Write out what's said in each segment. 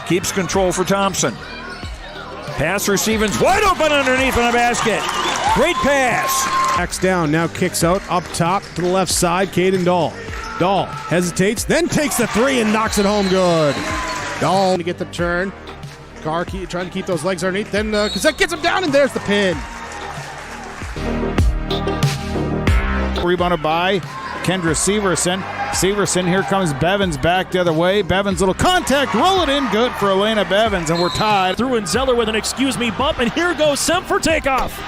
Keeps control for Thompson. Pass for Stevens, wide open underneath on the basket. Great pass. Backs down, now kicks out, up top to the left side, Caden Dahl. Dahl hesitates, then takes the three and knocks it home good. Dahl to get the turn. Carr trying to keep those legs underneath, then Cassette gets him down, and there's the pin. Rebounded by Kendra Severson. Severson, here comes Bevins back the other way. Bevins, little contact, roll it in, good for Elena Bevins, and we're tied. Through and Zeller with an excuse me bump, and here goes Semp for takeoff.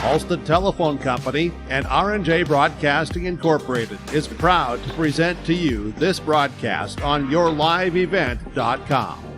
Halsted Telephone Company and R&J Broadcasting Incorporated is proud to present to you this broadcast on yourliveevent.com.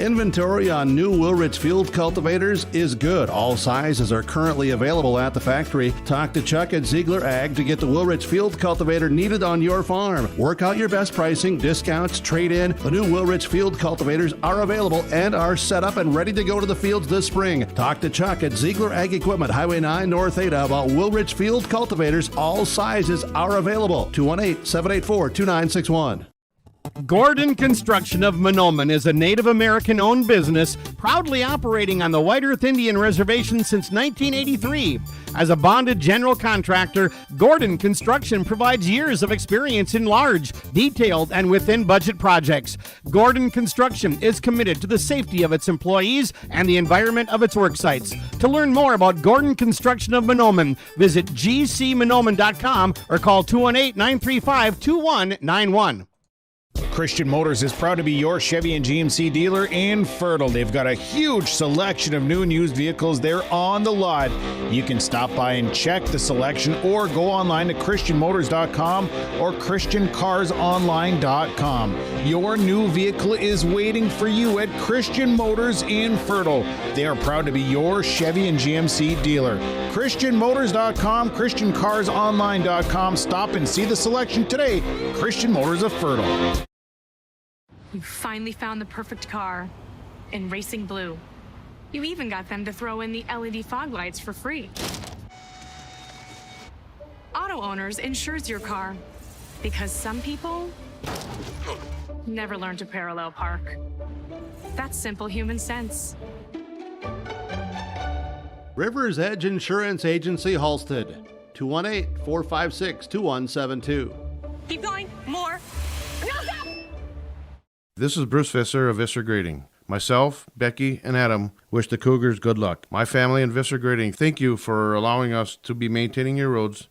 Inventory on new Wilrich Field cultivators is good. All sizes are currently available at the factory. Talk to Chuck at Ziegler Ag to get the Wilrich Field cultivator needed on your farm. Work out your best pricing, discounts, trade in. The new Wilrich Field cultivators are available and are set up and ready to go to the fields this spring. Talk to Chuck at Ziegler Ag Equipment, Highway 9 North Ada about Wilrich Field cultivators. All sizes are available. 218-784-2961. Gordon Construction of Mahnomen is a Native American-owned business proudly operating on the White Earth Indian Reservation since 1983. As a bonded general contractor, Gordon Construction provides years of experience in large, detailed, and within-budget projects. Gordon Construction is committed to the safety of its employees and the environment of its work sites. To learn more about Gordon Construction of Mahnomen, visit gcmahnomen.com or call 218-935-2191. Christian Motors is proud to be your Chevy and GMC dealer in Fertile. They've got a huge selection of new and used vehicles there on the lot. You can stop by and check the selection or go online to christianmotors.com or christiancarsonline.com. Your new vehicle is waiting for you at Christian Motors in Fertile. They are proud to be your Chevy and GMC dealer. christianmotors.com, christiancarsonline.com. Stop and see the selection today. Christian Motors of Fertile. You finally found the perfect car in racing blue. You even got them to throw in the LED fog lights for free. Auto Owners insures your car because some people never learn to parallel park. That's simple human sense. River's Edge Insurance Agency, Halstead. 218-456-2172. Keep going. More. No, stop! This is Bruce Visser of Visser Grading. Myself, Becky, and Adam wish the Cougars good luck. My family and Visser Grading thank you for allowing us to be maintaining your roads.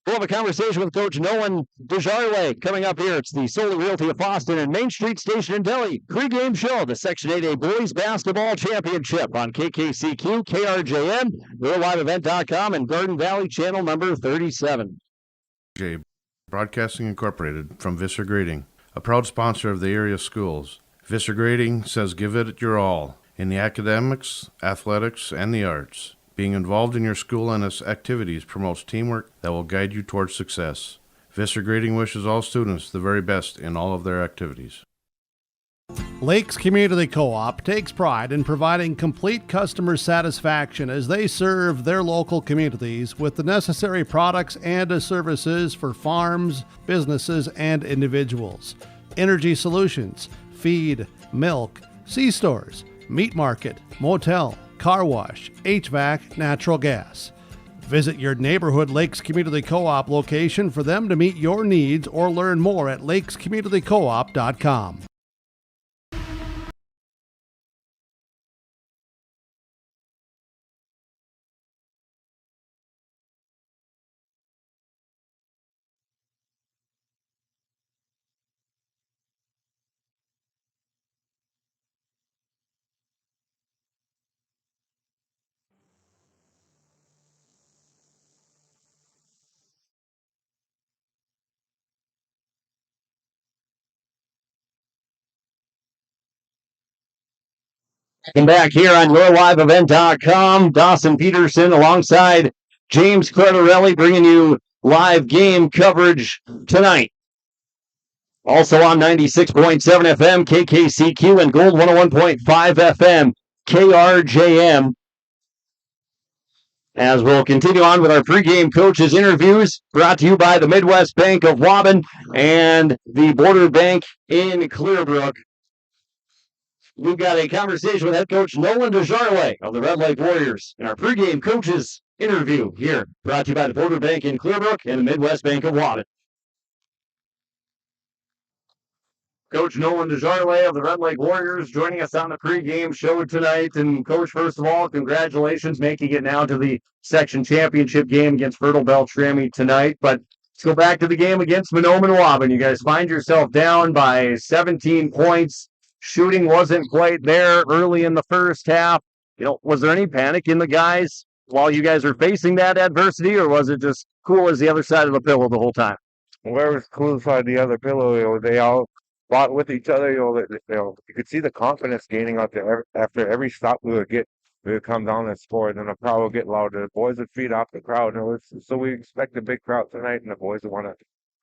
We'll have a conversation with Coach Nolan Desjardins coming up here. It's the Solar Realty of Boston and Main Street Station in Delhi. Pre-game show, the Section 8A Boys Basketball Championship on KKCQ, KRJN, RealLiveEvent.com, and Garden Valley Channel number 37. Broadcasting Incorporated from Visser Grading, a proud sponsor of the area schools. Visser Grading says give it your all in the academics, athletics, and the arts. Being involved in your school and its activities promotes teamwork that will guide you towards success. Visser Grading wishes all students the very best in all of their activities. Lakes Community Co-op takes pride in providing complete customer satisfaction as they serve their local communities with the necessary products and services for farms, businesses, and individuals. Energy solutions, feed, milk, C-stores, meat market, motel, car wash, HVAC, natural gas. Visit your neighborhood Lakes Community Co-op location for them to meet your needs or learn more at lakescommunitycoop.com. And back here on YourLiveEvent.com, Dawson Peterson alongside James Cardarelli bringing you live game coverage tonight. Also on 96.7 FM, KKCQ, and Gold 101.5 FM, KRJM. As we'll continue on with our pregame coaches interviews, brought to you by the Midwest Bank of Waban and the Border Bank in Clearbrook. We've got a conversation with head coach Nolan Desjardins of the Red Lake Warriors in our pregame coaches interview here, brought to you by the Border Bank in Clearbrook and the Midwest Bank of Waban. Coach Nolan Desjardins of the Red Lake Warriors joining us on the pregame show tonight. And Coach, first of all, congratulations making it now to the section championship game against Fertile-Beltrami tonight. But let's go back to the game against Mahnomen-Waban. You guys find yourself down by 17 points. Shooting wasn't quite there early in the first half. Was there any panic in the guys while you guys were facing that adversity, or was it just cool as the other side of the pillow the whole time? Well, it was cool side the other pillow. They all fought with each other. You could see the confidence gaining out there. After every stop we would come down and score, and then the crowd would get louder. The boys would feed off the crowd. So we expect a big crowd tonight, and the boys would want to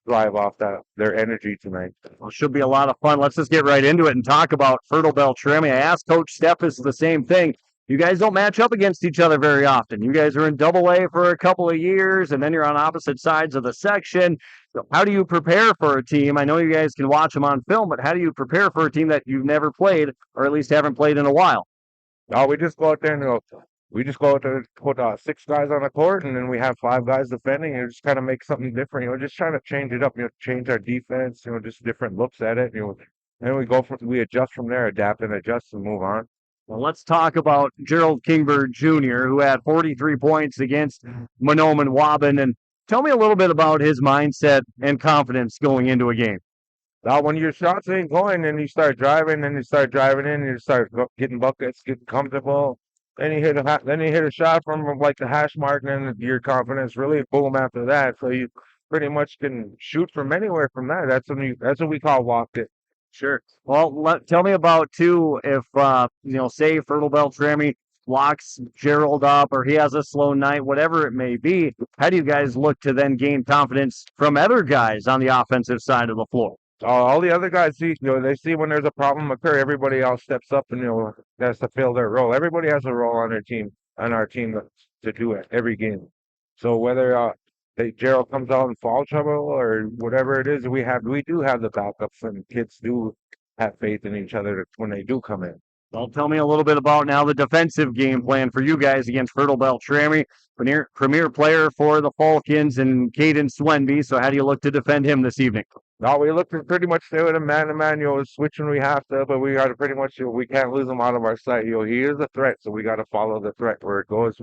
drive off their energy tonight. Well, it should be a lot of fun. Let's just get right into it and talk about Fertile-Beltrami. I asked Coach Steffes the same thing. You guys don't match up against each other very often. You guys are in Double-A for a couple of years, and then you're on opposite sides of the section. So how do you prepare for a team? I know you guys can watch them on film, but how do you prepare for a team that you've never played, or at least haven't played in a while? No, we just go out there and put 6 guys on the court, and then we have 5 guys defending, and just kind of make something different. Just trying to change it up. Change our defense. Just different looks at it. And we adjust from there, adapt and adjust and move on. Well, let's talk about Gerald Kingbird Jr., who had 43 points against Mahnomen-Waban, and tell me a little bit about his mindset and confidence going into a game. Now, when your shots ain't going, and you start driving, and you start driving in, and you start getting buckets, getting comfortable. Then you hit a shot from like the hash mark, and then your confidence really boom after that. So you pretty much can shoot from anywhere from that. That's what we call walked it. Sure. Well, tell me about too if say Fertile-Beltrami locks Gerald up, or he has a slow night, whatever it may be. How do you guys look to then gain confidence from other guys on the offensive side of the floor? All the other guys see, they see when there's a problem occur, everybody else steps up and has to fill their role. Everybody has a role on our team to do it every game. So whether Gerald comes out in foul trouble or whatever it is, we do have the backups, and kids do have faith in each other when they do come in. Well, tell me a little bit about now the defensive game plan for you guys against Fertile-Beltrami. Premier player for the Falcons and Caden Swenby. So how do you look to defend him this evening? No, we look to pretty much stay with him man-to-man, switch when we have to, but we got to pretty much, we can't lose him out of our sight. He is a threat, so we got to follow the threat where it goes.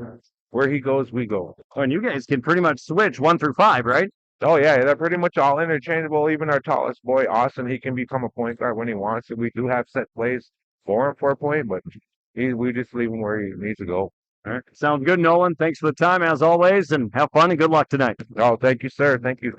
where he goes, we go. Oh, and you guys can pretty much switch 1 through 5, right? Oh yeah, they're pretty much all interchangeable. Even our tallest boy, Austin, he can become a point guard when he wants to. We do have set plays for him for a point, but we just leave him where he needs to go. All right. Sounds good, Nolan. Thanks for the time as always, and have fun and good luck tonight. Oh, thank you, sir. Thank you.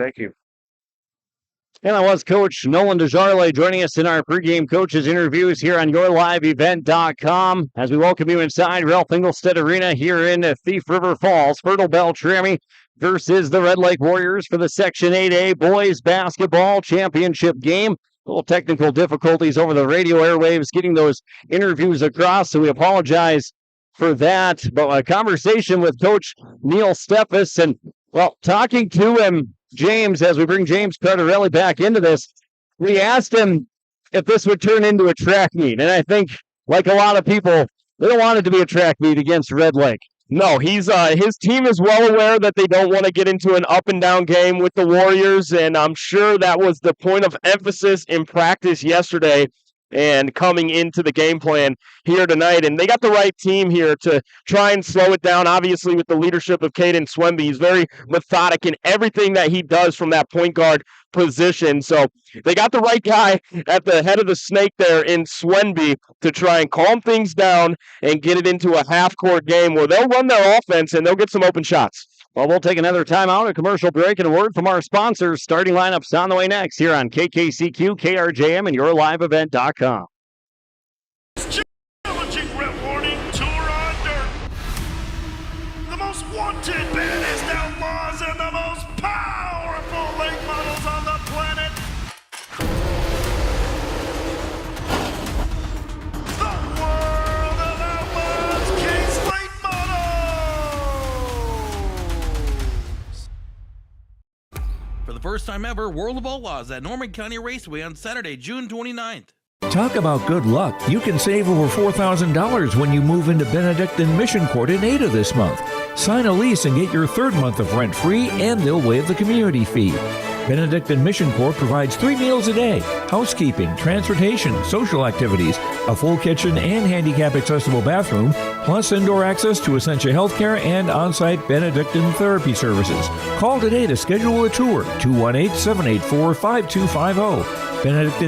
And that was Coach Nolan Desjardins joining us in our pregame coaches interviews here on YourLiveEvent.com as we welcome you inside Ralph Engelstad Arena here in Thief River Falls. Fertile-Beltrami versus the Red Lake Warriors for the Section 8A Boys Basketball Championship game. A little technical difficulties over the radio airwaves getting those interviews across, so we apologize for that. But a conversation with Coach Neil Steffes, and, well, talking to him, James, as we bring James Cardarelli back into this, we asked him if this would turn into a track meet. And I think, like a lot of people, they don't want it to be a track meet against Red Lake. No, his team is well aware that they don't want to get into an up and down game with the Warriors, and I'm sure that was the point of emphasis in practice yesterday and coming into the game plan here tonight. And they got the right team here to try and slow it down, obviously, with the leadership of Caden Swemby. He's very methodic in everything that he does from that point guard position. So they got the right guy at the head of the snake there in Swemby to try and calm things down and get it into a half-court game where they'll run their offense and they'll get some open shots. Well, we'll take another timeout, a commercial break, and a word from our sponsors. Starting lineups on the way next here on KKCQ, KRJM, and YourLiveEvent.com. Challenging rep warning, tour on dirt. The most wanted, baddest outlaws and the most powerful late models on the planet. The world of outlaws, King's Late Models. For the first time ever, World of Outlaws at Norman County Raceway on Saturday, June 29th. Talk about good luck. You can save over $4,000 when you move into Benedict and Mission Court in Ada this month. Sign a lease and get your third month of rent free, and they'll waive the community fee. Benedict and Mission Court provides 3 meals a day, housekeeping, transportation, social activities, a full kitchen and handicap accessible bathroom, plus indoor access to essential health care and on-site Benedictine therapy services. Call today to schedule a tour, 218-784-5250. Benedictine.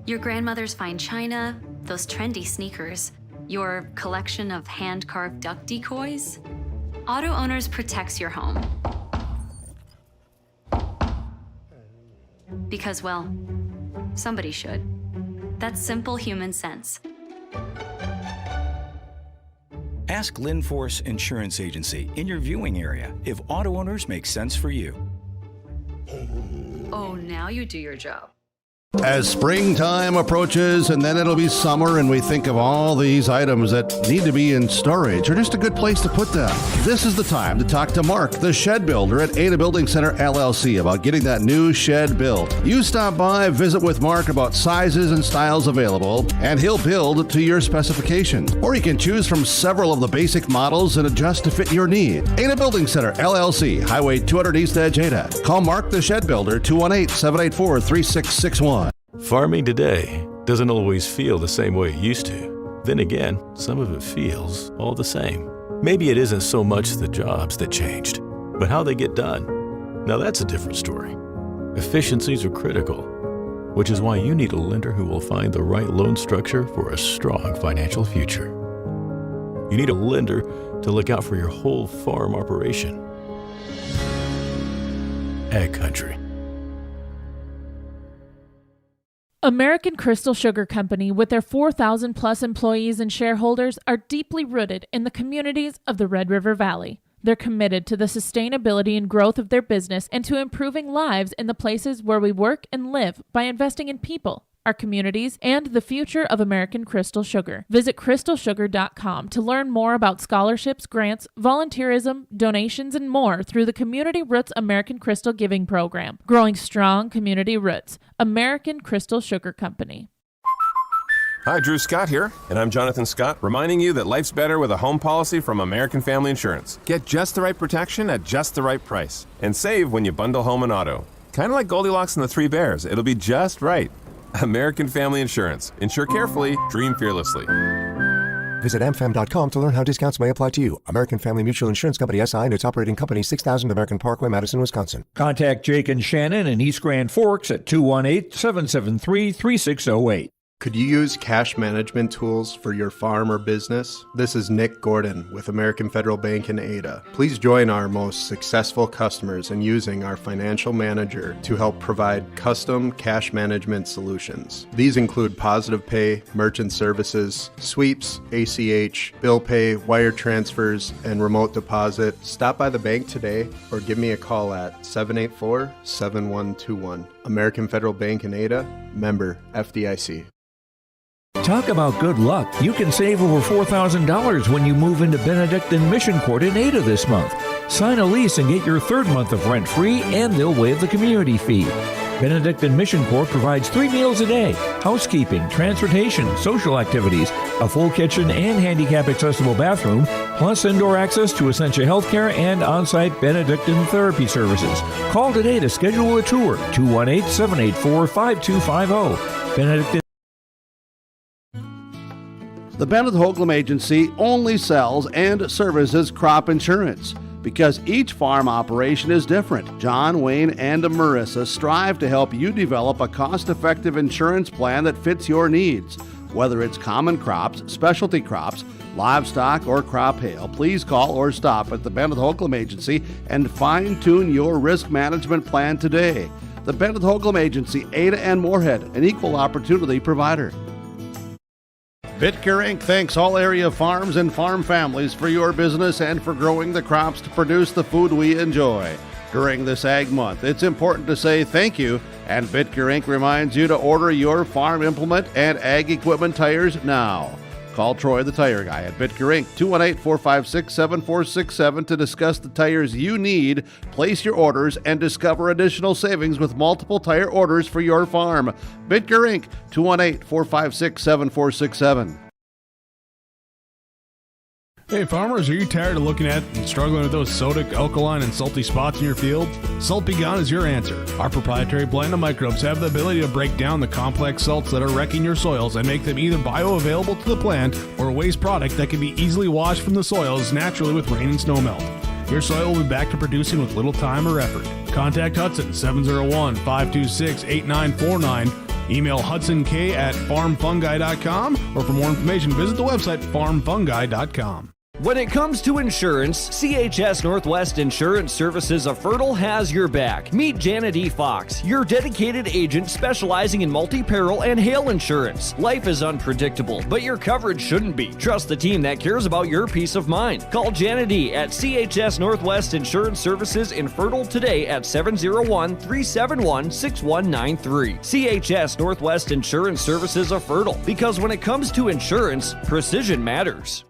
Your grandmother's fine china, those trendy sneakers, your collection of hand-carved duck decoys. Auto Owners protects your home. Because, well, somebody should. That's simple human sense. Ask Linforce Insurance Agency in your viewing area if Auto Owners makes sense for you. Oh, now you do your job. As springtime approaches, and then it'll be summer, and we think of all these items that need to be in storage or just a good place to put them. This is the time to talk to Mark, the shed builder at Ada Building Center LLC, about getting that new shed built. You stop by, visit with Mark about sizes and styles available, and he'll build to your specifications. Or you can choose from several of the basic models and adjust to fit your need. Ada Building Center LLC, Highway 200 East Edge, Ada. Call Mark, the shed builder, 218-784-3661. Farming today doesn't always feel the same way it used to. Then again, some of it feels all the same. Maybe it isn't so much the jobs that changed, but how they get done. Now that's a different story. Efficiencies are critical, which is why you need a lender who will find the right loan structure for a strong financial future. You need a lender to look out for your whole farm operation. Ag Country. American Crystal Sugar Company, with their 4,000 plus employees and shareholders, are deeply rooted in the communities of the Red River Valley. They're committed to the sustainability and growth of their business and to improving lives in the places where we work and live by investing in people, our communities, and the future of American Crystal Sugar. Visit crystalsugar.com to learn more about scholarships, grants, volunteerism, donations, and more through the Community Roots American Crystal Giving Program. Growing strong community roots. American Crystal Sugar Company. Hi, Drew Scott here, and I'm Jonathan Scott, reminding you that life's better with a home policy from American Family Insurance. Get just the right protection at just the right price, and save when you bundle home and auto. Kind of like Goldilocks and the Three Bears, it'll be just right. American Family Insurance. Insure carefully, dream fearlessly. Visit amfam.com to learn how discounts may apply to you. American Family Mutual Insurance Company, SI, and its operating company, 6000 American Parkway, Madison, Wisconsin. Contact Jake and Shannon in East Grand Forks at 218-773-3608. Could you use cash management tools for your farm or business? This is Nick Gordon with American Federal Bank in Ada. Please join our most successful customers in using our financial manager to help provide custom cash management solutions. These include Positive Pay, merchant services, sweeps, ACH, bill pay, wire transfers, and remote deposit. Stop by the bank today or give me a call at 784-7121. American Federal Bank in Ada, member FDIC. Talk about good luck. You can save over $4,000 when you move into Benedict and Mission Court in Ada this month. Sign a lease and get your third month of rent free, and they'll waive the community fee. Benedict and Mission Court provides 3 meals a day, housekeeping, transportation, social activities, a full kitchen and handicap accessible bathroom, plus indoor access to essential healthcare and on-site Benedictine therapy services. Call today to schedule a tour, 218-784-5250. Benedict. The Bennett Hoagland Agency only sells and services crop insurance because each farm operation is different. John, Wayne, and Marissa strive to help you develop a cost-effective insurance plan that fits your needs. Whether it's common crops, specialty crops, livestock, or crop hail, please call or stop at the Bennett Hoagland Agency and fine-tune your risk management plan today. The Bennett Hoagland Agency, Ada and Moorhead, an equal opportunity provider. Bitker Inc. thanks all area farms and farm families for your business and for growing the crops to produce the food we enjoy. During this Ag Month, it's important to say thank you, and Bitker Inc. reminds you to order your farm implement and ag equipment tires now. Call Troy the Tire Guy at Bitker Inc. 218-456-7467 to discuss the tires you need, place your orders, and discover additional savings with multiple tire orders for your farm. Bitker Inc. 218-456-7467. Hey farmers, are you tired of looking at and struggling with those sodic, alkaline, and salty spots in your field? Salt Be Gone is your answer. Our proprietary blend of microbes have the ability to break down the complex salts that are wrecking your soils and make them either bioavailable to the plant or a waste product that can be easily washed from the soils naturally with rain and snowmelt. Your soil will be back to producing with little time or effort. Contact Hudson 701-526-8949. Email hudsonk@farmfungi.com, or for more information, visit the website farmfungi.com. When it comes to insurance, CHS Northwest Insurance Services of Fertile has your back. Meet Janet E. Fox, your dedicated agent specializing in multi-peril and hail insurance. Life is unpredictable, but your coverage shouldn't be. Trust the team that cares about your peace of mind. Call Janet E. at CHS Northwest Insurance Services in Fertile today at 701-371-6193. CHS Northwest Insurance Services of Fertile, because when it comes to insurance, precision matters.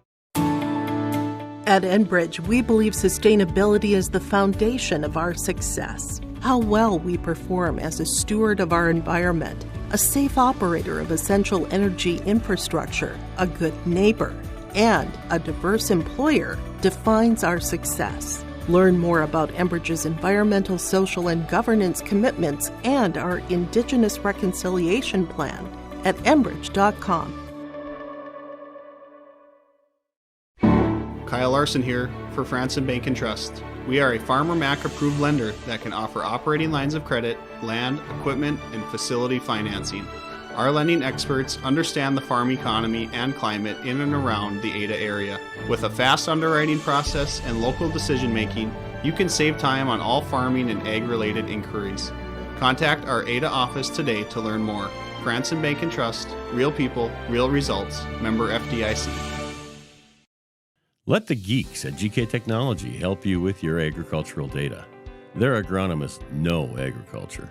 At Enbridge, we believe sustainability is the foundation of our success. How well we perform as a steward of our environment, a safe operator of essential energy infrastructure, a good neighbor, and a diverse employer defines our success. Learn more about Enbridge's environmental, social, and governance commitments and our Indigenous Reconciliation Plan at enbridge.com. Kyle Larson here for Franson Bank and Trust. We are a Farmer Mac approved lender that can offer operating lines of credit, land, equipment, and facility financing. Our lending experts understand the farm economy and climate in and around the Ada area. With a fast underwriting process and local decision making, you can save time on all farming and ag-related inquiries. Contact our Ada office today to learn more. Franson Bank and Trust, real people, real results. Member FDIC. Let the geeks at GK Technology help you with your agricultural data. Their agronomists know agriculture.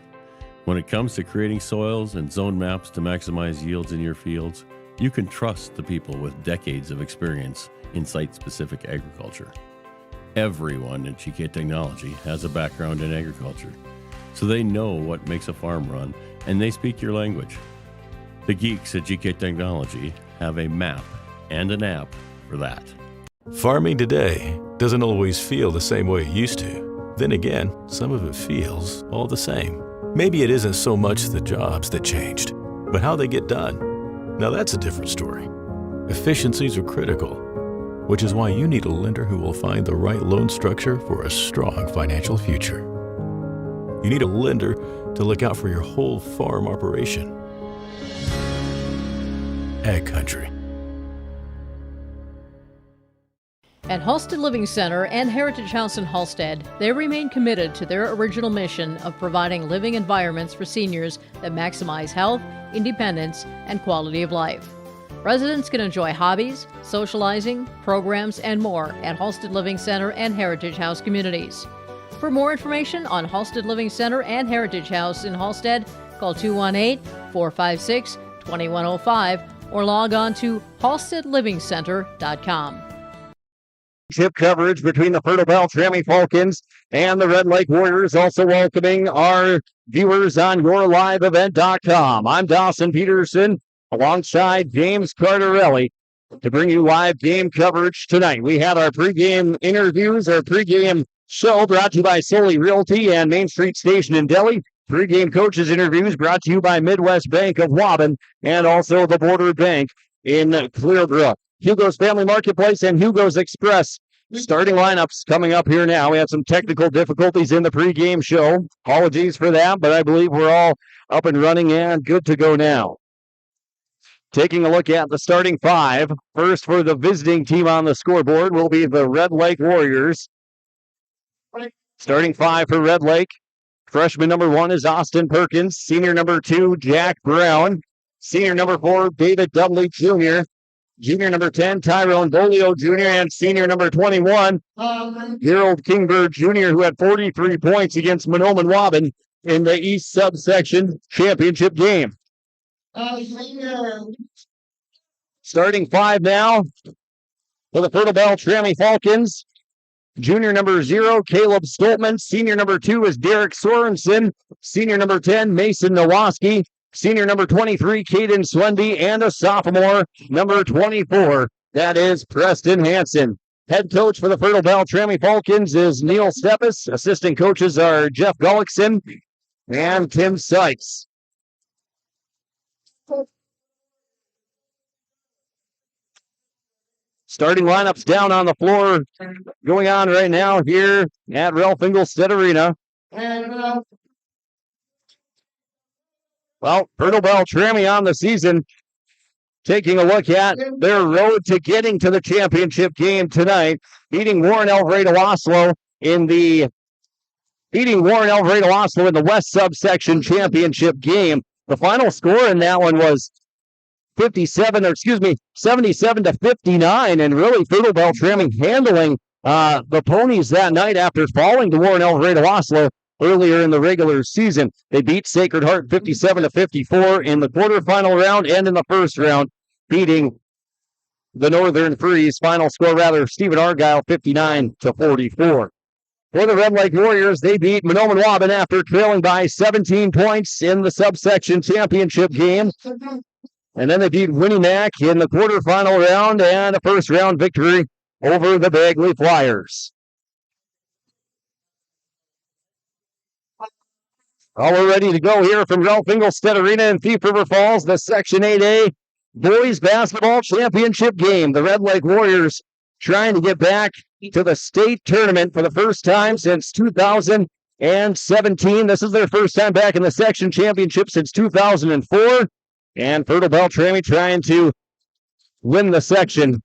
When it comes to creating soils and zone maps to maximize yields in your fields, you can trust the people with decades of experience in site-specific agriculture. Everyone at GK Technology has a background in agriculture, so they know what makes a farm run, and they speak your language. The geeks at GK Technology have a map and an app for that. Farming today doesn't always feel the same way it used to. Then again, some of it feels all the same. Maybe it isn't so much the jobs that changed, but how they get done. Now that's a different story. Efficiencies are critical, which is why you need a lender who will find the right loan structure for a strong financial future. You need a lender to look out for your whole farm operation. Ag Country. At Halstead Living Center and Heritage House in Halstead, they remain committed to their original mission of providing living environments for seniors that maximize health, independence, and quality of life. Residents can enjoy hobbies, socializing, programs, and more at Halstead Living Center and Heritage House communities. For more information on Halstead Living Center and Heritage House in Halstead, call 218-456-2105 or log on to halsteadlivingcenter.com. Chip coverage between the Fertile-Beltrami Falcons and the Red Lake Warriors, also welcoming our viewers on yourliveevent.com. I'm Dawson Peterson alongside James Cardarelli to bring you live game coverage tonight. We had our pregame interviews, our pregame show brought to you by Solely Realty and Main Street Station in Delhi. Pregame coaches interviews brought to you by Midwest Bank of Waban and also the Border Bank in Clearbrook. Hugo's Family Marketplace and Hugo's Express. Starting lineups coming up here now. We had some technical difficulties in the pregame show. Apologies for that, but I believe we're all up and running and good to go now. Taking a look at the starting five. First for the visiting team on the scoreboard will be the Red Lake Warriors. Starting five for Red Lake. Freshman number 1 is Austin Perkins. Senior number 2, Jack Brown. Senior number 4, David Dudley Jr. Junior number 10, Tyrone Bolio Jr. And senior number 21, Harold Kingbird Jr., who had 43 points against Mahnomen Waban in the East Subsection Championship game. Starting five now for the Fertile-Beltrami Falcons. Junior number 0, Caleb Stoltman. Senior number 2 is Derek Sorensen. Senior number 10, Mason Nowoski. Senior number 23, Caden Swendy, and a sophomore, number 24, that is Preston Hansen. Head coach for the Fertile-Beltrami Falcons is Neil Steppes. Assistant coaches are Jeff Gullickson and Tim Sykes. Starting lineups down on the floor going on right now here at Ralph Engelstad Arena. Well, Fertile-Beltrami on the season, taking a look at their road to getting to the championship game tonight, beating Warren Alvarado Oslo in the West Subsection Championship game. The final score in that one was 77 to 59, and really Fertile-Beltrami handling the Ponies that night after falling to Warren Alvarado Oslo earlier in the regular season. They beat Sacred Heart 57 to 54 in the quarterfinal round and in the first round, beating the Northern Freeze. Final score, Stephen Argyle 59 to 44. For the Red Lake Warriors, they beat Mahnomen Waban after trailing by 17 points in the subsection championship game. And then they beat Winnie-Mac in the quarterfinal round and a first round victory over the Bagley Flyers. Well, we're ready to go here from Ralph Engelstad Arena in Thief River Falls, the Section 8A Boys Basketball Championship game. The Red Lake Warriors trying to get back to the state tournament for the first time since 2017. This is their first time back in the section championship since 2004. And Fertile-Beltrami trying to win the section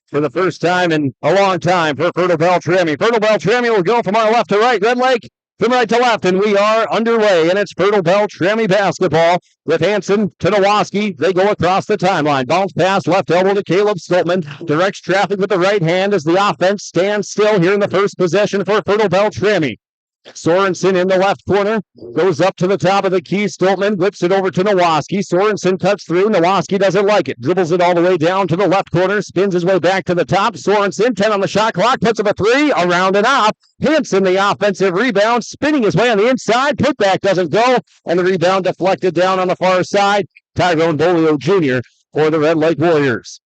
for the first time in a long time for Fertile-Beltrami. Fertile-Beltrami will go from our left to right. Red Lake from right to left, and we are underway, and it's Fertile-Beltrami basketball with Hansen to Nowoski. They go across the timeline. Bounce pass, left elbow to Caleb Stoltman. Directs traffic with the right hand as the offense stands still here in the first possession for Fertile-Beltrami. Sorensen in the left corner, goes up to the top of the key. Stoltman whips it over to Nowoski. Sorensen cuts through. Nowoski doesn't like it. Dribbles it all the way down to the left corner. Spins his way back to the top. Sorensen, 10 on the shot clock. Puts up a three. Around and out. Hansen, the offensive rebound. Spinning his way on the inside. Putback doesn't go. And the rebound deflected down on the far side. Tyrone Bolio Jr. for the Red Lake Warriors.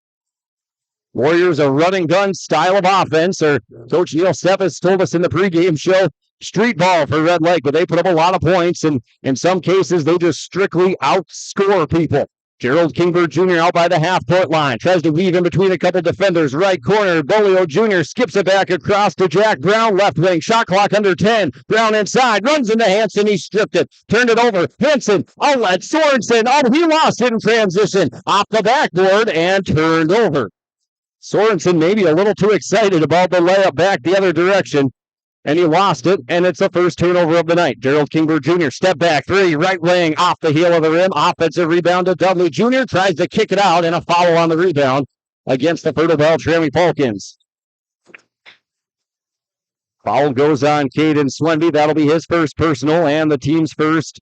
Warriors a running gun style of offense, or Coach Neil Steppes told us in the pregame show, street ball for Red Lake, but they put up a lot of points, and in some cases, they just strictly outscore people. Gerald Kingbird Jr. out by the half-court line. Tries to weave in between a couple defenders. Right corner, Bolio Jr. skips it back across to Jack Brown. Left wing, shot clock under 10. Brown inside, runs into Hanson. He stripped it. Turned it over. Hanson, outlet, Sorensen. Oh, he lost it in transition. Off the backboard and turned over. Sorensen maybe a little too excited about the layup back the other direction. And he lost it, and it's the first turnover of the night. Gerald Kingbird Jr. step back, three, right wing, off the heel of the rim. Offensive rebound to Dudley Jr. Tries to kick it out, and a foul on the rebound against the Fertile-Beltrami Falcons. Foul goes on Caden Swenby. That'll be his first personal and the team's first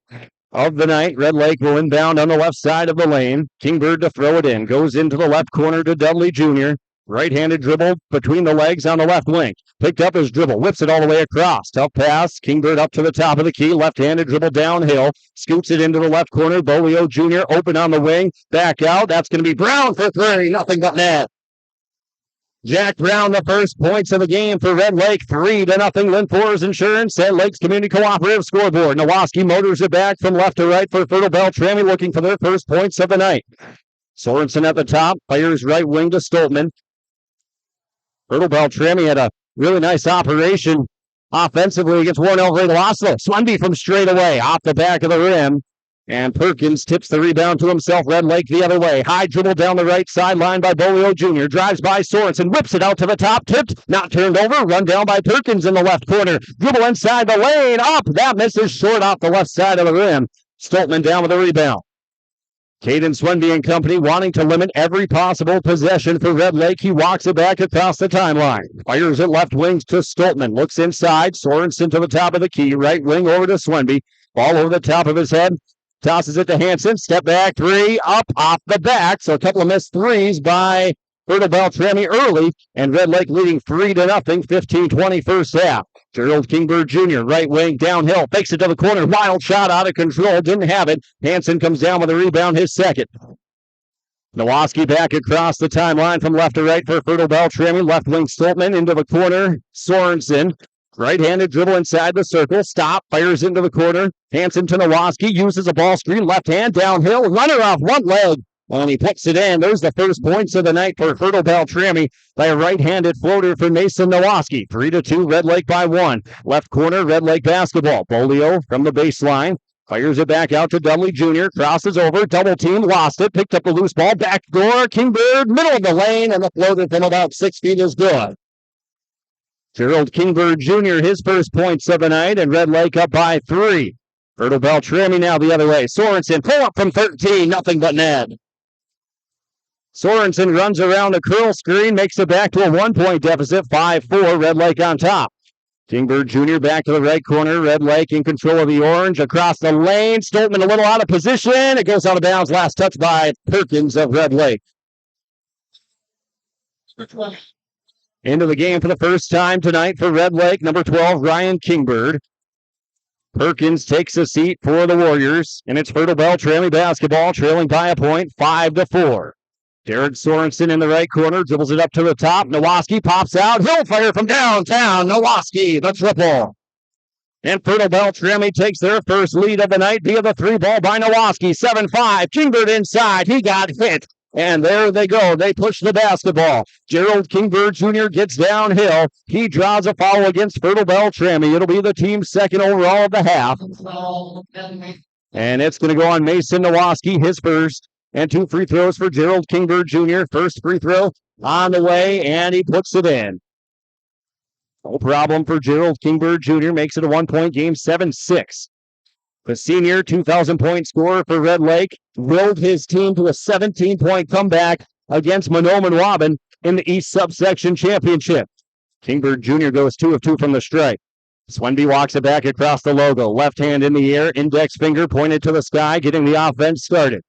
of the night. Red Lake will inbound on the left side of the lane. Kingbird to throw it in. Goes into the left corner to Dudley Jr. Right-handed dribble between the legs on the left wing. Picked up his dribble. Whips it all the way across. Tough pass. Kingbird up to the top of the key. Left-handed dribble downhill. Scoots it into the left corner. Bolio Jr. open on the wing. Back out. That's going to be Brown for three. Nothing but net. Jack Brown, the first points of the game for Red Lake. 3-0. Linfor's Insurance and Lakes Community Cooperative scoreboard. Nowoski motors it back from left to right for Fertile-Beltrami, looking for their first points of the night. Sorensen at the top. Fires right wing to Stoltman. Fertile-Beltrami had a really nice operation offensively against Warnell Vragoloslo. Swenby from straight away off the back of the rim. And Perkins tips the rebound to himself. Red Lake the other way. High dribble down the right sideline by Bolio Jr. Drives by Sorensen. Whips it out to the top. Tipped. Not turned over. Run down by Perkins in the left corner. Dribble inside the lane. Up. That misses short off the left side of the rim. Stoltman down with the rebound. Caden Swenby and company wanting to limit every possible possession for Red Lake. He walks it back across the timeline. Fires it left wings to Stoltman. Looks inside. Sorensen to the top of the key. Right wing over to Swenby. Ball over the top of his head. Tosses it to Hanson. Step back. Three. Up off the back. So a couple of missed threes by Fertile-Beltrami early. And Red Lake leading 3-0. 15-20 first half. Gerald Kingbird Jr. right wing downhill. Fakes it to the corner. Wild shot out of control. Didn't have it. Hanson comes down with a rebound. His second. Nowoski back across the timeline from left to right for Fertile-Beltrami. Left wing Stoltman into the corner. Sorensen. Right-handed dribble inside the circle. Stop. Fires into the corner. Hanson to Nowoski. Uses a ball screen. Left hand downhill. Runner off one leg. And he puts it in. There's the first points of the night for Fertile-Beltrami by a right-handed floater for Mason Nowoski. 3-2, Red Lake by 1. Left corner, Red Lake basketball. Bolio from the baseline. Fires it back out to Dudley Jr. Crosses over. Double team. Lost it. Picked up the loose ball. Back door. Kingbird. Middle of the lane. And the floater from about 6 feet is good. Gerald Kingbird Jr. his first points of the night. And Red Lake up by 3. Fertile-Beltrami now the other way. Sorensen. Pull up from 13. Nothing but net. Sorensen runs around the curl screen, makes it back to a 1-point deficit, 5-4, Red Lake on top. Kingbird Jr. back to the right corner, Red Lake in control of the orange, across the lane, Stoltman a little out of position, it goes out of bounds, last touch by Perkins of Red Lake. Into the game for the first time tonight for Red Lake, number 12, Ryan Kingbird. Perkins takes a seat for the Warriors, and it's Fertile-Beltrami basketball, trailing by a point, 5-4. Jared Sorensen in the right corner, dribbles it up to the top. Nowoski pops out. He'll fire from downtown. Nowoski, the triple. And Fertile-Beltrami takes their first lead of the night via the 3-ball by Nowoski. 7-5. Kingbird inside. He got hit. And there they go. They push the basketball. Gerald Kingbird Jr. gets downhill. He draws a foul against Fertile-Beltrami. It'll be the team's second overall of the half. And it's going to go on Mason Nowoski, his first. And 2 free throws for Gerald Kingbird Jr. First free throw on the way, and he puts it in. No problem for Gerald Kingbird Jr. Makes it a 1-point game, 7-6. The senior 2,000-point scorer for Red Lake willed his team to a 17-point comeback against Mahnomen Waban in the East Subsection Championship. Kingbird Jr. goes 2 of 2 from the stripe. Swenby walks it back across the logo. Left hand in the air, index finger pointed to the sky, getting the offense started.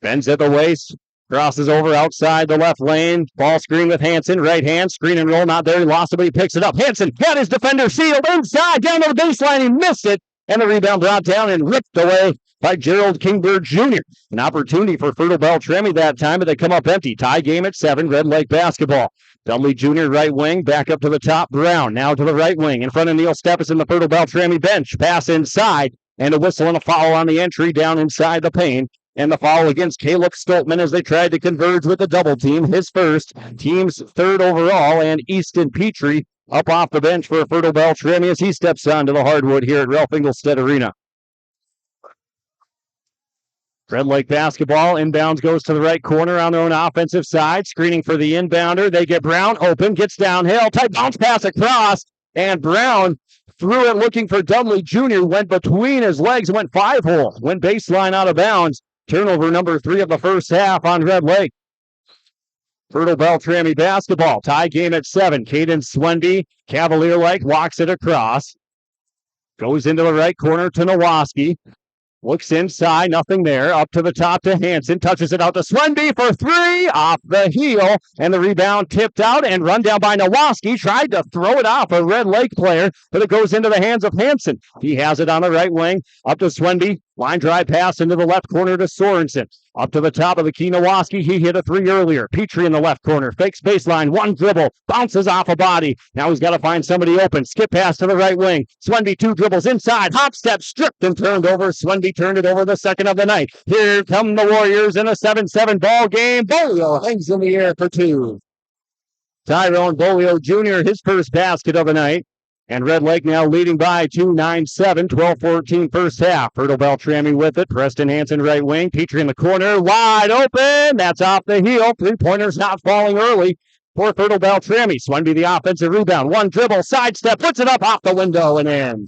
Bends at the waist, crosses over outside the left lane. Ball screen with Hanson. Right hand, screen and roll, not there. He lost it, but he picks it up. Hanson had his defender sealed inside, down to the baseline. He missed it, and the rebound brought down and ripped away by Gerald Kingbird Jr. An opportunity for Fertile-Beltrami that time, but they come up empty. Tie game at 7, Red Lake basketball. Dudley Jr. right wing, back up to the top. Brown now to the right wing. In front of Neil Steppes in the Fertile-Beltrami bench. Pass inside, and a whistle and a foul on the entry down inside the paint. And the foul against Caleb Stoltman as they tried to converge with the double team. His first, team's third overall, and Easton Petrie up off the bench for Fertile-Beltrami as he steps onto the hardwood here at Ralph Engelstad Arena. Red Lake basketball, inbounds goes to the right corner on their own offensive side, screening for the inbounder. They get Brown open, gets downhill, tight bounce pass across, and Brown threw it looking for Dudley Jr., went between his legs, went 5-hole, went baseline out of bounds. Turnover number 3 of the first half on Red Lake. Fertile-Beltrami basketball, tie game at 7. Caden Swenby, Cavalier-like, walks it across. Goes into the right corner to Nowoski. Looks inside, nothing there. Up to the top to Hansen. Touches it out to Swenby for 3. Off the heel. And the rebound tipped out and run down by Nowoski. Tried to throw it off a Red Lake player, but it goes into the hands of Hansen. He has it on the right wing. Up to Swenby. Line drive pass into the left corner to Sorensen. Up to the top of the key, Nowoski. He hit a 3 earlier. Petrie in the left corner. Fakes baseline. One dribble. Bounces off a body. Now he's got to find somebody open. Skip pass to the right wing. Swenby 2 dribbles inside. Hop step stripped and turned over. Swenby turned it over the second of the night. Here come the Warriors in a 7-7 ball game. Bolio hangs in the air for 2. Tyrone Bolio Jr., his first basket of the night. And Red Lake now leading by 2, 9-7, 12-14 first half. Fertile-Beltrami with it. Preston Hansen right wing. Petrie in the corner. Wide open. That's off the heel. 3-pointers not falling early for Fertile-Beltrami. Swenby the offensive rebound. One dribble. Sidestep. Puts it up off the window and in.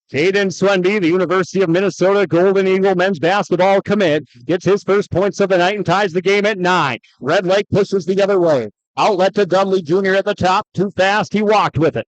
Caden Swenby, the University of Minnesota Golden Eagle men's basketball commit, gets his first points of the night and ties the game at 9. Red Lake pushes the other way. Outlet to Dudley Jr. at the top. Too fast. He walked with it.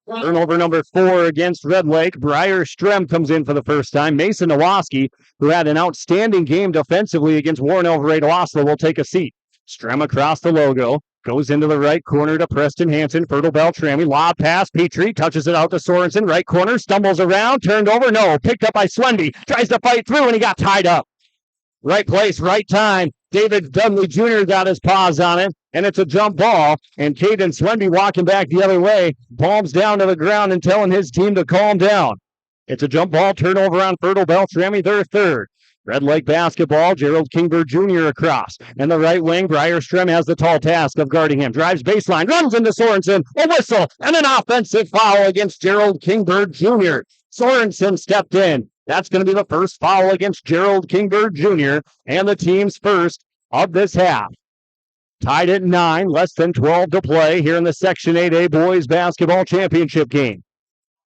Turnover number 4 against Red Lake. Briar Strem comes in for the first time. Mason Nowoski, who had an outstanding game defensively against Warren Alvarado Oslo, will take a seat. Strem across the logo. Goes into the right corner to Preston Hansen. Fertile-Beltrami. Lob pass. Petrie touches it out to Sorensen. Right corner. Stumbles around. Turned over. No. Picked up by Swenby. Tries to fight through and he got tied up. Right place, right time. David Dudley Jr. got his paws on it, and it's a jump ball. And Caden Swenby walking back the other way, palms down to the ground and telling his team to calm down. It's a jump ball turnover on Fertile-Beltrami, their third. Red Lake basketball, Gerald Kingbird Jr. across. And the right wing, Briar Strem has the tall task of guarding him. Drives baseline, runs into Sorensen, a whistle, and an offensive foul against Gerald Kingbird Jr. Sorensen stepped in. That's going to be the first foul against Gerald Kingbird Jr. and the team's first of this half. Tied at 9, less than 12 to play here in the Section 8A Boys Basketball Championship game.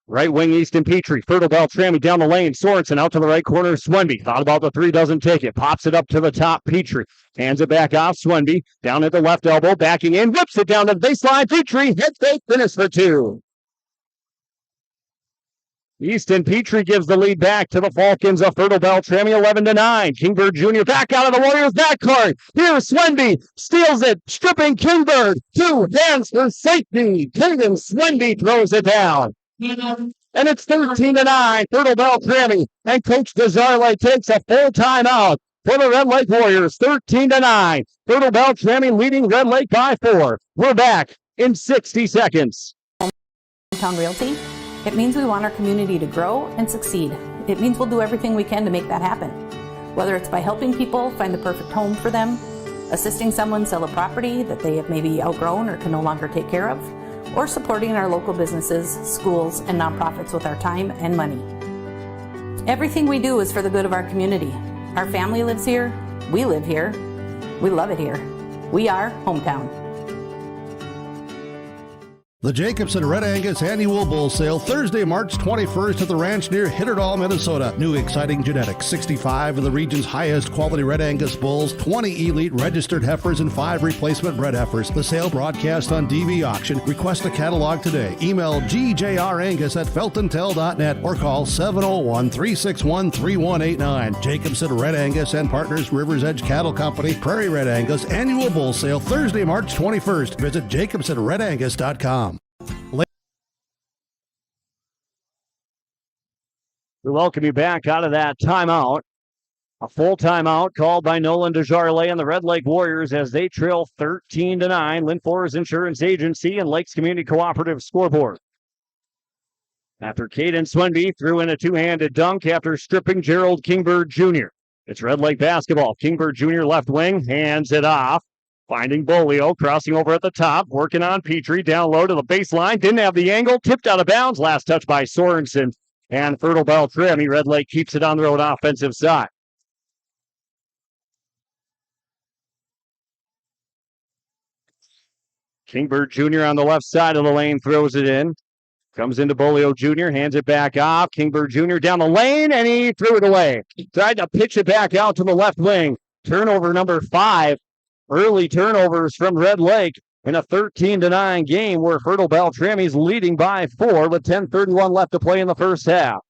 Right wing Easton Petrie, Fertile-Beltrami down the lane. Sorensen out to the right corner. Swenby thought about the 3, doesn't take it. Pops it up to the top. Petrie hands it back off. Swenby down at the left elbow, backing in, whips it down to the baseline. Petrie head fake, finish for 2. Easton Petrie gives the lead back to the Falcons of Fertile-Beltrami, 11-9. Kingbird Jr. back out of the Warriors backcourt. Here's Swenby, steals it, stripping Kingbird. 2 hands for safety. Caden Swenby throws it down. And it's 13-9, Fertile-Beltrami. And Coach Desarle takes a full timeout for the Red Lake Warriors, 13-9. Fertile-Beltrami leading Red Lake by 4. We're back in 60 seconds. Hometown Realty. It means we want our community to grow and succeed. It means we'll do everything we can to make that happen. Whether it's by helping people find the perfect home for them, assisting someone sell a property that they have maybe outgrown or can no longer take care of, or supporting our local businesses, schools, and nonprofits with our time and money. Everything we do is for the good of our community. Our family lives here, we live here, we love it here. We are Hometown. The Jacobson Red Angus Annual Bull Sale, Thursday, March 21st at the ranch near Hitterdall, Minnesota. New exciting genetics, 65 of the region's highest quality Red Angus bulls, 20 elite registered heifers, and 5 replacement bred heifers. The sale broadcast on DV Auction. Request a catalog today. Email gjrangus@feltontel.net or call 701-361-3189. Jacobson Red Angus and Partners, Rivers Edge Cattle Company, Prairie Red Angus Annual Bull Sale, Thursday, March 21st. Visit jacobsonredangus.com. We welcome you back out of that timeout. A full timeout called by Nolan Desjardins and the Red Lake Warriors as they trail 13-9. Lynn Forest Insurance Agency and Lakes Community Cooperative scoreboard. after Caden Swenby threw in a two-handed dunk after stripping Gerald Kingbird Jr. It's Red Lake basketball. Kingbird Jr. left wing, hands it off. Finding Bolio, crossing over at the top, working on Petrie, down low to the baseline. Didn't have the angle, tipped out of bounds. Last touch by Sorensen. And Fertile-Beltrami. Red Lake keeps it on the road offensive side. Kingbird Jr. on the left side of the lane throws it in. Comes into Bolio Jr., hands it back off. Kingbird Jr. down the lane, and he threw it away. Tried to pitch it back out to the left wing. Turnover number 5. Early turnovers from Red Lake in a 13-9 game where Fertile-Beltrami is leading by 4 with 10:31 left to play in the first half.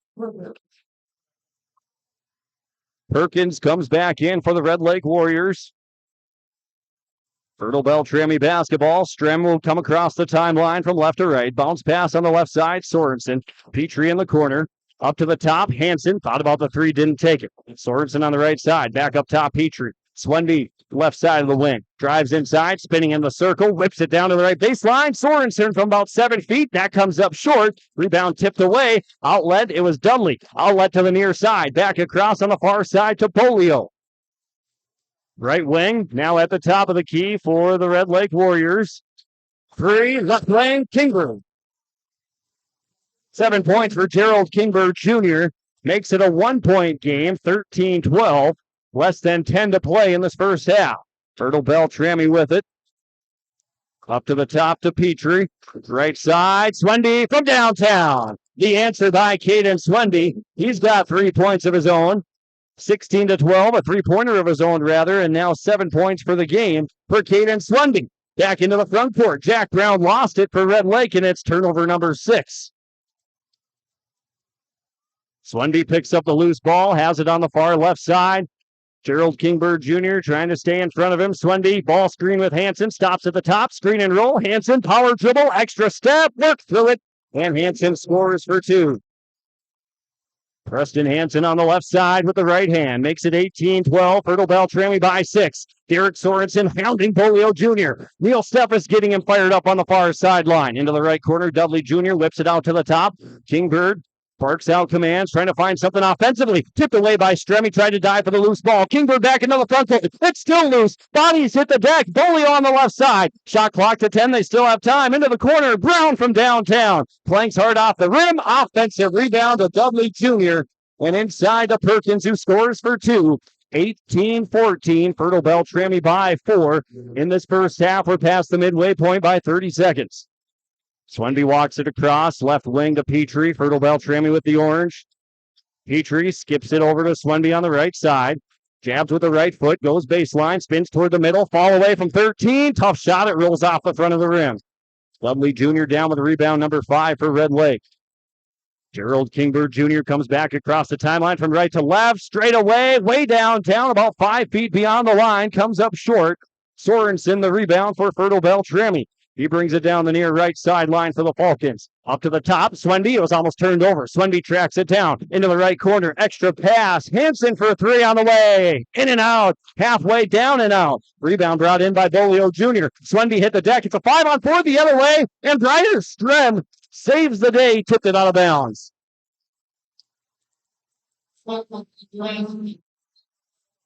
Perkins comes back in for the Red Lake Warriors. Fertile-Beltrami basketball. Strem will come across the timeline from left to right. Bounce pass on the left side. Sorensen. Petrie in the corner. Up to the top. Hansen thought about the three, didn't take it. Sorensen on the right side. Back up top. Petrie. Swenby, left side of the wing. Drives inside, spinning in the circle. Whips it down to the right baseline. Sorensen from about 7 feet. That comes up short. Rebound tipped away. Outlet. It was Dudley. Outlet to the near side. Back across on the far side to Bolio. Right wing, now at the top of the key for the Red Lake Warriors. 3, left wing, Kingbird. 7 points for Gerald Kingbird Jr. Makes it a 1-point game, 13-12. Less than 10 to play in this first half. Fertile-Beltrami with it. Up to the top to Petrie. Right side, Swenby from downtown. The answer by Caden Swenby. He's got 3 points of his own. 16-12, a three-pointer of his own, rather, and now 7 points for the game for Caden Swenby. Back into the front court. Jack Brown lost it for Red Lake, and it's turnover number 6. Swenby picks up the loose ball, has it on the far left side. Gerald Kingbird Jr. trying to stay in front of him. Swenby, ball screen with Hansen, stops at the top, screen and roll. Hansen, power dribble, extra step, work through it, and Hansen scores for 2. Preston Hansen on the left side with the right hand. Makes it 18-12. Fertile-Beltrami by 6. Derek Sorensen hounding Bolio Jr. Neil Steffes getting him fired up on the far sideline. Into the right corner. Dudley Jr. whips it out to the top. Kingbird barks out commands, trying to find something offensively. Tipped away by Strem. Tried to dive for the loose ball. Kingbird back into the front court. It's still loose. Bodies hit the deck. Bolio on the left side. Shot clock to 10. They still have time. Into the corner. Brown from downtown. Planks hard off the rim. Offensive rebound to Dudley Jr. And inside to Perkins, who scores for 2. 18-14. Fertile-Beltrami by 4. In this first half, we're past the midway point by 30 seconds. Swenby walks it across, left wing to Petrie. Fertile-Beltrami with the orange. Petrie skips it over to Swenby on the right side. Jabs with the right foot, goes baseline, spins toward the middle, fall away from 13. Tough shot, it rolls off the front of the rim. Dudley Jr. down with the rebound, number 5 for Red Lake. Gerald Kingbird Jr. comes back across the timeline from right to left, straight away, way downtown, about 5 feet beyond the line, comes up short. Sorensen the rebound for Fertile-Beltrami. He brings it down the near right sideline for the Falcons. Up to the top, Swenby. It was almost turned over. Swenby tracks it down into the right corner. Extra pass. Hansen for 3 on the way. In and out. Halfway down and out. Rebound brought in by Bolio Jr. Swenby hit the deck. It's a 5-on-4 the other way. And Ryder Strem saves the day. Tipped it out of bounds.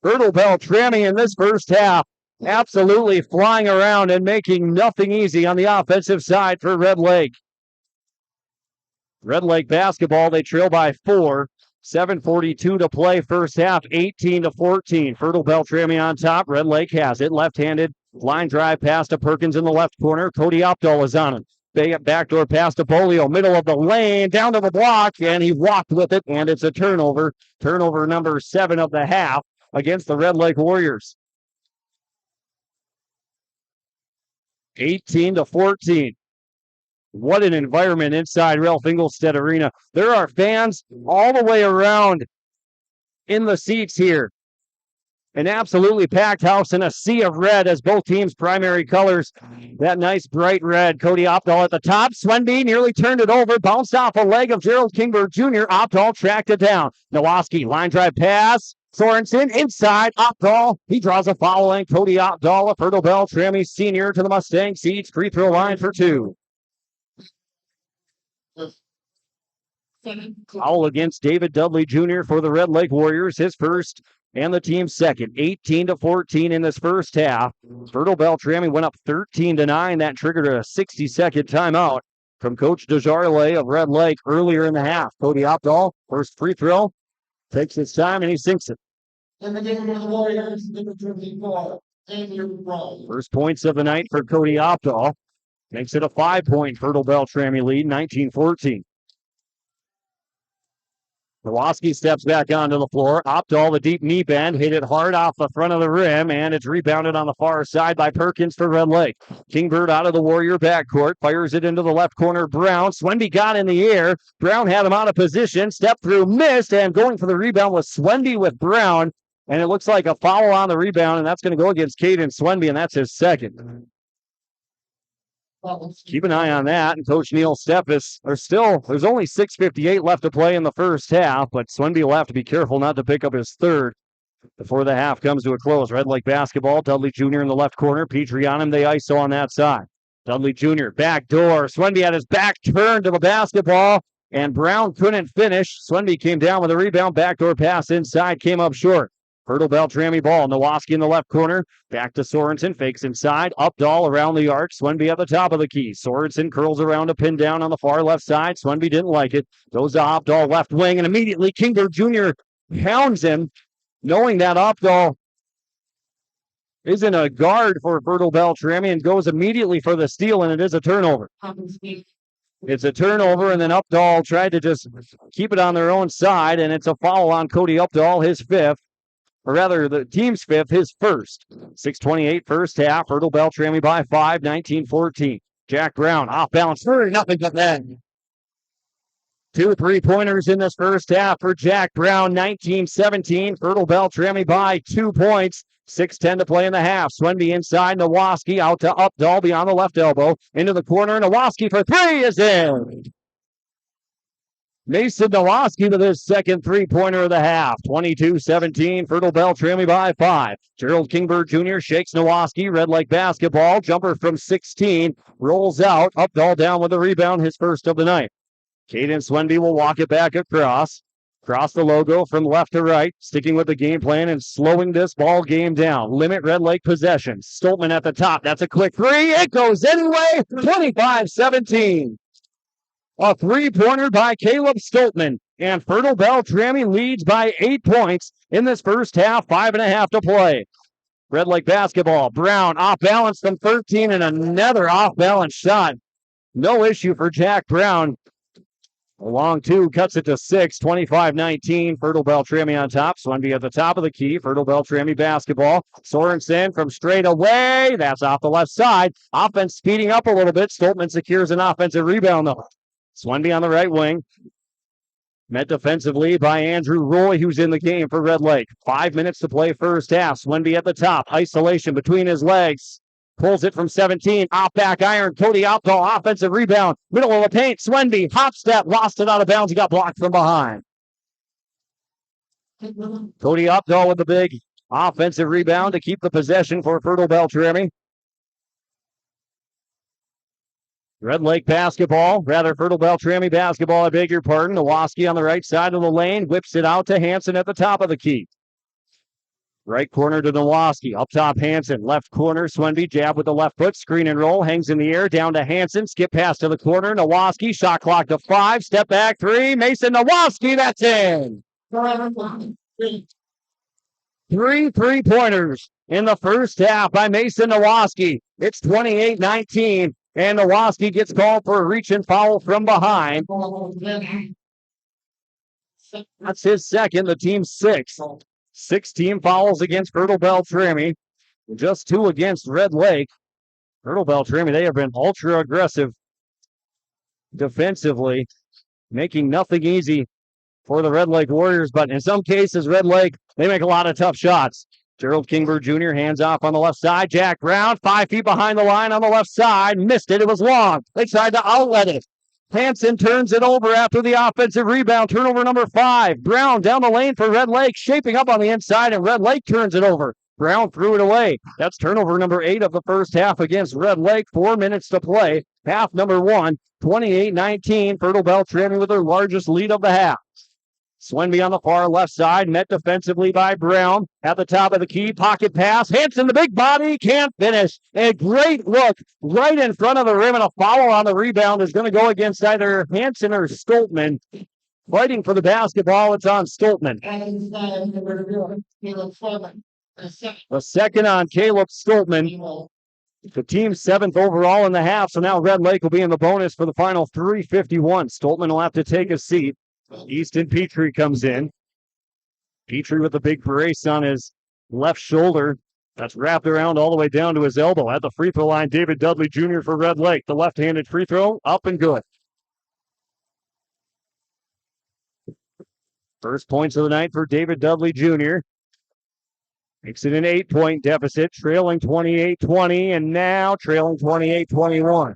Fertile-Beltrami in this first half. Absolutely flying around and making nothing easy on the offensive side for Red Lake. Red Lake basketball, they trail by 4. 7:42 to play first half, 18-14. Fertile-Beltrami on top. Red Lake has it. Left-handed line drive pass to Perkins in the left corner. Cody Opdahl is on it. Backdoor pass to Bolio, middle of the lane, down to the block, and he walked with it, and it's a turnover. Turnover number 7 of the half against the Red Lake Warriors. 18-14. What an environment inside Ralph Engelstead Arena. There are fans all the way around in the seats here. An absolutely packed house and a sea of red as both teams' primary colors. That nice bright red. Cody Opdahl at the top. Swenby nearly turned it over. Bounced off a leg of Gerald Kingbird Jr. Opdahl tracked it down. Nowoski, line drive pass. Sorensen inside. Opdahl. He draws a foul, and Cody Opdahl, a Fertile-Beltrami senior, to the Mustang seats. Free throw line for 2. Foul against David Dudley Jr. for the Red Lake Warriors, his first and the team's second. 18-14 in this first half. Fertile-Beltrami went up 13-9. That triggered a 60-second timeout from Coach Desjardins of Red Lake earlier in the half. Cody Opdahl, first free throw, takes his time and he sinks it. First points of the night for Cody Opdahl. Makes it a 5-point Fertile-Beltrami lead, 19-14. Kowalski steps back onto the floor. Opdahl, the deep knee bend, hit it hard off the front of the rim, and it's rebounded on the far side by Perkins for Red Lake. Kingbird out of the Warrior backcourt, fires it into the left corner. Brown, Swenby got in the air. Brown had him out of position, stepped through, missed, and going for the rebound was Swenby with Brown, and it looks like a foul on the rebound, and that's going to go against Caden Swenby, and that's his second. Keep an eye on that. And Coach Neil Steppes, there's only 6:58 left to play in the first half, but Swenby will have to be careful not to pick up his third before the half comes to a close. Red Lake basketball. Dudley Jr. in the left corner. Petrie on him. They ISO on that side. Dudley Jr. back door. Swenby had his back turned to the basketball, and Brown couldn't finish. Swenby came down with a rebound. Backdoor pass inside. Came up short. Fertile-Beltrami ball. Nowoski in the left corner. Back to Sorensen. Fakes inside. Updahl around the arc. Swenby at the top of the key. Sorensen curls around a pin down on the far left side. Swenby didn't like it. Goes to Updahl left wing. And immediately Kingbird Jr. pounds him, knowing that Updahl isn't a guard for Fertile-Beltrami, and goes immediately for the steal, and it is a turnover. It's a turnover, and then Updahl tried to just keep it on their own side, and it's a foul on Cody Updahl, his fifth. Or rather, the team's fifth, his first. 6:28 first half. Fertile-Beltrami by 5, 19-14. Jack Brown off balance. Nothing but that. 2 3-pointers in this first half for Jack Brown. 19-17. Fertile-Beltrami by 2 points. 6:10 to play in the half. Swenby inside. Nowoski out to Updahl beyond the left elbow. Into the corner. Nowoski for 3 is in. Mason Nowoski with his second 3-pointer of the half. 22-17. Fertile-Beltrami by 5. Gerald Kingbird Jr. shakes Nowoski. Red Lake basketball. Jumper from 16. Rolls out. Updahl down with the rebound. His first of the night. Caden Swenby will walk it back across. Cross the logo from left to right. Sticking with the game plan and slowing this ball game down. Limit Red Lake possession. Stoltman at the top. That's a quick 3. It goes anyway. 25-17. A 3-pointer by Caleb Stoltman, and Fertile-Beltrami leads by 8 points in this first half, 5.5 to play. Red Lake basketball. Brown off balance from 13, and another off balance shot. No issue for Jack Brown. A long 2 cuts it to 6, 25-19. Fertile-Beltrami on top. Swenby at the top of the key. Fertile-Beltrami basketball. Sorensen from straight away. That's off the left side. Offense speeding up a little bit. Stoltman secures an offensive rebound, though. Swenby on the right wing. Met defensively by Andrew Roy, who's in the game for Red Lake. 5 minutes to play first half. Swenby at the top. Isolation between his legs. Pulls it from 17. Off back iron. Cody Opdahl. Offensive rebound. Middle of the paint. Swenby. Hop step. Lost it out of bounds. He got blocked from behind. Cody Opdahl with the big offensive rebound to keep the possession for Fertile-Beltrami. Red Lake basketball, rather Fertile-Beltrami basketball, I beg your pardon. Nowoski on the right side of the lane, whips it out to Hansen at the top of the key. Right corner to Nowoski, up top Hansen, left corner, Swenby, jab with the left foot, screen and roll, hangs in the air, down to Hansen, skip pass to the corner, Nowoski, shot clock to 5, step back 3, Mason Nowoski, that's in! 3 3-pointers in the first half by Mason Nowoski. It's 28-19. And Nowoski gets called for a reach and foul from behind. That's his second, the team's 6th. 16 fouls against Fertile-Beltrami. Just 2 against Red Lake. Fertile-Beltrami, they have been ultra aggressive defensively, making nothing easy for the Red Lake Warriors. But in some cases, Red Lake, they make a lot of tough shots. Gerald Kingbird Jr. hands off on the left side. Jack Brown, 5 feet behind the line on the left side. Missed it. It was long. They tried to outlet it. Hansen turns it over after the offensive rebound. Turnover number 5. Brown down the lane for Red Lake, shaping up on the inside, and Red Lake turns it over. Brown threw it away. That's turnover number 8 of the first half against Red Lake. 4 minutes to play. Half number 1, 28-19. Fertile-Beltrami with their largest lead of the half. Swenby on the far left side, met defensively by Brown. At the top of the key, pocket pass. Hanson, the big body, can't finish. A great look right in front of the rim, and a foul on the rebound is going to go against either Hanson or Stoltman. Fighting for the basketball, it's on Stoltman. The second on Caleb Stoltman. The team's 7th overall in the half, so now Red Lake will be in the bonus for the final 3:51. Stoltman will have to take a seat. Easton Petrie comes in. Petrie with the big brace on his left shoulder. That's wrapped around all the way down to his elbow. At the free throw line, David Dudley Jr. for Red Lake. The left-handed free throw, up and good. First points of the night for David Dudley Jr. Makes it an 8-point deficit, trailing 28-20, and now trailing 28-21.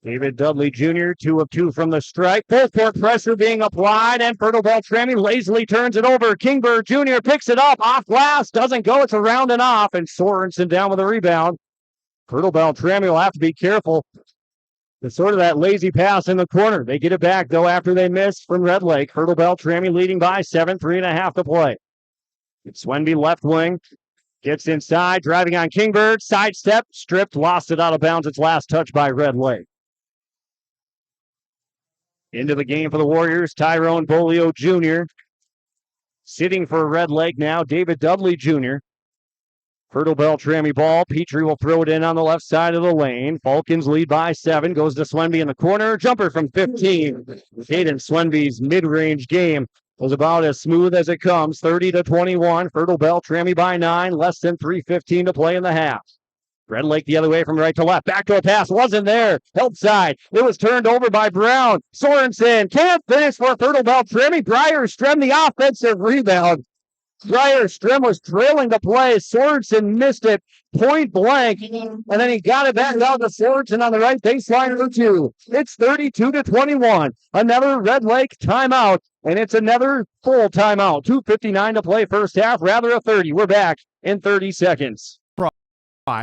David Dudley Jr., 2 of 2 from the stripe. Full court pressure being applied, and Fertile-Beltrami lazily turns it over. Kingbird Jr. picks it up, off glass, doesn't go. It's around and off, and Sorensen down with a rebound. Fertile-Beltrami will have to be careful. It's sort of that lazy pass in the corner. They get it back, though, after they miss from Red Lake. Fertile-Beltrami leading by 7, 3.5 to play. It's Swenby left wing. Gets inside, driving on Kingbird. Sidestep, stripped, lost it out of bounds. Its last touch by Red Lake. Into the game for the Warriors, Tyrone Bolio Jr. Sitting for Red Lake now, David Dudley Jr. Fertile-Beltrami ball. Petrie will throw it in on the left side of the lane. Falcons lead by 7. Goes to Swenby in the corner. Jumper from 15. Caden Swenby's mid-range game was about as smooth as it comes. 30-21. Fertile-Beltrami by 9. Less than 3:15 to play in the half. Red Lake the other way from right to left. Backdoor pass wasn't there. Help side. It was turned over by Brown. Sorensen can't finish for Fertile-Beltrami. Brierström the offensive rebound. Brierström was trailing the play. Sorensen missed it point blank. And then he got it back down to Sorensen on the right baseline for 2. It's 32-21. Another Red Lake timeout. And it's another full timeout. 2:59 to play first half. Rather a 30. We're back in 30 seconds.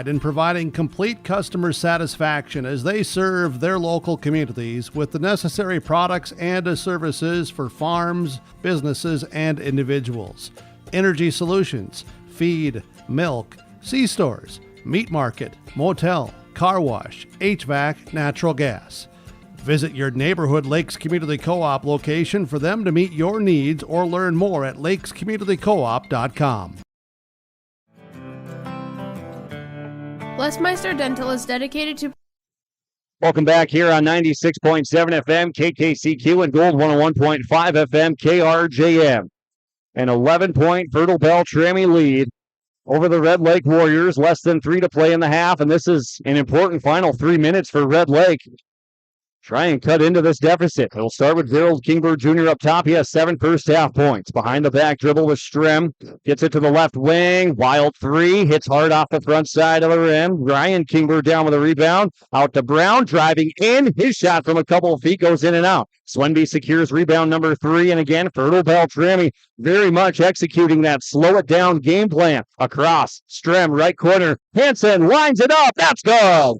In providing complete customer satisfaction as they serve their local communities with the necessary products and services for farms, businesses, and individuals. Energy Solutions, feed, milk, C-stores, meat market, motel, car wash, HVAC, natural gas. Visit your neighborhood Lakes Community Co-op location for them to meet your needs or learn more at lakescommunitycoop.com. Lesmeister Dental is dedicated to... Welcome back here on 96.7 FM, KKCQ, and Gold 101.5 FM, KRJM. An 11-point Fertile-Beltrami lead over the Red Lake Warriors. Less than 3 to play in the half, and this is an important final 3 minutes for Red Lake. Try and cut into this deficit. It'll start with Gerald Kingbird Jr. up top. He has 7 first half points. Behind the back dribble with Strem. Gets it to the left wing. Wild 3. Hits hard off the front side of the rim. Ryan Kingbird down with a rebound. Out to Brown. Driving in. His shot from a couple of feet goes in and out. Swenby secures rebound number 3. And again, Fertile-Beltrami very much executing that slow it down game plan. Across. Strem, right corner. Hanson winds it up. That's good.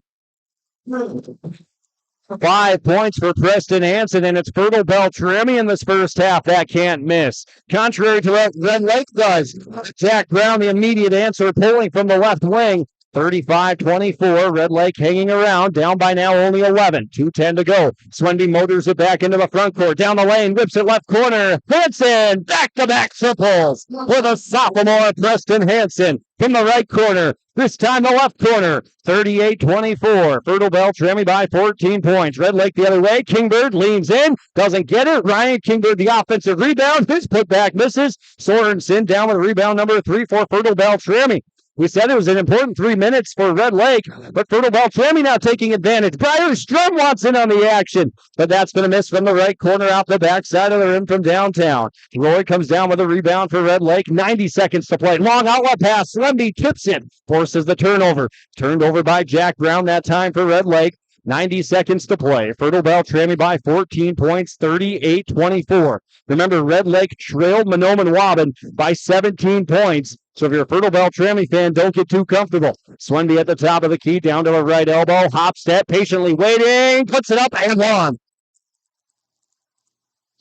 5 points for Preston Hanson, and it's Fertile-Beltrami in this first half. That can't miss. Contrary to what Red Lake does, Jack Brown, the immediate answer, pulling from the left wing. 35-24. Red Lake hanging around, down by now only 11. 2:10 to go. Swenby motors it back into the front court. Down the lane, whips it left corner. Hanson, back-to-back triples with a sophomore, Preston Hanson, from the right corner. This time the left corner. 38-24. Fertile-Beltrami by 14 points. Red Lake the other way. Kingbird leans in. Doesn't get it. Ryan Kingbird the offensive rebound. His putback misses. Sorensen down with rebound number 3 for Fertile-Beltrami. We said it was an important 3 minutes for Red Lake, but Fertile-Beltrami now taking advantage. Brierström wants in on the action, but that's going to miss from the right corner out the backside of the rim from downtown. Roy comes down with a rebound for Red Lake. 90 seconds to play. Long outlet pass. Slemby tips it. Forces the turnover. Turned over by Jack Brown that time for Red Lake. 90 seconds to play. Fertile-Beltrami by 14 points, 38-24. Remember, Red Lake trailed Mahnomen-Waban by 17 points. So if you're a Fertile-Beltrami fan, don't get too comfortable. Swenby at the top of the key, down to the right elbow. Hop step, patiently waiting, puts it up and one.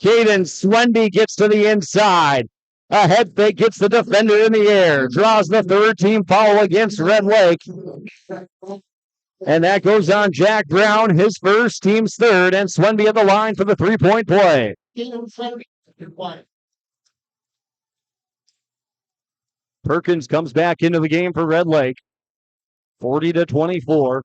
Caden Swenby gets to the inside. A head fake gets the defender in the air. Draws the third team foul against Red Lake. And that goes on Jack Brown, his first, team's third, and Swenby at the line for the three-point play. Perkins comes back into the game for Red Lake. 40-24.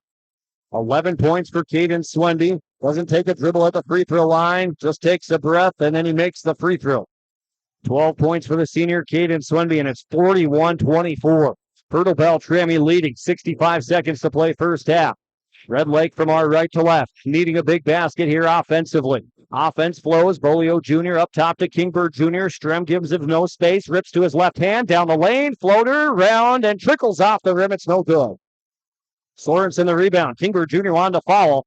11 points for Caden Swenby. Doesn't take a dribble at the free throw line, just takes a breath, and then he makes the free throw. 12 points for the senior Caden Swenby, and it's 41-24. Fertile-Beltrami leading, 65 seconds to play first half. Red Lake from our right to left, needing a big basket here offensively. Offense flows, Bolio Jr. up top to Kingbird Jr. Strem gives him no space, rips to his left hand, down the lane, floater, round, and trickles off the rim. It's no good. Sorensen the rebound. Kingbird Jr. wanted to foul.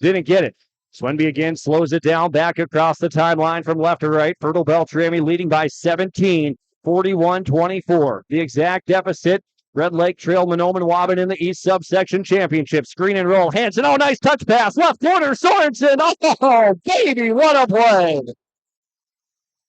Didn't get it. Swenby again slows it down, back across the timeline from left to right. Fertile-Beltrami leading by 17, 41-24. The exact deficit. Red Lake trailed Mahnomen-Waban in the East subsection championship. Screen and roll. Hanson. Oh, nice touch pass. Left corner. Sorensen. Oh, baby, what a play.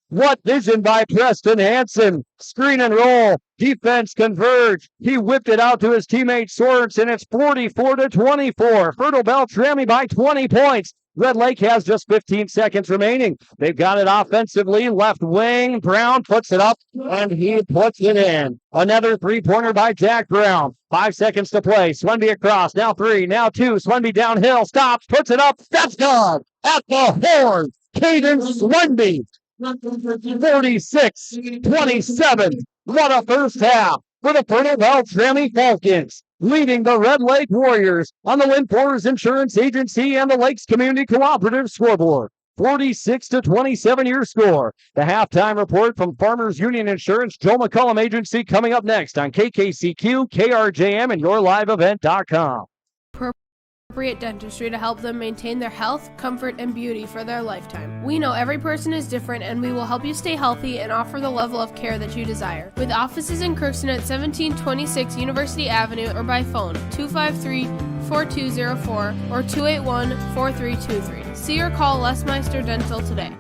What vision by Preston Hanson. Screen and roll. Defense converge. He whipped it out to his teammate Sorensen. It's 44-24. Fertile-Beltrami by 20 points. Red Lake has just 15 seconds remaining. They've got it offensively. Left wing. Brown puts it up, and he puts it in. Another three-pointer by Jack Brown. 5 seconds to play. Swenby across. Now three. Now two. Swenby downhill. Stops. Puts it up. That's good. At the horn. Caden Swenby. 46-27. What a first half for the Fertile-Beltrami Falcons, leading the Red Lake Warriors on the Lindfors Insurance Agency and the Lakes Community Cooperative scoreboard. 46-27 your score. The halftime report from Farmers Union Insurance, Joe McCullum Agency, coming up next on KKCQ, KRJM, and YourLiveEvent.com. Appropriate dentistry to help them maintain their health, comfort, and beauty for their lifetime. We know every person is different, and we will help you stay healthy and offer the level of care that you desire. With offices in Crookston at 1726 University Avenue or by phone 253-4204 or 281-4323. See or call Les Meister Dental today.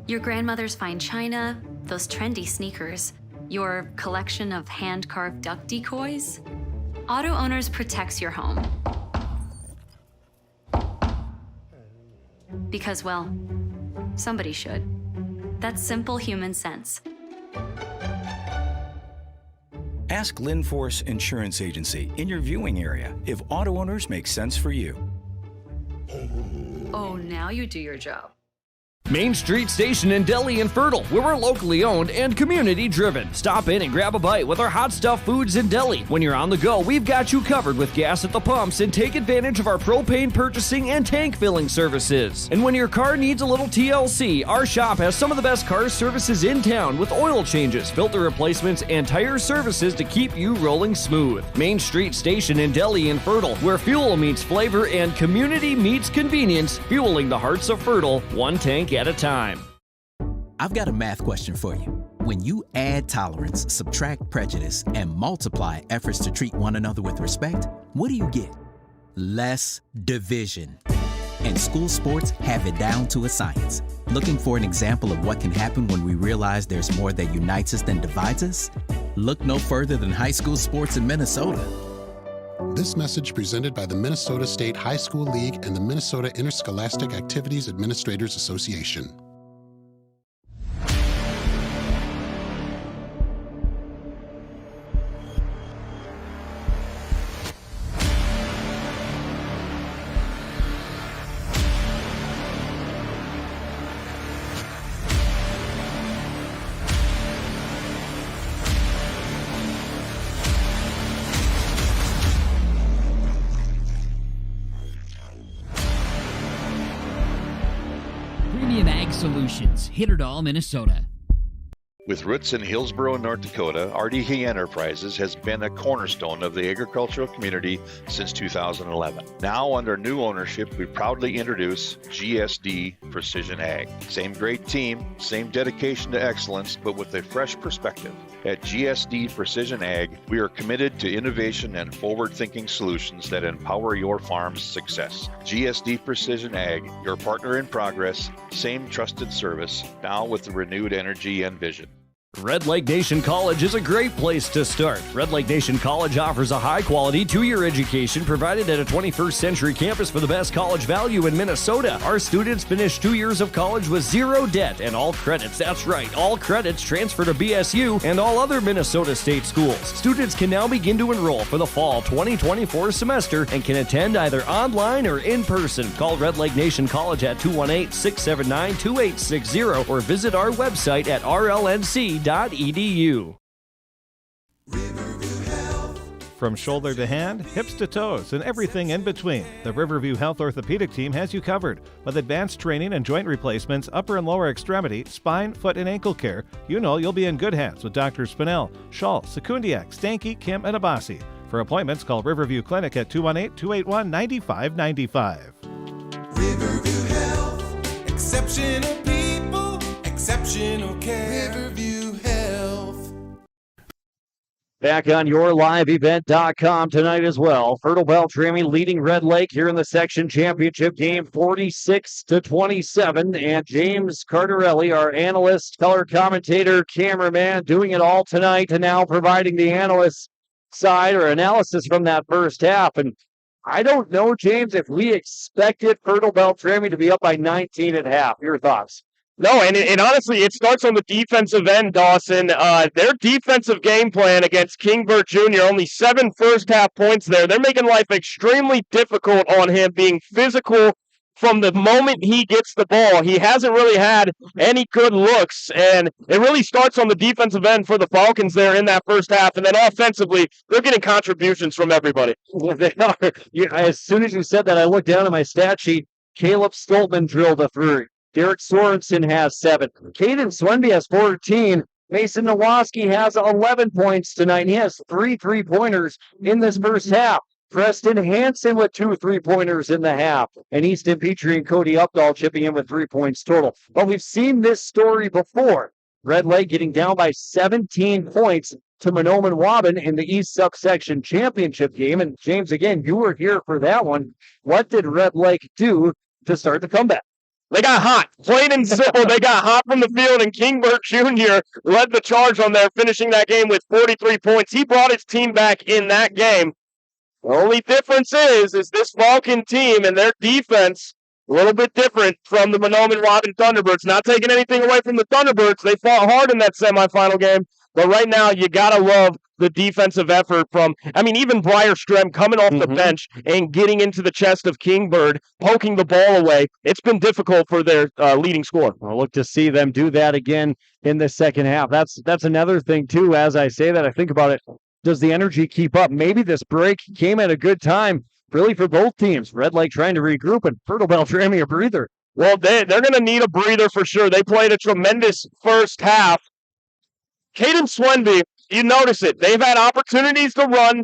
Your grandmother's fine china, those trendy sneakers, your collection of hand-carved duck decoys? Auto Owners protects your home. Because, well, somebody should. That's simple human sense. Ask Lindfors Insurance Agency in your viewing area if auto owners make sense for you. Oh, now you do your job. Main Street Station in Delhi and Fertile, where we're locally owned and community driven. Stop in and grab a bite with our hot stuff foods in Delhi. When you're on the go, we've got you covered with gas at the pumps, and take advantage of our propane purchasing and tank filling services. And when your car needs a little TLC, our shop has some of the best car services in town, with oil changes, filter replacements, and tire services to keep you rolling smooth. Main Street Station in Delhi and Fertile, where fuel meets flavor and community meets convenience, fueling the hearts of Fertile, one tank at a time. I've got a math question for you. When you add tolerance, subtract prejudice, and multiply efforts to treat one another with respect, what do you get? Less division. And school sports have it down to a science. Looking for an example of what can happen when we realize there's more that unites us than divides us? Look no further than high school sports in Minnesota. This message presented by the Minnesota State High School League and the Minnesota Interscholastic Activities Administrators Association. Solutions, Hitterdall, Minnesota. With roots in Hillsboro, North Dakota, RDK Enterprises has been a cornerstone of the agricultural community since 2011. Now, under new ownership, we proudly introduce GSD Precision Ag. Same great team, same dedication to excellence, but with a fresh perspective. At GSD Precision Ag, we are committed to innovation and forward-thinking solutions that empower your farm's success. GSD Precision Ag, your partner in progress, same trusted service, now with the renewed energy and vision. Red Lake Nation College is a great place to start. Red Lake Nation College offers a high-quality two-year education provided at a 21st century campus for the best college value in Minnesota. Our students finish 2 years of college with zero debt and all credits. That's right, all credits transfer to BSU and all other Minnesota state schools. Students can now begin to enroll for the fall 2024 semester and can attend either online or in person. Call Red Lake Nation College at 218-679-2860 or visit our website at rlnc.edu. From shoulder to hand, hips to toes, and everything in between, the Riverview Health Orthopedic Team has you covered. With advanced training and joint replacements, upper and lower extremity, spine, foot, and ankle care, you know you'll be in good hands with Drs. Spinell, Schall, Sekundiak, Stanky, Kim, and Abasi. For appointments, call Riverview Clinic at 218-281-9595. Riverview Health, exceptional people, exceptional care. Riverview Health. Back on yourliveevent.com tonight as well. Fertile-Beltrami leading Red Lake here in the section championship game 46-27. And James Cardarelli, our analyst, color commentator, cameraman, doing it all tonight and now providing the analyst side or analysis from that first half. And I don't know, James, if we expected Fertile-Beltrami to be up by 19 at half. Your thoughts? No, and honestly, it starts on the defensive end, Dawson. Their defensive game plan against Kingbert Jr., only 7 first-half points there. They're making life extremely difficult on him, being physical from the moment he gets the ball. He hasn't really had any good looks, and it really starts on the defensive end for the Falcons there in that first half. And then offensively, they're getting contributions from everybody. They are. As soon as you said that, I looked down at my stat sheet. Caleb Stoltman drilled a 3. Derek Sorensen has 7. Caden Swenby has 14. Mason Nowoski has 11 points tonight. He has 3 3-pointers in this first half. Preston Hansen with 2 3-pointers in the half. And Easton Petrie and Cody Updahl chipping in with 3 points total. But we've seen this story before. Red Lake getting down by 17 points to Mahnomen Waban in the East Subsection Championship game. And James, again, you were here for that one. What did Red Lake do to start the comeback? They got hot. Plain and simple, they got hot from the field, and Kingbert Jr. led the charge on there, finishing that game with 43 points. He brought his team back in that game. The only difference is this Falcon team and their defense a little bit different from the Mahnomen Waban Thunderbirds. Not taking anything away from the Thunderbirds. They fought hard in that semifinal game. But right now, you got to love the defensive effort from, even Briar Strem coming off the bench and getting into the chest of Kingbird, poking the ball away. It's been difficult for their leading scorer. I'll look to see them do that again in the second half. That's another thing, too. As I say that, I think about it. Does the energy keep up? Maybe this break came at a good time, really, for both teams. Red Lake trying to regroup and Fertile-Beltrami a breather. Well, they're going to need a breather for sure. They played a tremendous first half. Caden Swenby, you notice it. They've had opportunities to run.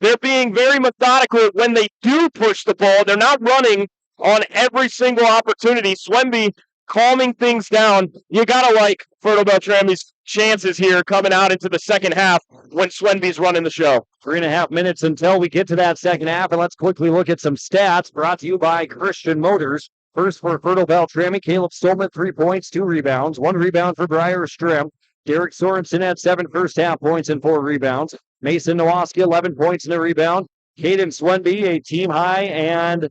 They're being very methodical when they do push the ball. They're not running on every single opportunity. Swenby calming things down. You got to like Fertile-Beltrami's chances here coming out into the second half when Swenby's running the show. 3.5 minutes until we get to that second half, and let's quickly look at some stats brought to you by Christian Motors. First for Fertile-Beltrami, Caleb Stolman, 3 points, 2 rebounds, 1 rebound for Briar Strem. Derek Sorensen had 7 first-half points and 4 rebounds. Mason Nowoski, 11 points and a rebound. Caden Swenby, a team high, and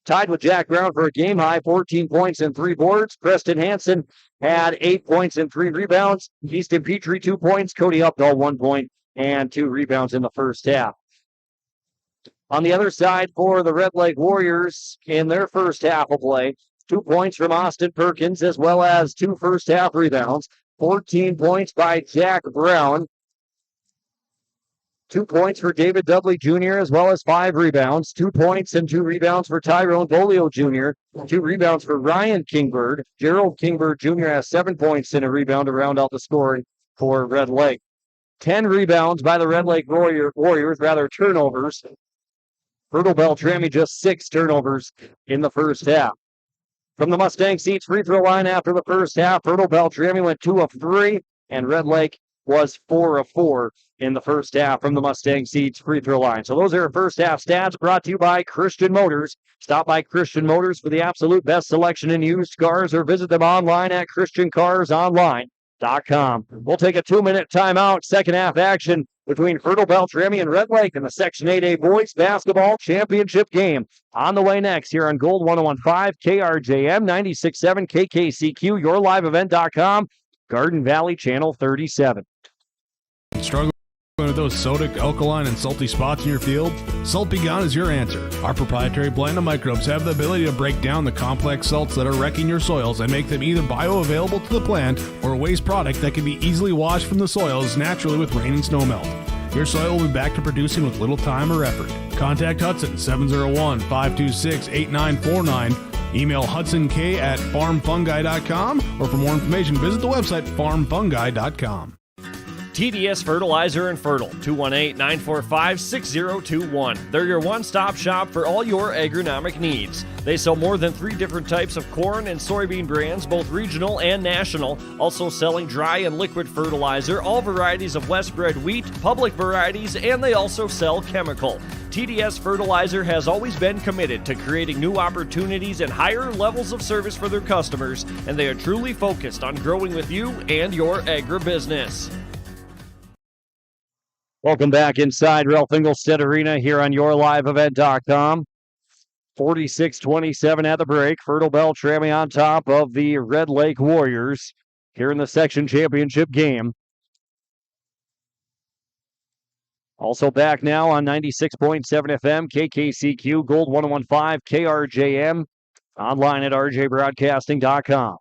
tied with Jack Brown for a game high, 14 points and 3 boards. Preston Hansen had 8 points and 3 rebounds. Easton Petrie, 2 points. Cody Updahl, 1 point and 2 rebounds in the first half. On the other side for the Red Lake Warriors in their first half of play, 2 points from Austin Perkins as well as 2 first-half rebounds. 14 points by Jack Brown. 2 points for David Dudley Jr., as well as 5 rebounds. 2 points and 2 rebounds for Tyrone Bolio Jr., 2 rebounds for Ryan Kingbird. Gerald Kingbird Jr. has 7 points and a rebound to round out the scoring for Red Lake. 10 rebounds by the Red Lake Warriors, turnovers. Fertile-Beltrami just 6 turnovers in the first half. From the Mustang Seats free throw line after the first half, Fertile-Beltrami went 2 of 3, and Red Lake was 4 of 4 in the first half from the Mustang Seats free throw line. So those are our first half stats brought to you by Christian Motors. Stop by Christian Motors for the absolute best selection in used cars, or visit them online at christiancarsonline.com. We'll take a 2-minute timeout. Second half action between Fertile-Beltrami and Red Lake in the Section 8A Boys Basketball Championship game. On the way next here on Gold 101.5, KRJM 96.7, KKCQ, yourliveevent.com, Garden Valley Channel 37. Struggling with those sodic, alkaline, and salty spots in your field? Salt Be Gone is your answer. Our proprietary blend of microbes have the ability to break down the complex salts that are wrecking your soils and make them either bioavailable to the plant or a waste product that can be easily washed from the soils naturally with rain and snow melt. Your soil will be back to producing with little time or effort. Contact Hudson 701-526-8949. Email hudsonk@farmfungi.com, or for more information, visit the website farmfungi.com. TDS Fertilizer and Fertile, 218-945-6021. They're your one-stop shop for all your agronomic needs. They sell more than 3 different types of corn and soybean brands, both regional and national, also selling dry and liquid fertilizer, all varieties of West-bred wheat, public varieties, and they also sell chemical. TDS Fertilizer has always been committed to creating new opportunities and higher levels of service for their customers, and they are truly focused on growing with you and your agribusiness. Welcome back inside Ralph Engelstad Arena here on yourliveevent.com. 46-27 at the break. Fertile-Beltrami on top of the Red Lake Warriors here in the section championship game. Also back now on 96.7 FM, KKCQ, Gold 101.5, KRJM, online at rjbroadcasting.com.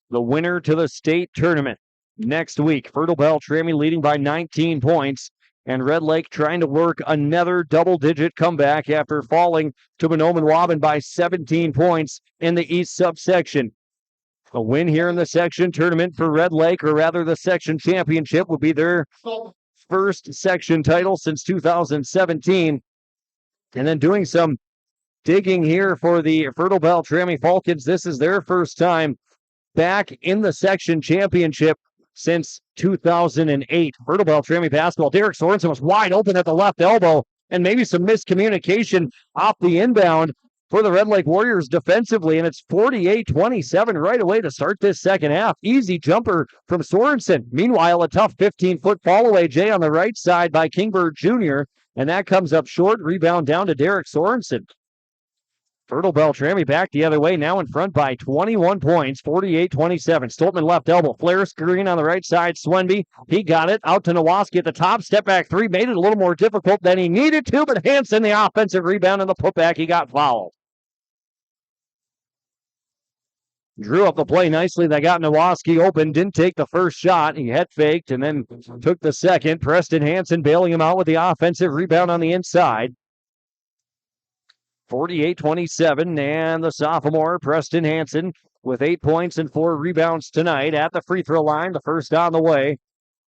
The winner to the state tournament next week. Fertile-Beltrami leading by 19 points. And Red Lake trying to work another double-digit comeback after falling to Mahnomen-Waban by 17 points in the East subsection. A win here in the section tournament for Red Lake, or rather the section championship, would be their first section title since 2017. And then doing some digging here for the Fertile-Beltrami Falcons. This is their first time back in the section championship since 2008. Fertile-Beltrami basketball. Derek Sorensen was wide open at the left elbow, and maybe some miscommunication off the inbound for the Red Lake Warriors defensively, and it's 48-27 right away to start this second half. Easy jumper from Sorensen. Meanwhile, a tough 15-foot fall away, Jay, on the right side by Kingbird Jr., and that comes up short. Rebound down to Derek Sorensen. Fertile-Beltrami back the other way, now in front by 21 points, 48-27. Stoltman left elbow, flare screen on the right side. Swenby, he got it, out to Nowoski at the top, step back 3, made it a little more difficult than he needed to, but Hansen, the offensive rebound and the putback, he got fouled. Drew up the play nicely. They got Nowoski open, didn't take the first shot. He head faked and then took the second. Preston Hansen bailing him out with the offensive rebound on the inside. 48-27, and the sophomore, Preston Hansen, with 8 points and 4 rebounds tonight at the free throw line, the first on the way.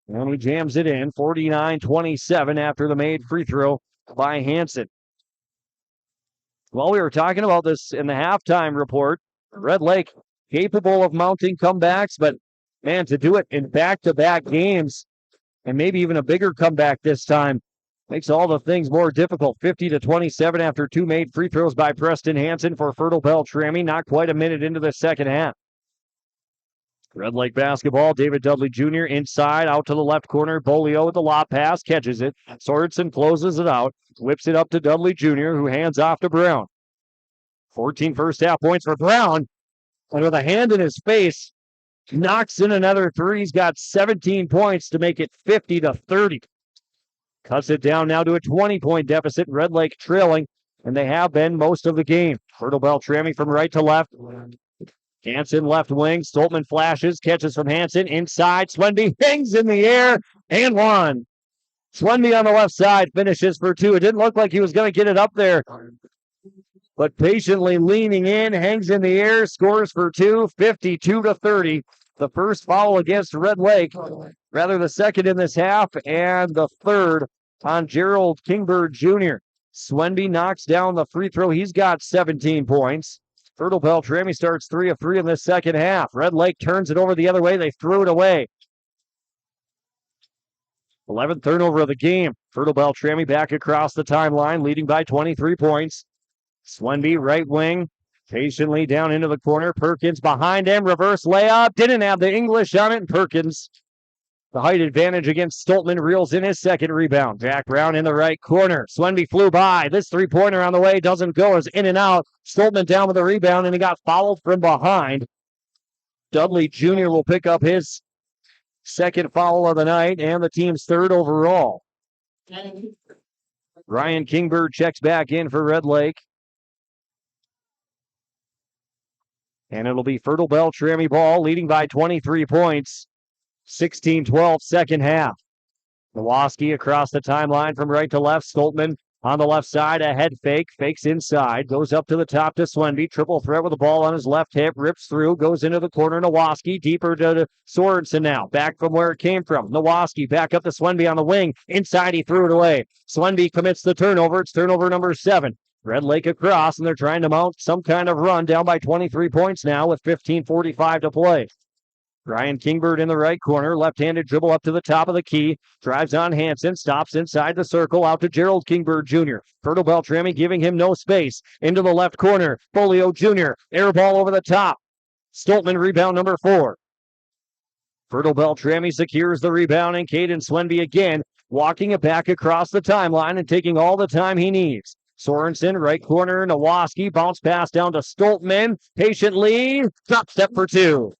And he jams it in, 49-27 after the made free throw by Hansen. Well, we were talking about this in the halftime report. Red Lake capable of mounting comebacks, but man, to do it in back-to-back games, and maybe even a bigger comeback this time, makes all the things more difficult. 50-27 after 2 made free throws by Preston Hansen for Fertile-Beltrami. Not quite a minute into the second half. Red Lake basketball. David Dudley Jr. inside, out to the left corner. Bolio with the lob pass, catches it. Sorensen closes it out, whips it up to Dudley Jr., who hands off to Brown. 14 first half points for Brown. And with a hand in his face, knocks in another 3. He's got 17 points to make it 50-30. Cuts it down now to a 20-point deficit. Red Lake trailing, and they have been most of the game. Fertile-Beltrami from right to left. Hansen left wing. Stoltman flashes, catches from Hansen inside. Swenby hangs in the air and one. Swenby on the left side finishes for two. It didn't look like he was going to get it up there, but patiently leaning in, hangs in the air, scores for two, 52-30. The first foul against Red Lake, rather the second in this half, and the third on Gerald Kingbird Jr. Swenby knocks down the free throw. He's got 17 points. Fertile-Beltrami starts 3 of 3 in the second half. Red Lake turns it over the other way. They threw it away. 11th turnover of the game. Fertile-Beltrami back across the timeline, leading by 23 points. Swenby, right wing, patiently down into the corner. Perkins behind him. Reverse layup. Didn't have the English on it. And Perkins, the height advantage against Stoltman, reels in his second rebound. Jack Brown in the right corner. Swenby flew by. This three-pointer on the way doesn't go. Is in and out. Stoltman down with the rebound, and he got fouled from behind. Dudley Jr. will pick up his second foul of the night and the team's third overall. Ryan Kingbird checks back in for Red Lake. And it'll be Fertile-Beltrami ball, leading by 23 points. 16-12 second half. Nowoski across the timeline from right to left. Stoltman on the left side, a head fake, fakes inside, goes up to the top to Swenby. Triple threat with the ball on his left hip, rips through, goes into the corner. Nowoski deeper to Sorensen now, back from where it came from. Nowoski back up to Swenby on the wing. Inside, he threw it away. Swenby commits the turnover. It's turnover number 7. Red Lake across, and they're trying to mount some kind of run, down by 23 points now with 15:45 to play. Ryan Kingbird in the right corner, left-handed dribble up to the top of the key, drives on Hansen, stops inside the circle, out to Gerald Kingbird Jr. Fertile-Beltrami giving him no space, into the left corner, Folio Jr., air ball over the top. Stoltman rebound number 4. Fertile-Beltrami secures the rebound, and Caden Swenby again, walking it back across the timeline and taking all the time he needs. Sorensen, right corner, Nowoski, bounce pass down to Stoltman, patiently, drop step for 2.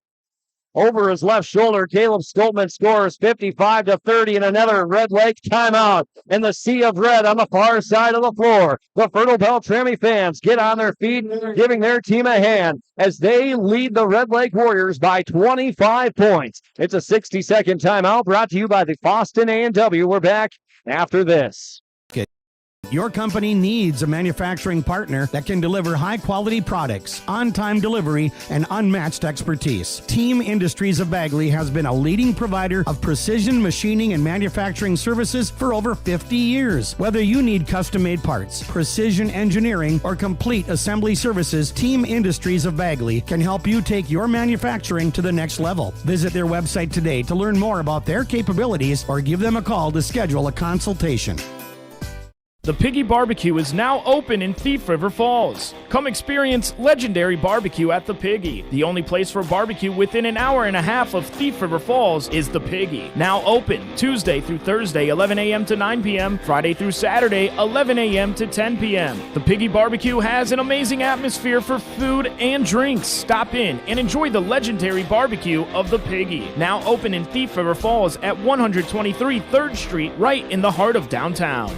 Over his left shoulder, Caleb Stoltman scores 55-30 in another Red Lake timeout. And the sea of red on the far side of the floor. The Fertile-Beltrami fans get on their feet, giving their team a hand as they lead the Red Lake Warriors by 25 points. It's a 60-second timeout brought to you by the Boston A&W. We're back after this. Your company needs a manufacturing partner that can deliver high-quality products, on-time delivery, and unmatched expertise. Team Industries of Bagley has been a leading provider of precision machining and manufacturing services for over 50 years. Whether you need custom-made parts, precision engineering, or complete assembly services, Team Industries of Bagley can help you take your manufacturing to the next level. Visit their website today to learn more about their capabilities or give them a call to schedule a consultation. The Piggy Barbecue is now open in Thief River Falls. Come experience legendary barbecue at the Piggy. The only place for barbecue within an hour and a half of Thief River Falls is the Piggy. Now open Tuesday through Thursday, 11 a.m. to 9 p.m., Friday through Saturday, 11 a.m. to 10 p.m. The Piggy Barbecue has an amazing atmosphere for food and drinks. Stop in and enjoy the legendary barbecue of the Piggy. Now open in Thief River Falls at 123 3rd Street, right in the heart of downtown.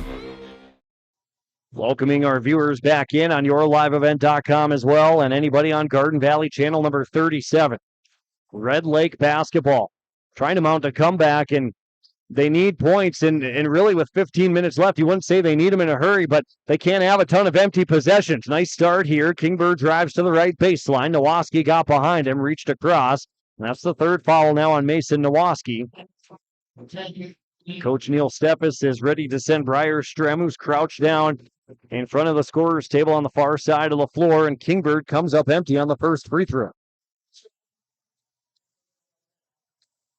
Welcoming our viewers back in on yourliveevent.com as well, and anybody on Garden Valley channel number 37. Red Lake basketball trying to mount a comeback, and they need points. And really, with 15 minutes left, you wouldn't say they need them in a hurry, but they can't have a ton of empty possessions. Nice start here. Kingbird drives to the right baseline. Nowoski got behind him, reached across. And that's the third foul now on Mason Nowoski. Coach Neil Steppes is ready to send Briar Strem, who's crouched down in front of the scorer's table on the far side of the floor, and Kingbird comes up empty on the first free throw.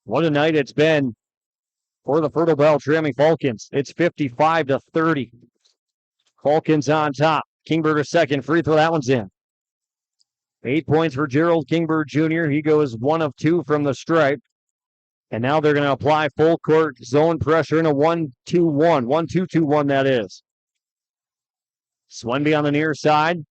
What a night it's been for the Fertile-Beltrami Falcons. It's 55-30. Falcons on top. Kingbird a second free throw. That one's in. 8 points for Gerald Kingbird Jr. He goes 1 of 2 from the stripe. And now they're going to apply full court zone pressure in a 1-2-1. 1-2-2-1, that is. Swenby on the near side.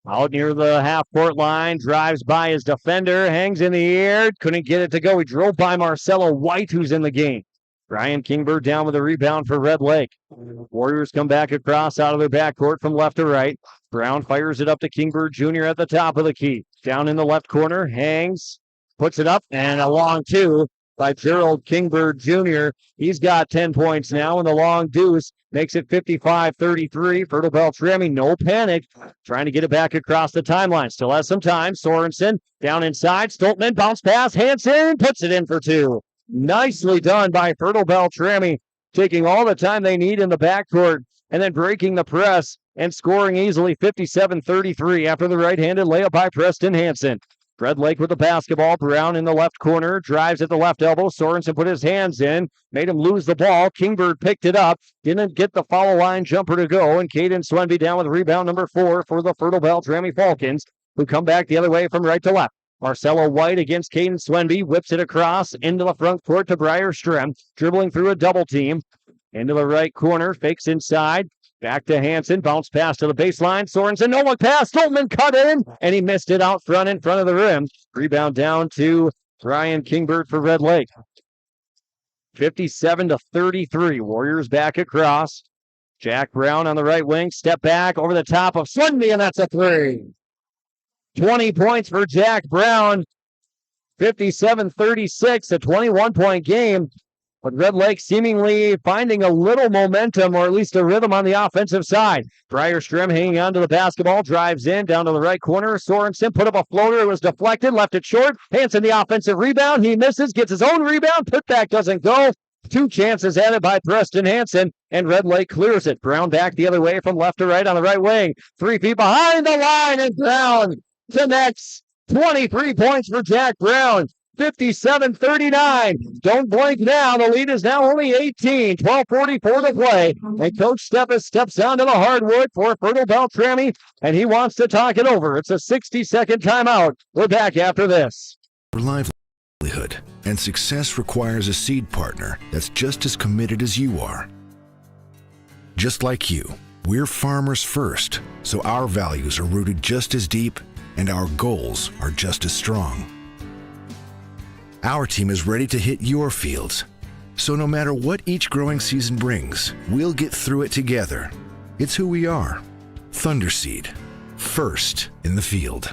Out near the half-court line. Drives by his defender. Hangs in the air. Couldn't get it to go. He drove by Marcelo White, who's in the game. Ryan Kingbird down with a rebound for Red Lake. Warriors come back across out of their backcourt from left to right. Brown fires it up to Kingbird Jr. at the top of the key. Down in the left corner. Hangs. Puts it up and a long 2. by Gerald Kingbird Jr. He's got 10 points now, and the long deuce makes it 55-33. Fertile-Beltrami, no panic, trying to get it back across the timeline. Still has some time. Sorensen down inside. Stoltman, bounce pass. Hansen puts it in for two. Nicely done by Fertile-Beltrami, taking all the time they need in the backcourt and then breaking the press and scoring easily 57-33 after the right-handed layup by Preston Hansen. Red Lake with the basketball. Brown in the left corner. Drives at the left elbow. Sorensen put his hands in. Made him lose the ball. Kingbird picked it up. Didn't get the foul line jumper to go. And Caden Swenby down with rebound number 4 for the Fertile-Beltrami Falcons, who come back the other way from right to left. Marcelo White against Caden Swenby. Whips it across into the front court to Briar Strem. Dribbling through a double team. Into the right corner. Fakes inside. Back to Hansen, bounce pass to the baseline. Sorensen, no look pass. Stoltman cut in, and he missed it out front in front of the rim. Rebound down to Brian Kingbird for Red Lake. 57-33. Warriors back across. Jack Brown on the right wing. Step back over the top of Swenby, and that's a three. 20 points for Jack Brown. 57-36, a 21-point game. But Red Lake seemingly finding a little momentum, or at least a rhythm on the offensive side. Briar Strem hanging on to the basketball, drives in, down to the right corner. Sorensen put up a floater, it was deflected, left it short. Hansen the offensive rebound, he misses, gets his own rebound, putback doesn't go. 2 chances added by Preston Hansen, and Red Lake clears it. Brown back the other way from left to right on the right wing. 3 feet behind the line, and Brown connects. 23 points for Jack Brown. 57-39. Don't blink now. The lead is now only 18. 12:44 to play. And Coach Steppes steps down to the hardwood for Fertile-Beltrami, and he wants to talk it over. It's a 60-second timeout. We're back after this. For livelihood and success requires a seed partner that's just as committed as you are. Just like you, we're farmers first, so our values are rooted just as deep and our goals are just as strong. Our team is ready to hit your fields. So no matter what each growing season brings, we'll get through it together. It's who we are. Thunderseed, first in the field.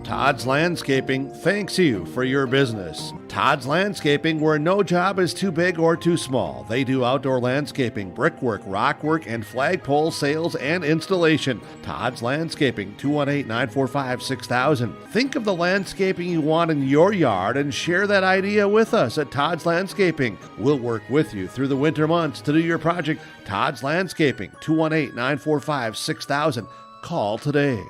Todd's Landscaping thanks you for your business. Todd's Landscaping, where no job is too big or too small. They do outdoor landscaping, brickwork, rockwork, and flagpole sales and installation. Todd's Landscaping, 218-945-6000. Think of the landscaping you want in your yard and share that idea with us at Todd's Landscaping. We'll work with you through the winter months to do your project. Todd's Landscaping, 218-945-6000. Call today.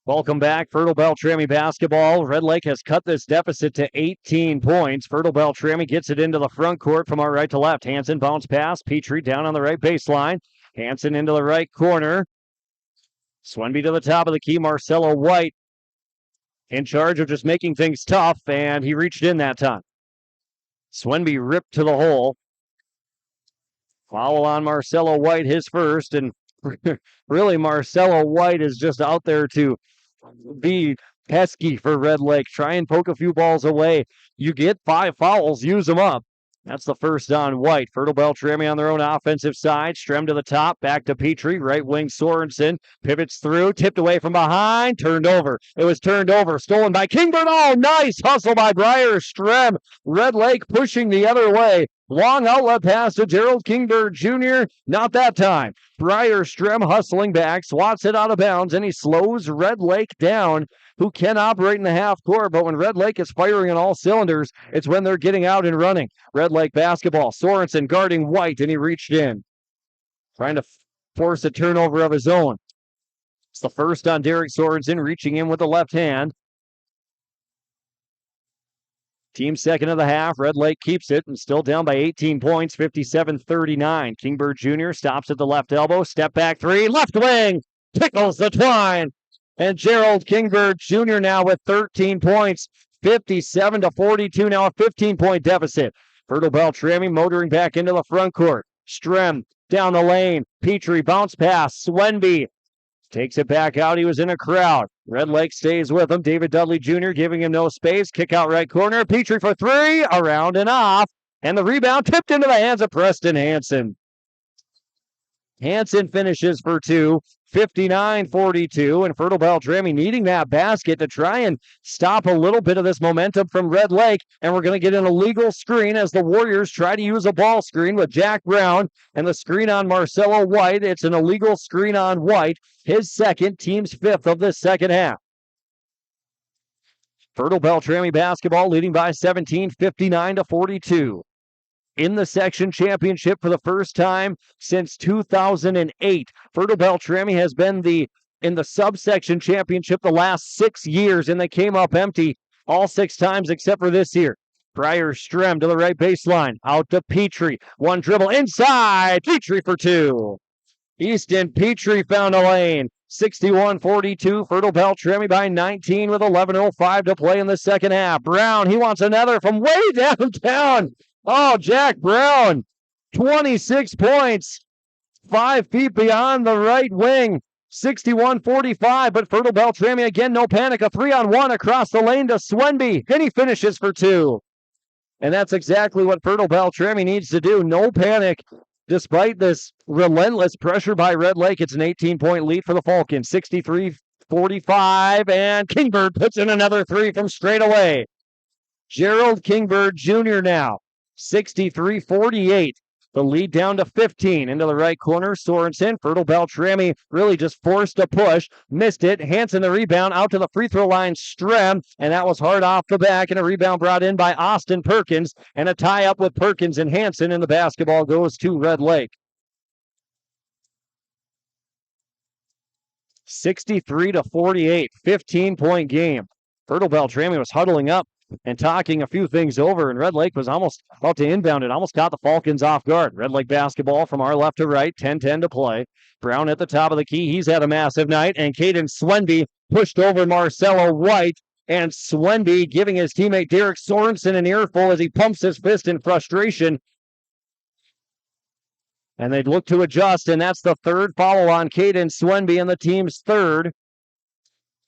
Welcome back. Fertile-Beltrami basketball. Red Lake has cut this deficit to 18 points. Fertile-Beltrami gets it into the front court from our right to left. Hansen bounce pass. Petrie down on the right baseline. Hansen into the right corner. Swenby to the top of the key. Marcelo White in charge of just making things tough, and he reached in that time. Swenby ripped to the hole. Foul on Marcelo White, his first, and really Marcelo White is just out there to be pesky for Red Lake. Try and poke a few balls away. You get 5 fouls, use them up. That's the first on White. Fertile-Beltrami on their own offensive side. Strem to the top, back to Petrie. Right wing Sorensen pivots through, tipped away from behind, turned over. It was turned over, stolen by Kingbird. Oh, nice hustle by Briar Strem. Red Lake pushing the other way. Long outlet pass to Gerald Kingbird Jr. Not that time. Briar Strem hustling back, swats it out of bounds, and he slows Red Lake down, who can operate in the half court. But when Red Lake is firing on all cylinders, it's when they're getting out and running. Red Lake basketball. Sorensen guarding White, and he reached in. Trying to force a turnover of his own. It's the first on Derek Sorensen, reaching in with the left hand. Team second of the half. Red Lake keeps it and still down by 18 points, 57-39. Kingbird Jr. stops at the left elbow. Step back 3. Left wing. Tickles the twine. And Gerald Kingbird Jr. now with 13 points, 57-42. Now a 15-point deficit. Fertile-Beltrami motoring back into the front court. Strem down the lane. Petrie bounce pass. Swenby takes it back out. He was in a crowd. Red Lake stays with him. David Dudley Jr. giving him no space. Kick out right corner. Petrie for 3. Around and off. And the rebound tipped into the hands of Preston Hansen. Hansen finishes for 2. 59-42, and Fertile-Beltrami needing that basket to try and stop a little bit of this momentum from Red Lake, and we're going to get an illegal screen as the Warriors try to use a ball screen with Jack Brown and the screen on Marcelo White. It's an illegal screen on White, his second, team's fifth of this second half. Fertile-Beltrami basketball leading by 17, 59-42. In the section championship for the first time since 2008. Fertile-Beltrami has been in the subsection championship the last 6 years, and they came up empty all 6 times except for this year. Pryor Strem to the right baseline. Out to Petrie. One dribble inside. Petrie for 2. Easton Petrie found a lane. 61-42. Fertile-Beltrami by 19 with 11:05 to play in the second half. Brown, he wants another from way downtown. Oh, Jack Brown, 26 points, 5 feet beyond the right wing, 61-45, but Fertile-Beltrami again, no panic, a 3-on-1 across the lane to Swenby, and he finishes for 2. And that's exactly what Fertile-Beltrami needs to do, no panic. Despite this relentless pressure by Red Lake, it's an 18-point lead for the Falcons, 63-45, and Kingbird puts in another 3 from straight away. Gerald Kingbird Jr. now. 63-48. The lead down to 15. Into the right corner, Sorensen. Fertile-Beltrami really just forced a push. Missed it. Hansen the rebound. Out to the free throw line, Strem. And that was hard off the back. And a rebound brought in by Austin Perkins. And a tie up with Perkins and Hansen. And the basketball goes to Red Lake. 63-48. 15-point game. Fertile-Beltrami was huddling up and talking a few things over, and Red Lake was almost about to inbound it, almost caught the Falcons off guard. Red Lake basketball from our left to right, 10-10 to play. Brown at the top of the key, he's had a massive night, and Caden Swenby pushed over Marcelo White, and Swenby giving his teammate Derek Sorensen an earful as he pumps his fist in frustration. And they'd look to adjust, and that's the third foul on Caden Swenby and the team's third.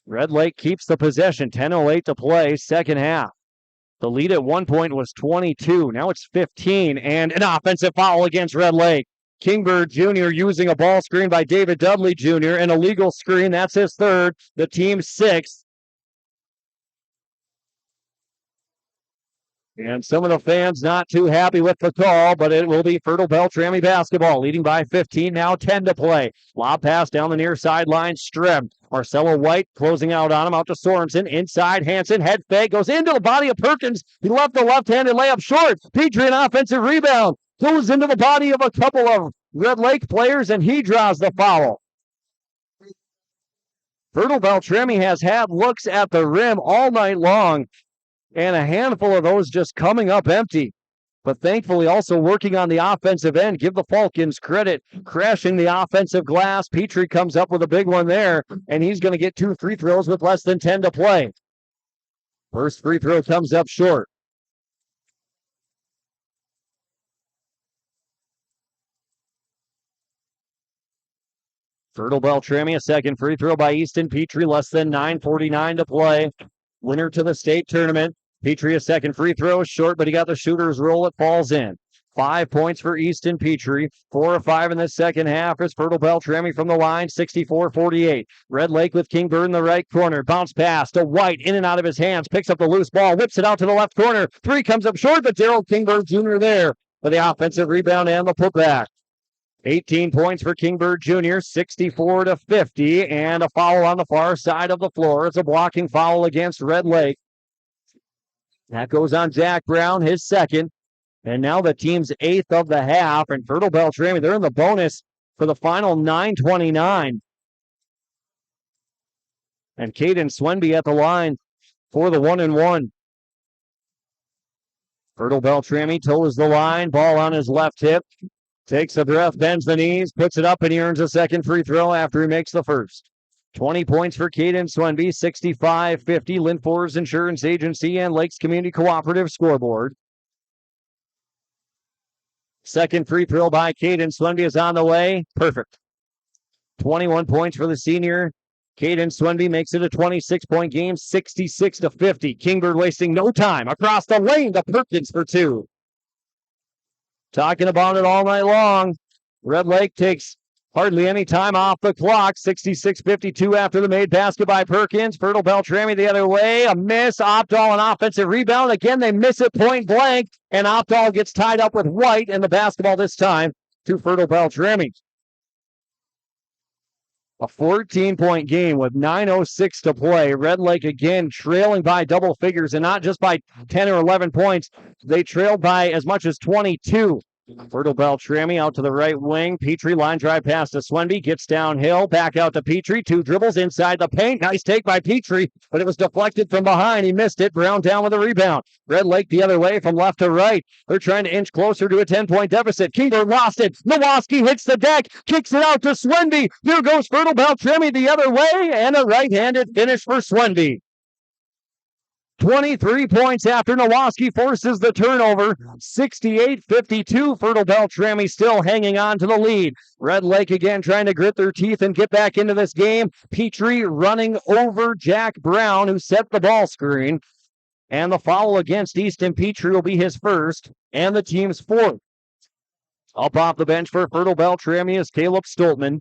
Red Lake keeps the possession, 10:08 to play, second half. The lead at one point was 22. Now it's 15, and an offensive foul against Red Lake. Kingbird Jr. using a ball screen by David Dudley Jr. An illegal screen. That's his third, the team's sixth. And some of the fans not too happy with the call, but it will be Fertile-Beltrami basketball, leading by 15, now 10 to play. Lob pass down the near sideline, Strem. Marcelo White closing out on him, out to Sorensen. Inside, Hansen, head fake, goes into the body of Perkins. He left the left-handed layup short. Petrie, an offensive rebound. Goes into the body of a couple of Red Lake players, and he draws the foul. Fertile-Beltrami has had looks at the rim all night long, and a handful of those just coming up empty. But thankfully also working on the offensive end. Give the Falcons credit. Crashing the offensive glass. Petrie comes up with a big one there, and he's going to get 2 free throws with less than 10 to play. First free throw comes up short. Fertile-Beltrami, a second free throw by Easton Petrie, less than 9:49 to play. Winner to the state tournament. Petrie, a second free throw, short, but he got the shooter's roll. It falls in. 5 points for Easton Petrie. 4 of 5 in the second half as Fertile-Beltrami from the line, 64-48. Red Lake with Kingbird in the right corner. Bounce pass to White, in and out of his hands. Picks up the loose ball, whips it out to the left corner. 3 comes up short, but Daryl Kingbird Jr. there for the offensive rebound and the putback. 18 points for Kingbird Jr., 64-50, and a foul on the far side of the floor. It's a blocking foul against Red Lake. That goes on Jack Brown, his second. And now the team's 8th of the half. And Fertile-Beltrami, they're in the bonus for the final 9:29. And Caden Swenby at the line for the 1-and-1. Fertile-Beltrami toes the line, ball on his left hip. Takes a breath, bends the knees, puts it up, and he earns a second free throw after he makes the first. 20 points for Caden Swenby, 65-50, Linfors Insurance Agency and Lakes Community Cooperative scoreboard. Second free throw by Caden Swenby is on the way. Perfect. 21 points for the senior. Caden Swenby makes it a 26-point game, 66-50. Kingbird wasting no time. Across the lane to Perkins for 2. Talking about it all night long. Red Lake takes Hardly any time off the clock. 66-52 after the made basket by Perkins. Fertile-Beltrami the other way. A miss. Opdahl an offensive rebound. Again, they miss it point blank. And Opdahl gets tied up with White. And the basketball this time to Fertile-Beltrami. A 14-point game with 9:06 to play. Red Lake again trailing by double figures, and not just by 10 or 11 points. They trailed by as much as 22. Fertile-Beltrami out to the right wing. Petrie line drive pass to Swenby. Gets downhill. Back out to Petrie. 2 dribbles inside the paint. Nice take by Petrie, but it was deflected from behind. He missed it. Brown down with a rebound. Red Lake the other way from left to right. They're trying to inch closer to a 10-point deficit. Kingbird lost it. Nowoski hits the deck. Kicks it out to Swenby. Here goes Fertile-Beltrami the other way. And a right-handed finish for Swenby. 23 points after Nowoski forces the turnover. 68-52. Fertile-Beltrami still hanging on to the lead. Red Lake again trying to grit their teeth and get back into this game. Petrie running over Jack Brown, who set the ball screen. And the foul against Easton Petrie will be his first and the team's fourth. Up off the bench for Fertile-Beltrami is Caleb Stoltman.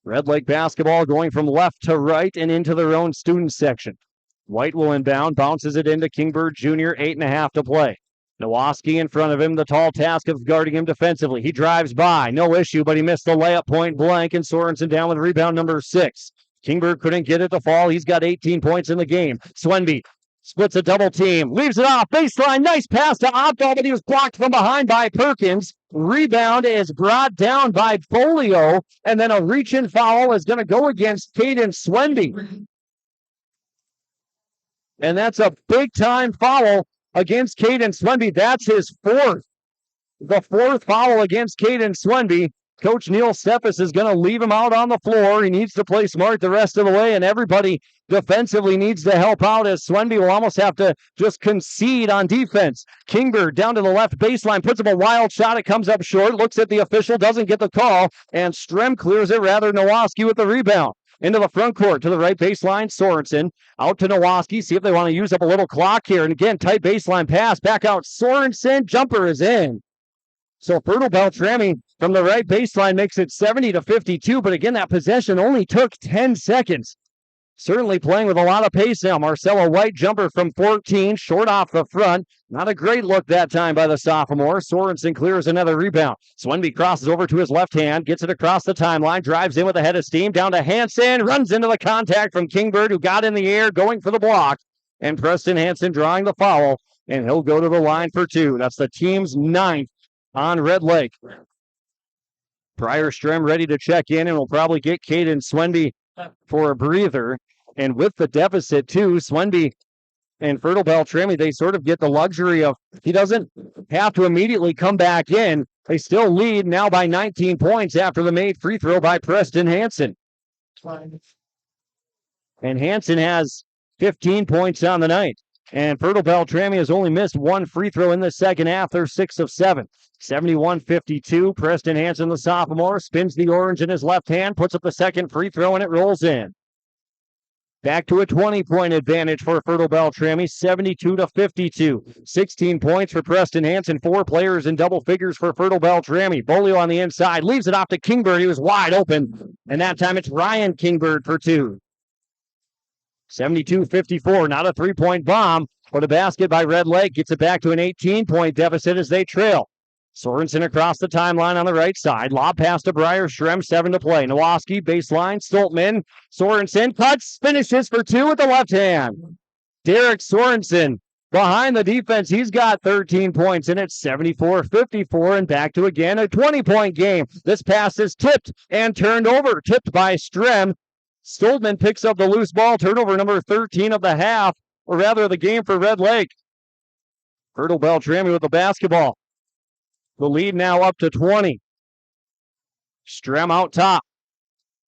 Red Lake basketball going from left to right and into their own student section. White will inbound, bounces it into Kingbird Jr., 8.5 to play. Nowoski in front of him, the tall task of guarding him defensively. He drives by, no issue, but he missed the layup point blank, and Sorensen down with rebound number 6. Kingbird couldn't get it to fall. He's got 18 points in the game. Swenby splits a double team, leaves it off, baseline, nice pass to Opdahl, but he was blocked from behind by Perkins. Rebound is brought down by Folio, and then a reach-in foul is going to go against Caden Swenby. And that's a big-time foul against Caden Swenby. That's his fourth. The fourth foul against Caden Swenby. Coach Neil Steffes is going to leave him out on the floor. He needs to play smart the rest of the way, and everybody defensively needs to help out, as Swenby will almost have to just concede on defense. Kingbird down to the left baseline, puts up a wild shot. It comes up short, looks at the official, doesn't get the call, and Strem clears it, rather Nowoski with the rebound. Into the front court to the right baseline, Sorensen out to Nowoski. See if they want to use up a little clock here. And again, tight baseline pass, back out Sorensen, jumper is in. So Fertile-Beltrami from the right baseline makes it 70-52, but again, that possession only took 10 seconds. Certainly playing with a lot of pace now. Marcelo White jumper from 14, short off the front. Not a great look that time by the sophomore. Sorensen clears another rebound. Swenby crosses over to his left hand, gets it across the timeline, drives in with a head of steam, down to Hansen, runs into the contact from Kingbird, who got in the air, going for the block. And Preston Hansen drawing the foul, and he'll go to the line for 2. That's the team's 9th on Red Lake. Pryor Strem ready to check in, and will probably get Caden Swenby for a breather. And with the deficit, too, Swenby and Fertile-Beltrami, they sort of get the luxury of, he doesn't have to immediately come back in. They still lead now by 19 points after the made free throw by Preston Hansen. And Hansen has 15 points on the night. And Fertile-Beltrami has only missed 1 free throw in the second half. They're 6 of 7. 71-52. Preston Hansen, the sophomore, spins the orange in his left hand, puts up the second free throw, and it rolls in. Back to a 20-point advantage for Fertile-Beltrami, 72-52. 16 points for Preston Hansen, 4 players in double figures for Fertile-Beltrami. Bolio on the inside, leaves it off to Kingbird. He was wide open, and that time it's Ryan Kingbird for 2. 72-54, not a 3-point bomb, but a basket by Red Lake gets it back to an 18-point deficit as they trail. Sorensen across the timeline on the right side. Lob pass to Briar Strem, 7 to play. Nowoski, baseline, Stoltman. Sorensen cuts, finishes for 2 with the left hand. Derek Sorensen behind the defense. He's got 13 points, and it's 74-54, and back to again a 20-point game. This pass is tipped and turned over. Tipped by Strem. Stoltman picks up the loose ball. Turnover number 13 of the half, or rather the game for Red Lake. Fertile-Beltrami with the basketball. The lead now up to 20. Strem out top.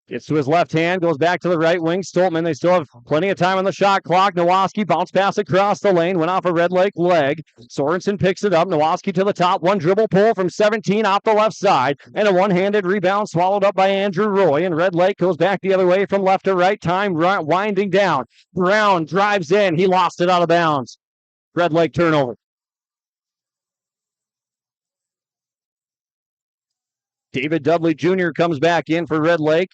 Gets to his left hand, goes back to the right wing. Stoltman, they still have plenty of time on the shot clock. Nowoski, bounce pass across the lane, went off a Red Lake leg. Sorensen picks it up. Nowoski to the top. 1 dribble pull from 17 off the left side. And a one-handed rebound swallowed up by Andrew Roy. And Red Lake goes back the other way from left to right. Time winding down. Brown drives in. He lost it out of bounds. Red Lake turnover. David Dudley Jr. comes back in for Red Lake.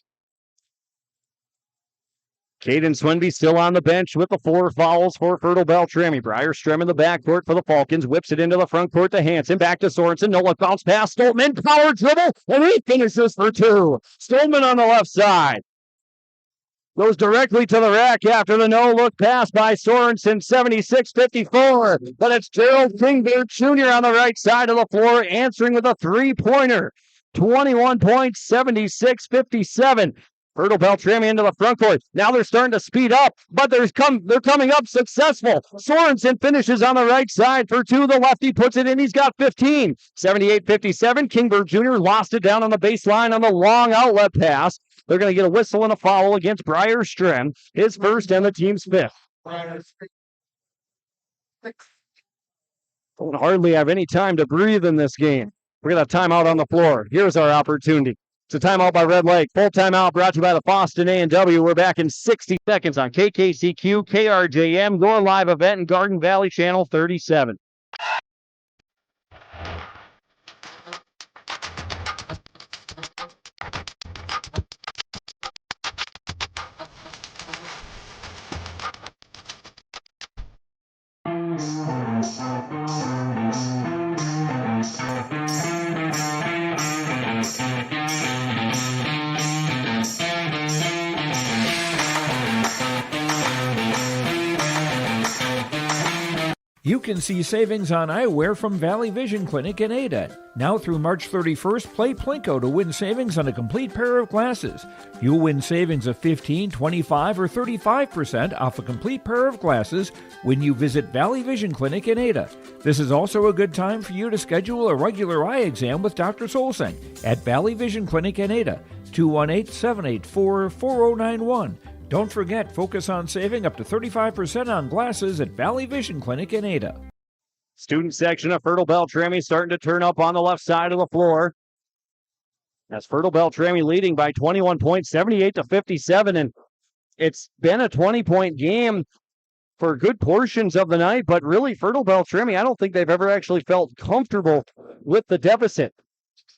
Caden Swinby still on the bench with the 4 fouls for Fertile-Beltrami. Brierstrom in the backcourt for the Falcons. Whips it into the front court to Hansen. Back to Sorensen. No look bounce pass. Stoltman. Power dribble. And he finishes for 2. Stoltman on the left side. Goes directly to the rack after the no-look pass by Sorensen. 76-54. But it's Gerald Kingbird Jr. on the right side of the floor answering with a 3-pointer. 21 points, 76-57. Fertile-Beltrami into the front court. Now they're starting to speed up, but they're coming up successful. Sorensen finishes on the right side for 2. The lefty puts it in. He's got 15. 78-57. Kingbird Jr. lost it down on the baseline on the long outlet pass. They're going to get a whistle and a foul against Brierstrom, his first and the team's 5th. Don't hardly have any time to breathe in this game. We're going to have timeout on the floor. Here's our opportunity. It's a timeout by Red Lake. Full timeout brought to you by the Boston A&W. We're back in 60 seconds on KKCQ, KRJM, your live event in Garden Valley, Channel 37. You can see savings on eyewear from Valley Vision Clinic in Ada. Now through March 31st, play Plinko to win savings on a complete pair of glasses. You'll win savings of 15, 25, or 35% off a complete pair of glasses when you visit Valley Vision Clinic in Ada. This is also a good time for you to schedule a regular eye exam with Dr. Solseng at Valley Vision Clinic in Ada, 218-784-4091. Don't forget, focus on saving up to 35% on glasses at Valley Vision Clinic in Ada. Student section of Fertile-Beltrami starting to turn up on the left side of the floor. That's Fertile-Beltrami leading by 21 points, 78-57. And it's been a 20-point game for good portions of the night, but really Fertile-Beltrami, I don't think they've ever actually felt comfortable with the deficit.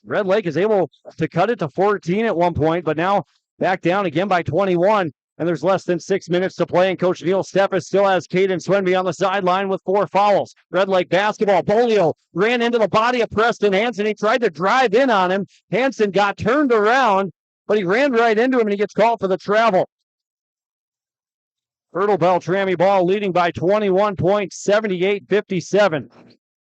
Red Lake is able to cut it to 14 at one point, but now back down again by 21. And there's less than 6 minutes to play, and Coach Neil Steffes still has Caden Swinby on the sideline with 4 fouls. Red Lake basketball. Bolio ran into the body of Preston Hansen. He tried to drive in on him. Hansen got turned around, but he ran right into him, and he gets called for the travel. Fertile-Beltrami ball leading by 21 points, 78-57.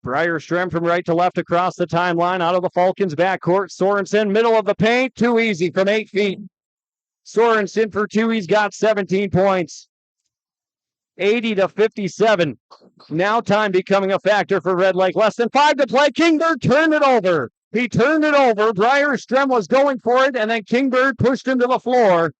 Brierstrom from right to left across the timeline out of the Falcons' backcourt. Sorensen, middle of the paint, too easy from 8 feet. Sorensen for 2. He's got 17 points. 80-57. Now time becoming a factor for Red Lake. Less than 5 to play. Kingbird turned it over. He turned it over. Brierstrom was going for it, and then Kingbird pushed him to the floor.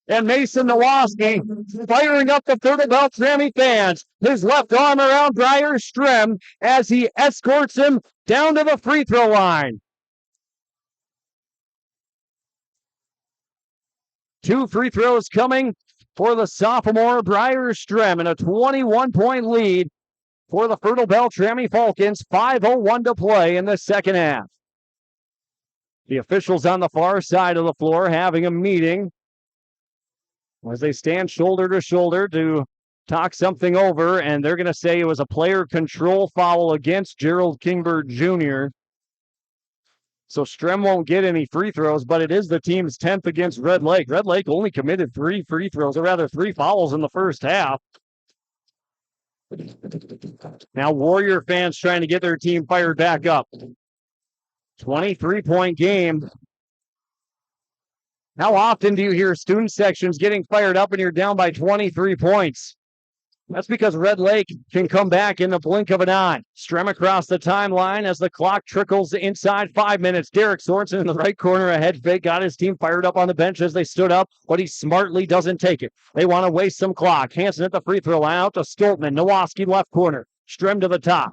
And Mason Nowoski firing up the Fertile-Beltrami fans. His left arm around Brierstrom as he escorts him down to the free throw line. 2 free throws coming for the sophomore Brierstrom, and a 21-point lead for the Fertile-Beltrami Falcons. 5:01 to play in the second half. The officials on the far side of the floor having a meeting as they stand shoulder to shoulder to talk something over, and they're going to say it was a player control foul against Gerald Kingbird Jr. So Strem won't get any free throws, but it is the team's 10th against Red Lake. Red Lake only committed 3 free throws, or rather 3 fouls in the first half. Now Warrior fans trying to get their team fired back up. 23-point game. How often do you hear student sections getting fired up and you're down by 23 points? That's because Red Lake can come back in the blink of an eye. Strem across the timeline as the clock trickles inside 5 minutes. Derek Sorensen in the right corner, a head fake, got his team fired up on the bench as they stood up, but he smartly doesn't take it. They want to waste some clock. Hansen at the free throw line, out to Stoltman. Nowoski left corner. Strem to the top.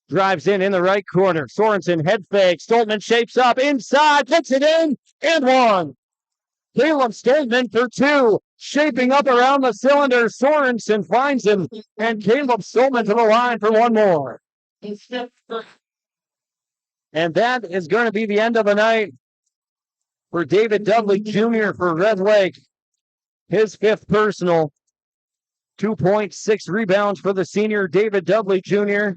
Drives in the right corner. Sorensen head fake. Stoltman shapes up inside, puts it in, and one. Caleb Stoltman for 2. Shaping up around the cylinder. Sorensen finds him, and Caleb Stoltman to the line for one more. And that is going to be the end of the night for David Dudley Jr. for Red Lake. His 5th personal. 2.6 rebounds for the senior David Dudley Jr.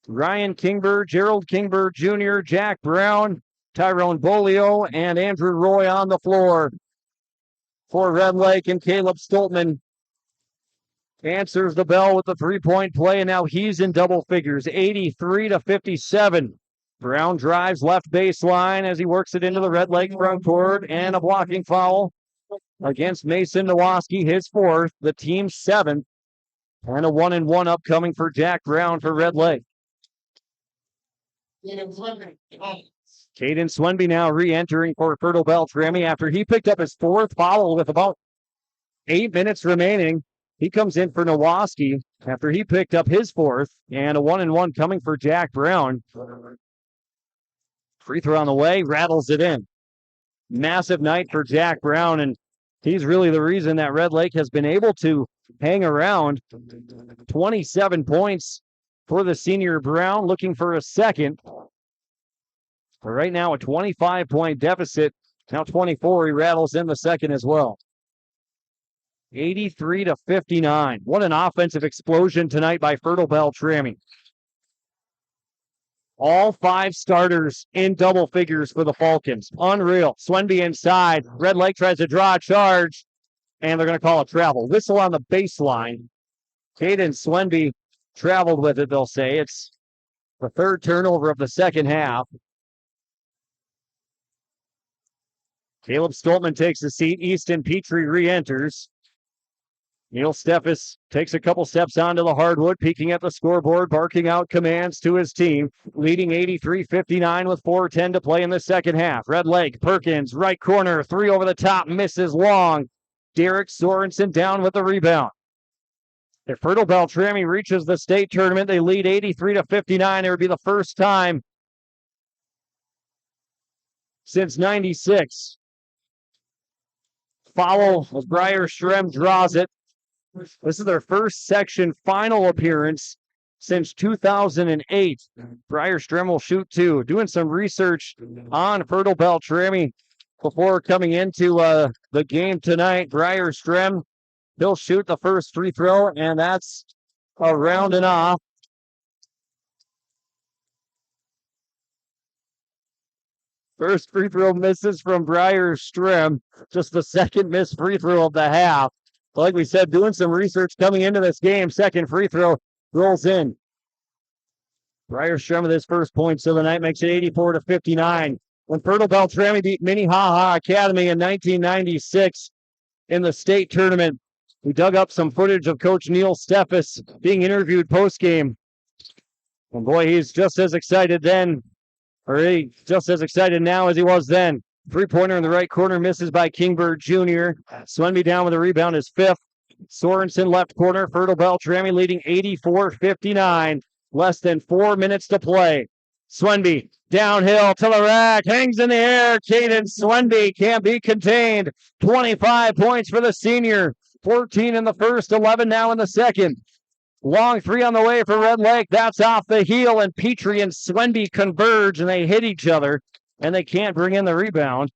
Ryan Kingbird, Gerald Kingbird Jr., Jack Brown, Tyrone Bolio, and Andrew Roy on the floor for Red Lake. And Caleb Stoltman answers the bell with the 3-point play, and now he's in double figures, 83-57. Brown drives left baseline as he works it into the Red Lake front court, and a blocking foul against Mason Nowoski, his 4th, the team's 7th, and a 1-and-1 upcoming for Jack Brown for Red Lake. Caden Swenby now re-entering for Fertile-Beltrami after he picked up his 4th foul with about 8 minutes remaining. He comes in for Nowoski after he picked up his 4th, and a 1-and-1 coming for Jack Brown. Free throw on the way, rattles it in. Massive night for Jack Brown, and he's really the reason that Red Lake has been able to hang around. 27 points for the senior Brown, looking for a second. But right now, a 25-point deficit. Now 24, he rattles in the second as well. 83-59. What an offensive explosion tonight by Fertile-Beltrami. All 5 starters in double figures for the Falcons. Unreal. Swenby inside. Red Lake tries to draw a charge, and they're going to call a travel. Whistle on the baseline. Caden Swenby traveled with it, they'll say. It's the 3rd turnover of the second half. Caleb Stoltman takes the seat. Easton Petrie re-enters. Neil Steffes takes a couple steps onto the hardwood, peeking at the scoreboard, barking out commands to his team, leading 83-59 with 4:10 to play in the second half. Red Lake, Perkins, right corner, 3 over the top, misses long. Derek Sorensen down with the rebound. If Fertile-Beltrami reaches the state tournament, they lead 83-59. It would be the first time since 96. Foul as Briar Strem draws it. This is their first section final appearance since 2008. Briar Strem will shoot 2. Doing some research on Fertile-Beltrami before coming into the game tonight. Briar Strem, he'll shoot the first free throw, and that's a round and off. First free throw misses from Briar Strem. Just the second missed free throw of the half. Like we said, doing some research coming into this game. Second free throw rolls in. Briar Strem with his first points of the night makes it 84-59. When Fertile-Beltrami beat Minnehaha Academy in 1996 in the state tournament, we dug up some footage of Coach Neil Steffes being interviewed post-game. And boy, he's just as excited then, or he's just as excited now as he was then. 3-pointer in the right corner misses by Kingbird Jr. Swenby down with a rebound, his 5th. Sorensen left corner. Fertile-Beltrami leading 84-59. Less than 4 minutes to play. Swenby downhill to the rack, hangs in the air. Caden Swenby can't be contained. 25 points for the senior. 14 in the first, 11 now in the second. Long 3 on the way for Red Lake. That's off the heel, and Petrie and Swenby converge, and they hit each other, and they can't bring in the rebound.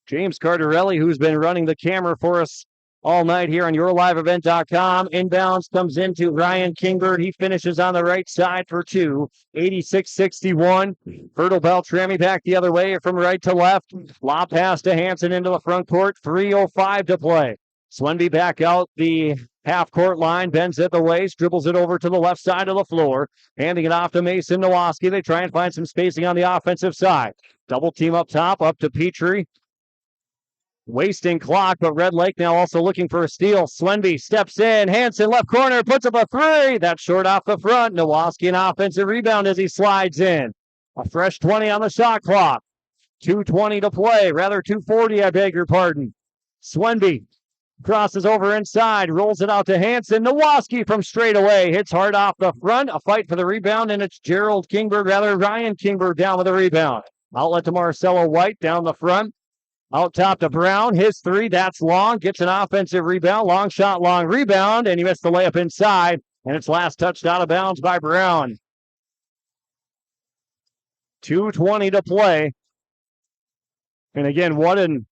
James Cardarelli, who's been running the camera for us all night here on YourLiveEvent.com. Inbounds comes into Ryan Kingbird. He finishes on the right side for 2. 86-61. Fertile-Beltrami back the other way from right to left. Lob pass to Hansen into the front court. 3:05 to play. Swenby back out the half-court line, bends at the waist, dribbles it over to the left side of the floor, handing it off to Mason Nowoski. They try and find some spacing on the offensive side. Double team up top, up to Petrie. Wasting clock, but Red Lake now also looking for a steal. Swenby steps in. Hansen left corner, puts up a 3. That's short off the front. Nowoski an offensive rebound as he slides in. A fresh 20 on the shot clock. 2:20 to play. Rather 2:40, I beg your pardon. Swenby crosses over inside, rolls it out to Hansen. Nowoski from straight away hits hard off the front. A fight for the rebound, and it's Ryan Kingbird down with the rebound. Outlet to Marcelo White down the front. Out top to Brown. His 3, that's long. Gets an offensive rebound. Long shot, long rebound, and he missed the layup inside, and it's last touched out of bounds by Brown. 2:20 to play. And again, what an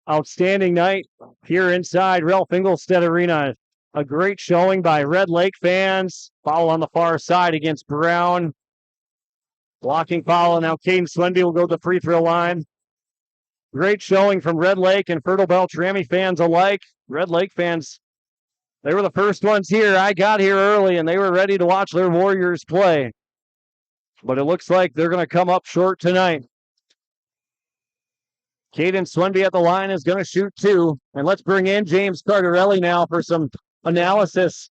outstanding night here inside Ralph Engelstad Arena. A great showing by Red Lake fans. Foul on the far side against Brown. Blocking foul, and now Caden Swenby will go to the free throw line. Great showing from Red Lake and Fertile-Beltrami fans alike. Red Lake fans, they were the first ones here. I got here early, and they were ready to watch their Warriors play. But it looks like they're going to come up short tonight. Caden Swenby at the line is going to shoot 2. And let's bring in James Cardarelli now for some analysis.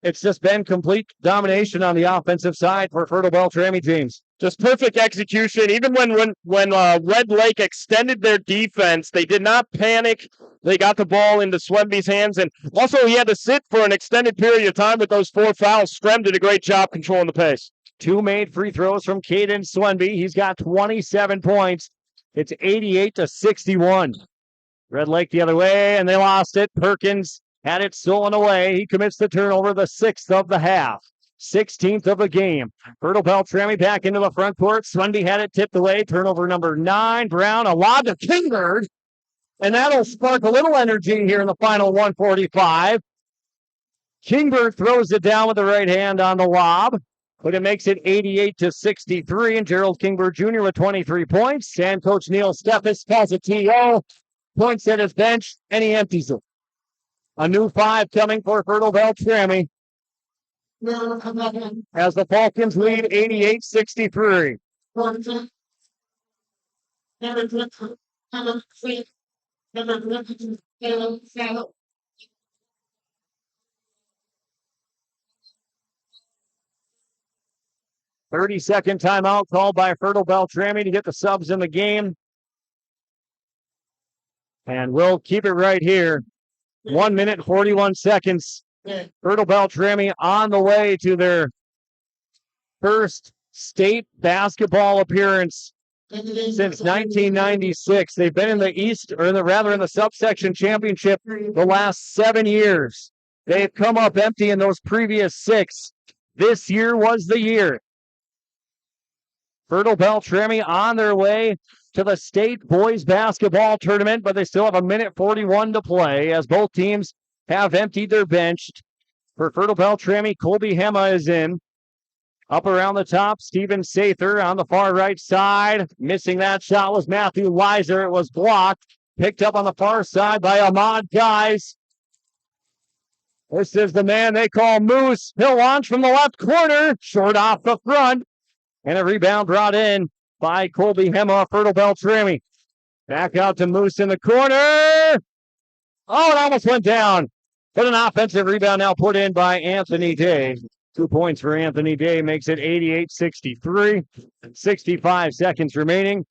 It's just been complete domination on the offensive side for Fertile-Beltrami, James. Just perfect execution. Even when Red Lake extended their defense, they did not panic. They got the ball into Swenby's hands, and also he had to sit for an extended period of time with those 4 fouls. Strem did a great job controlling the pace. 2 made free throws from Caden Swenby. He's got 27 points. It's 88-61. Red Lake the other way, and they lost it. Perkins had it stolen away. He commits the turnover, the 6th of the half. 16th of the game. Fertile-Beltrami back into the front court. Swenby had it tipped away. Turnover number 9. Brown, a lob to Kingbird. And that'll spark a little energy here in the final 145. Kingbird throws it down with the right hand on the lob. But it makes it 88-63. And Gerald Kingbird Jr. with 23 points. And Coach Neil Steffes calls a TO. Points at his bench, and he empties it. A new 5 coming for Fertile-Beltrami. As the Falcons lead 88-63. 30-second timeout called by Fertile-Beltrami to get the subs in the game. And we'll keep it right here. 1 minute, 41 seconds. Fertile-Beltrami on the way to their first state basketball appearance since 1996. They've been in the East, or in the subsection championship the last 7 years. They've come up empty in those previous 6. This year was the year. Fertile-Beltrami on their way to the state boys basketball tournament, but they still have 1 minute 41 to play as both teams have emptied their bench. For Fertile-Beltrami, Colby Hema is in. Up around the top, Steven Sather on the far right side. Missing that shot was Matthew Weiser. It was blocked. Picked up on the far side by Ahmad Guys. This is the man they call Moose. He'll launch from the left corner. Short off the front. And a rebound brought in by Colby Hema, Fertile-Beltrami. Back out to Moose in the corner. Oh, it almost went down. But an offensive rebound now put in by Anthony Day. 2 points for Anthony Day makes it 88-63. 65 seconds remaining.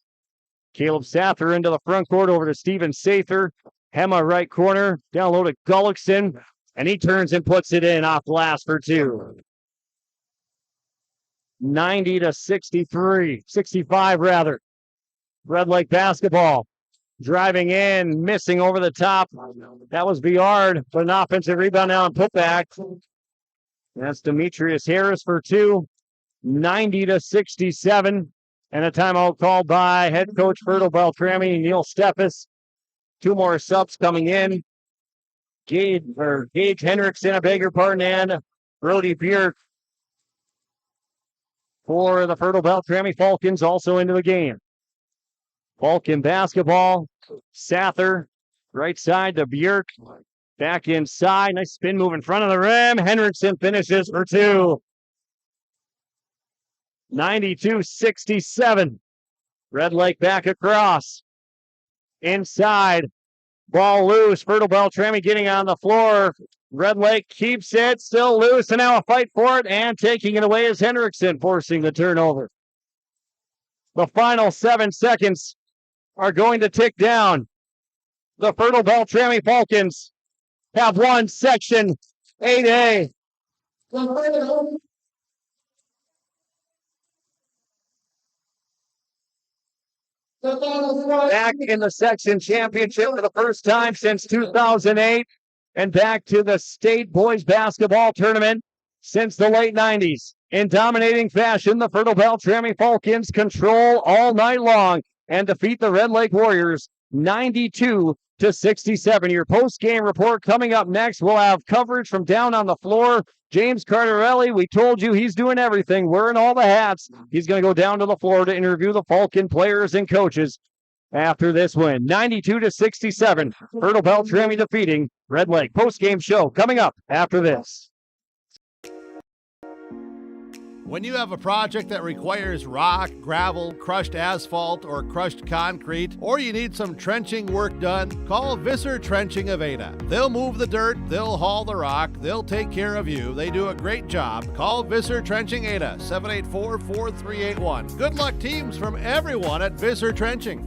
Caleb Sather into the front court over to Steven Sather. Hema right corner. Down low to Gullickson. And he turns and puts it in off glass for 2. 90-63. 65 rather. Red Lake basketball. Driving in, missing over the top. That was Viard, but an offensive rebound now and putback. That's Demetrius Harris for 2. 90-67. And a timeout called by head coach Fertile-Beltrami, Neil Steffes. 2 more subs coming in. Gage Hendrickson, I beg your pardon, and Brody Bjerk for the Fertile-Beltrami Falcons also into the game. Falcon basketball. Sather, right side to Bjerk. Back inside. Nice spin move in front of the rim. Hendrickson finishes for 2. 92-67. Red Lake back across. Inside. Ball loose. Fertile-Beltrami getting on the floor. Red Lake keeps it. Still loose. And now a fight for it. And taking it away is Hendrickson, forcing the turnover. The final 7 seconds are going to tick down. The Fertile-Beltrami Falcons have won Section 8A. Back in the section championship for the first time since 2008, and back to the state boys basketball tournament since the late 90s. In dominating fashion, the Fertile-Beltrami Falcons control all night long and defeat the Red Lake Warriors 92-67. Your post-game report coming up next. We'll have coverage from down on the floor. James Cardarelli, we told you he's doing everything, wearing all the hats. He's going to go down to the floor to interview the Falcon players and coaches after this win. 92-67, Fertile-Beltrami defeating Red Lake. Post-game show coming up after this. When you have a project that requires rock, gravel, crushed asphalt, or crushed concrete, or you need some trenching work done, call Visser Trenching of Ada. They'll move the dirt, they'll haul the rock, they'll take care of you. They do a great job. Call Visser Trenching Ada, 784-4381. Good luck, teams, from everyone at Visser Trenching.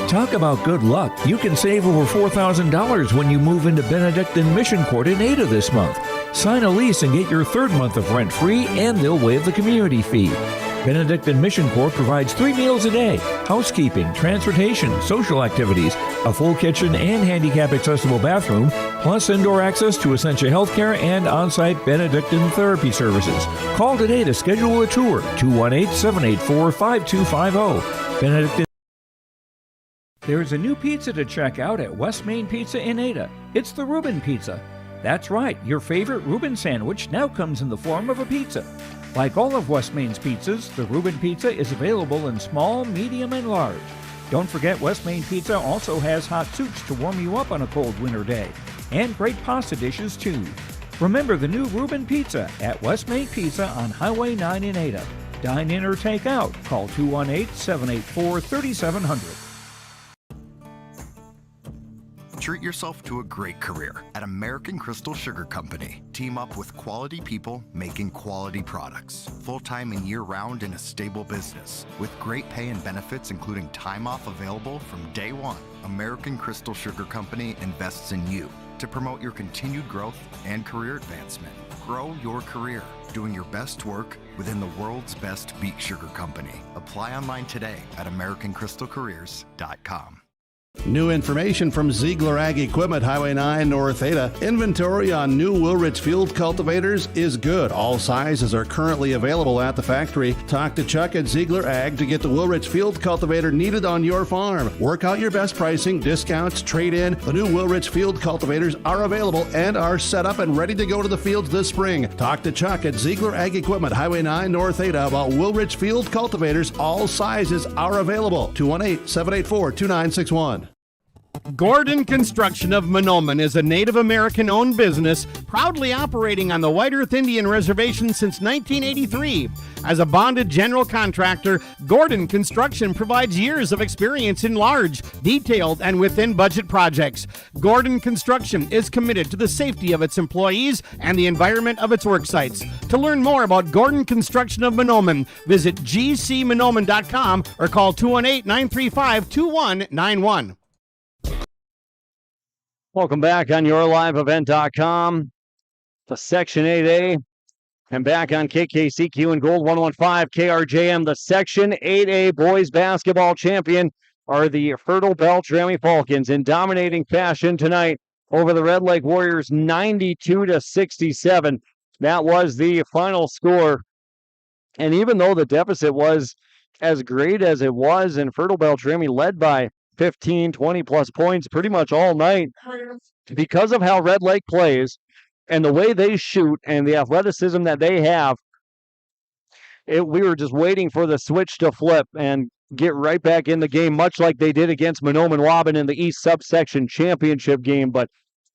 Talk about good luck. You can save over $4,000 when you move into Benedictine Mission Court in Ada this month. Sign a lease and get your third month of rent free, and they'll waive the community fee. Benedictine Mission Court provides 3 meals a day, housekeeping, transportation, social activities, a full kitchen and handicap accessible bathroom, plus indoor access to essential health care and on-site Benedictine therapy services. Call today to schedule a tour, 218-784-5250. Benedictine. There's a new pizza to check out at West Main Pizza in Ada. It's the Reuben Pizza. That's right, your favorite Reuben sandwich now comes in the form of a pizza. Like all of West Main's pizzas, the Reuben Pizza is available in small, medium, and large. Don't forget, West Main Pizza also has hot soups to warm you up on a cold winter day. And great pasta dishes, too. Remember the new Reuben Pizza at West Main Pizza on Highway 9 in Ada. Dine in or take out. Call 218-784-3700. Treat yourself to a great career at American Crystal Sugar Company. Team up with quality people making quality products. Full-time and year-round in a stable business. With great pay and benefits including time off available from day one. American Crystal Sugar Company invests in you to promote your continued growth and career advancement. Grow your career doing your best work within the world's best beet sugar company. Apply online today at AmericanCrystalCareers.com. New information from Ziegler Ag Equipment, Highway 9 North Ada. Inventory on new Wilrich field cultivators is good. All sizes are currently available at the factory. Talk to Chuck at Ziegler Ag to get the Wilrich field cultivator needed on your farm. Work out your best pricing, discounts, trade-in. The new Wilrich field cultivators are available and are set up and ready to go to the fields this spring. Talk to Chuck at Ziegler Ag Equipment, Highway 9 North Ada about Wilrich field cultivators. All sizes are available. 218-784-2961. Gordon Construction of Mahnomen is a Native American-owned business proudly operating on the White Earth Indian Reservation since 1983. As a bonded general contractor, Gordon Construction provides years of experience in large, detailed, and within-budget projects. Gordon Construction is committed to the safety of its employees and the environment of its work sites. To learn more about Gordon Construction of Mahnomen, visit gcmahnomen.com or call 218-935-2191. Welcome back on yourliveevent.com. The Section 8A. And back on KKCQ and Gold 115 KRJM. The Section 8A boys basketball champion are the Fertile-Beltrami Falcons in dominating fashion tonight over the Red Lake Warriors 92-67. That was the final score. And even though the deficit was as great as it was, and Fertile-Beltrami led by 15, 20 plus points pretty much all night, because of how Red Lake plays and the way they shoot and the athleticism that they have, we were just waiting for the switch to flip and get right back in the game, much like they did against Mahnomen-Waban in the East Subsection Championship game. But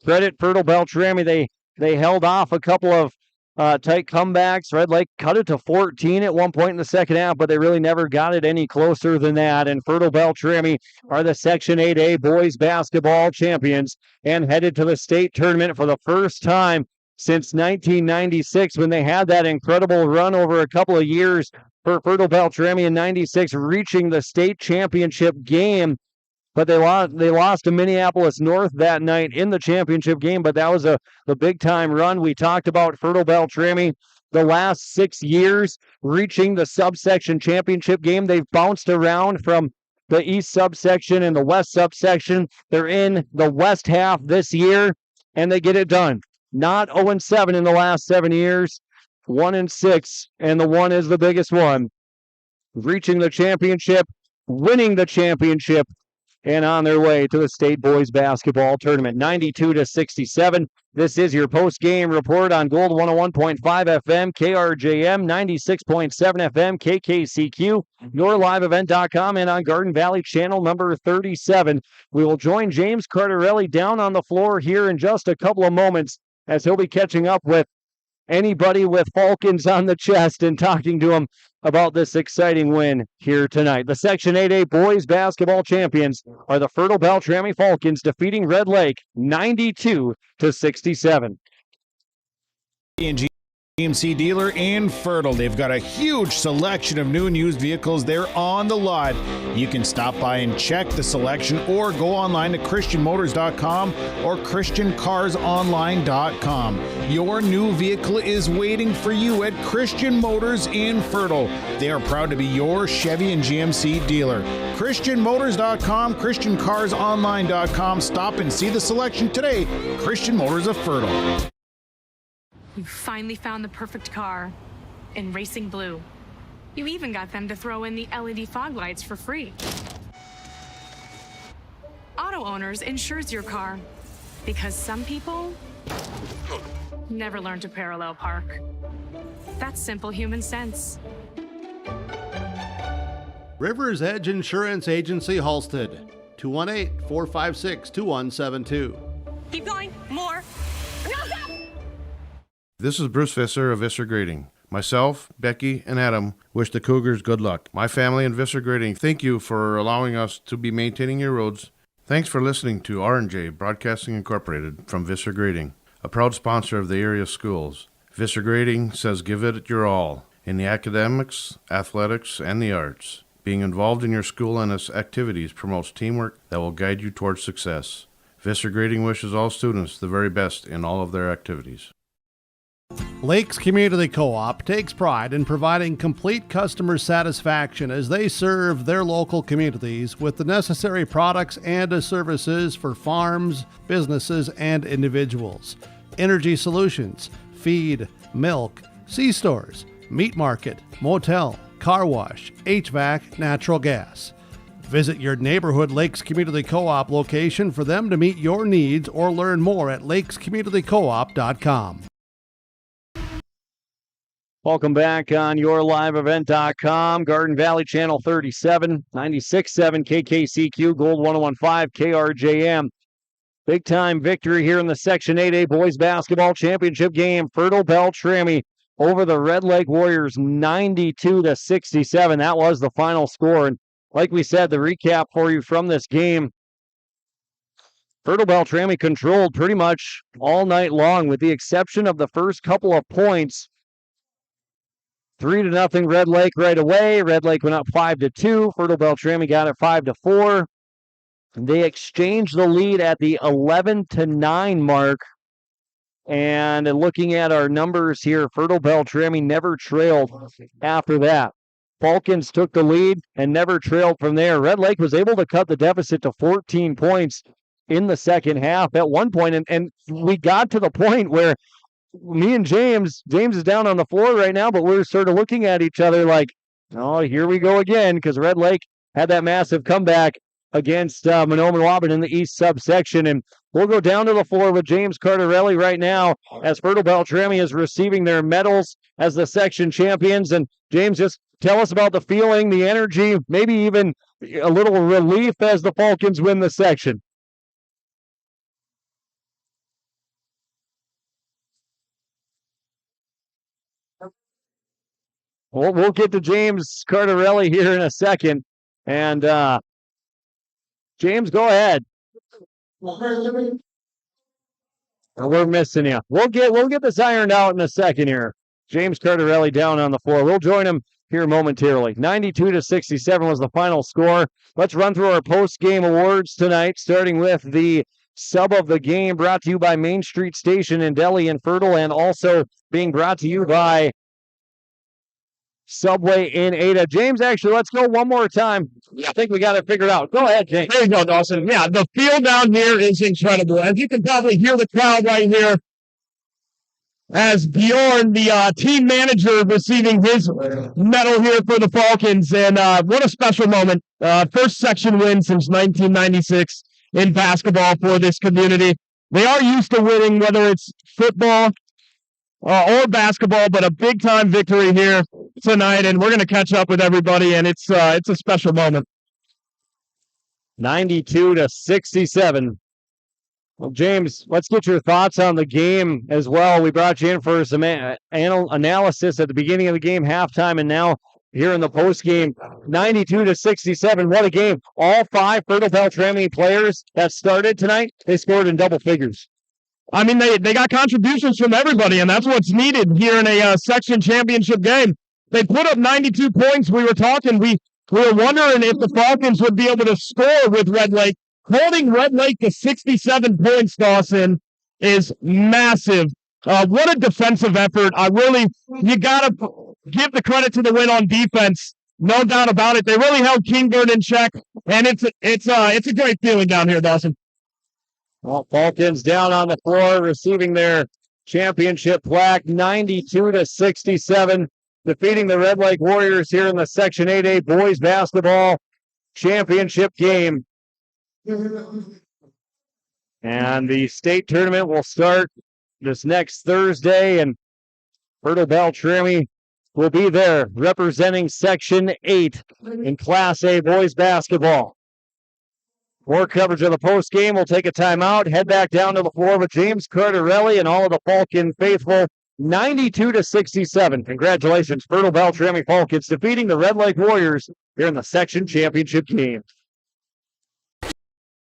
credit Fertile-Beltrami, they held off a couple of tight comebacks. Red Lake cut it to 14 at one point in the second half, but they really never got it any closer than that. And Fertile-Beltrami are the Section 8A boys basketball champions and headed to the state tournament for the first time since 1996, when they had that incredible run over a couple of years for Fertile-Beltrami in 96, reaching the state championship game. But they lost to Minneapolis North that night in the championship game, but that was the big-time run. We talked about Fertile-Beltrami the last 6 years reaching the subsection championship game. They've bounced around from the East subsection and the West subsection. They're in the West half this year, and they get it done. Not 0-7 in the last 7 years, 1-6, and the one is the biggest one. Reaching the championship, winning the championship, and on their way to the state boys basketball tournament. 92-67. This is your post-game report on Gold 101.5 FM, KRJM, 96.7 FM, KKCQ, yourliveevent.com, and on Garden Valley channel number 37. We will join James Cardarelli down on the floor here in just a couple of moments as he'll be catching up with anybody with Falcons on the chest and talking to him about this exciting win here tonight. The Section 8A boys basketball champions are the Fertile-Beltrami Falcons, defeating Red Lake 92-67. GMC dealer in Fertile. They've got a huge selection of new and used vehicles there on the lot. You can stop by and check the selection or go online to christianmotors.com or christiancarsonline.com. Your new vehicle is waiting for you at Christian Motors in Fertile. They are proud to be your Chevy and GMC dealer. christianmotors.com, christiancarsonline.com. Stop and see the selection today. Christian Motors of Fertile. You finally found the perfect car in racing blue. You even got them to throw in the LED fog lights for free. Auto Owners insures your car because some people never learn to parallel park. That's simple human sense. Rivers Edge Insurance Agency, Halstead, 218-456-2172. Keep going, more. No, stop! This is Bruce Visser of Visser Grading. Myself, Becky, and Adam wish the Cougars good luck. My family and Visser Grading thank you for allowing us to be maintaining your roads. Thanks for listening to R&J Broadcasting Incorporated from Visser Grading, a proud sponsor of the area schools. Visser Grading says give it your all in the academics, athletics, and the arts. Being involved in your school and its activities promotes teamwork that will guide you towards success. Visser Grading wishes all students the very best in all of their activities. Lakes Community Co-op takes pride in providing complete customer satisfaction as they serve their local communities with the necessary products and services for farms, businesses, and individuals. Energy solutions, feed, milk, C-stores, meat market, motel, car wash, HVAC, natural gas. Visit your neighborhood Lakes Community Co-op location for them to meet your needs or learn more at lakescommunitycoop.com. Welcome back on yourliveevent.com. Garden Valley Channel 37, 96.7 KKCQ, Gold 101.5 KRJM. Big time victory here in the Section 8A Boys Basketball Championship game. Fertile-Beltrami over the Red Lake Warriors 92-67. That was the final score. And like we said, the recap for you from this game. Fertile-Beltrami controlled pretty much all night long with the exception of the first couple of points. 3-0 Red Lake right away. Red Lake went up 5-2. Fertile-Beltrami got it 5-4. They exchanged the lead at the 11-9 mark. And looking at our numbers here, Fertile-Beltrami never trailed after that. Falcons took the lead and never trailed from there. Red Lake was able to cut the deficit to 14 points in the second half at one point. And we got to the point where me and James is down on the floor right now, but we're sort of looking at each other like, oh, here we go again, because Red Lake had that massive comeback against Mahnomen-Waban in the East subsection. And we'll go down to the floor with James Cardarelli right now as Fertile-Beltrami is receiving their medals as the section champions. And James, just tell us about the feeling, the energy, maybe even a little relief as the Falcons win the section. We'll get to James Cardarelli here in a second. And James, go ahead. We're missing you. We'll get this ironed out in a second here. James Cardarelli down on the floor. We'll join him here momentarily. 92-67 was the final score. Let's run through our post-game awards tonight, starting with the sub of the game, brought to you by Main Street Station in Delhi and Fertile, and also being brought to you by Subway in Ada. James, actually, let's go one more time. I think we got it figured out. Go ahead, James. There you go, Dawson. Yeah, the field down here is incredible. As you can probably hear the crowd right here, as Bjorn, the team manager, receiving his medal here for the Falcons. And what a special moment. First section win since 1996 in basketball for this community. They are used to winning, whether it's football or basketball, but a big-time victory here tonight, and we're going to catch up with everybody, and it's a special moment. 92-67. Well, James, let's get your thoughts on the game as well. We brought you in for some analysis at the beginning of the game, halftime, and now here in the postgame. 92-67. What a game. All 5 Fertile-Beltrami players that started tonight, they scored in double figures. I mean, they got contributions from everybody, and that's what's needed here in a section championship game. They put up 92 points. We were talking. We were wondering if the Falcons would be able to score with Red Lake. Holding Red Lake to 67 points, Dawson, is massive. What a defensive effort. You got to give the credit to the win on defense. No doubt about it. They really held Kingbird in check, and it's a great feeling down here, Dawson. Well, Falcons down on the floor, receiving their championship plaque, 92-67, defeating the Red Lake Warriors here in the Section 8A boys basketball championship game. And the state tournament will start this next Thursday, and Fertile-Beltrami will be there representing Section 8 in Class A boys basketball. More coverage of the post game. We'll take a timeout, head back down to the floor with James Cardarelli and all of the Falcon faithful. 92-67. Congratulations, Fertile-Beltrami Falcons defeating the Red Lake Warriors here in the section championship game.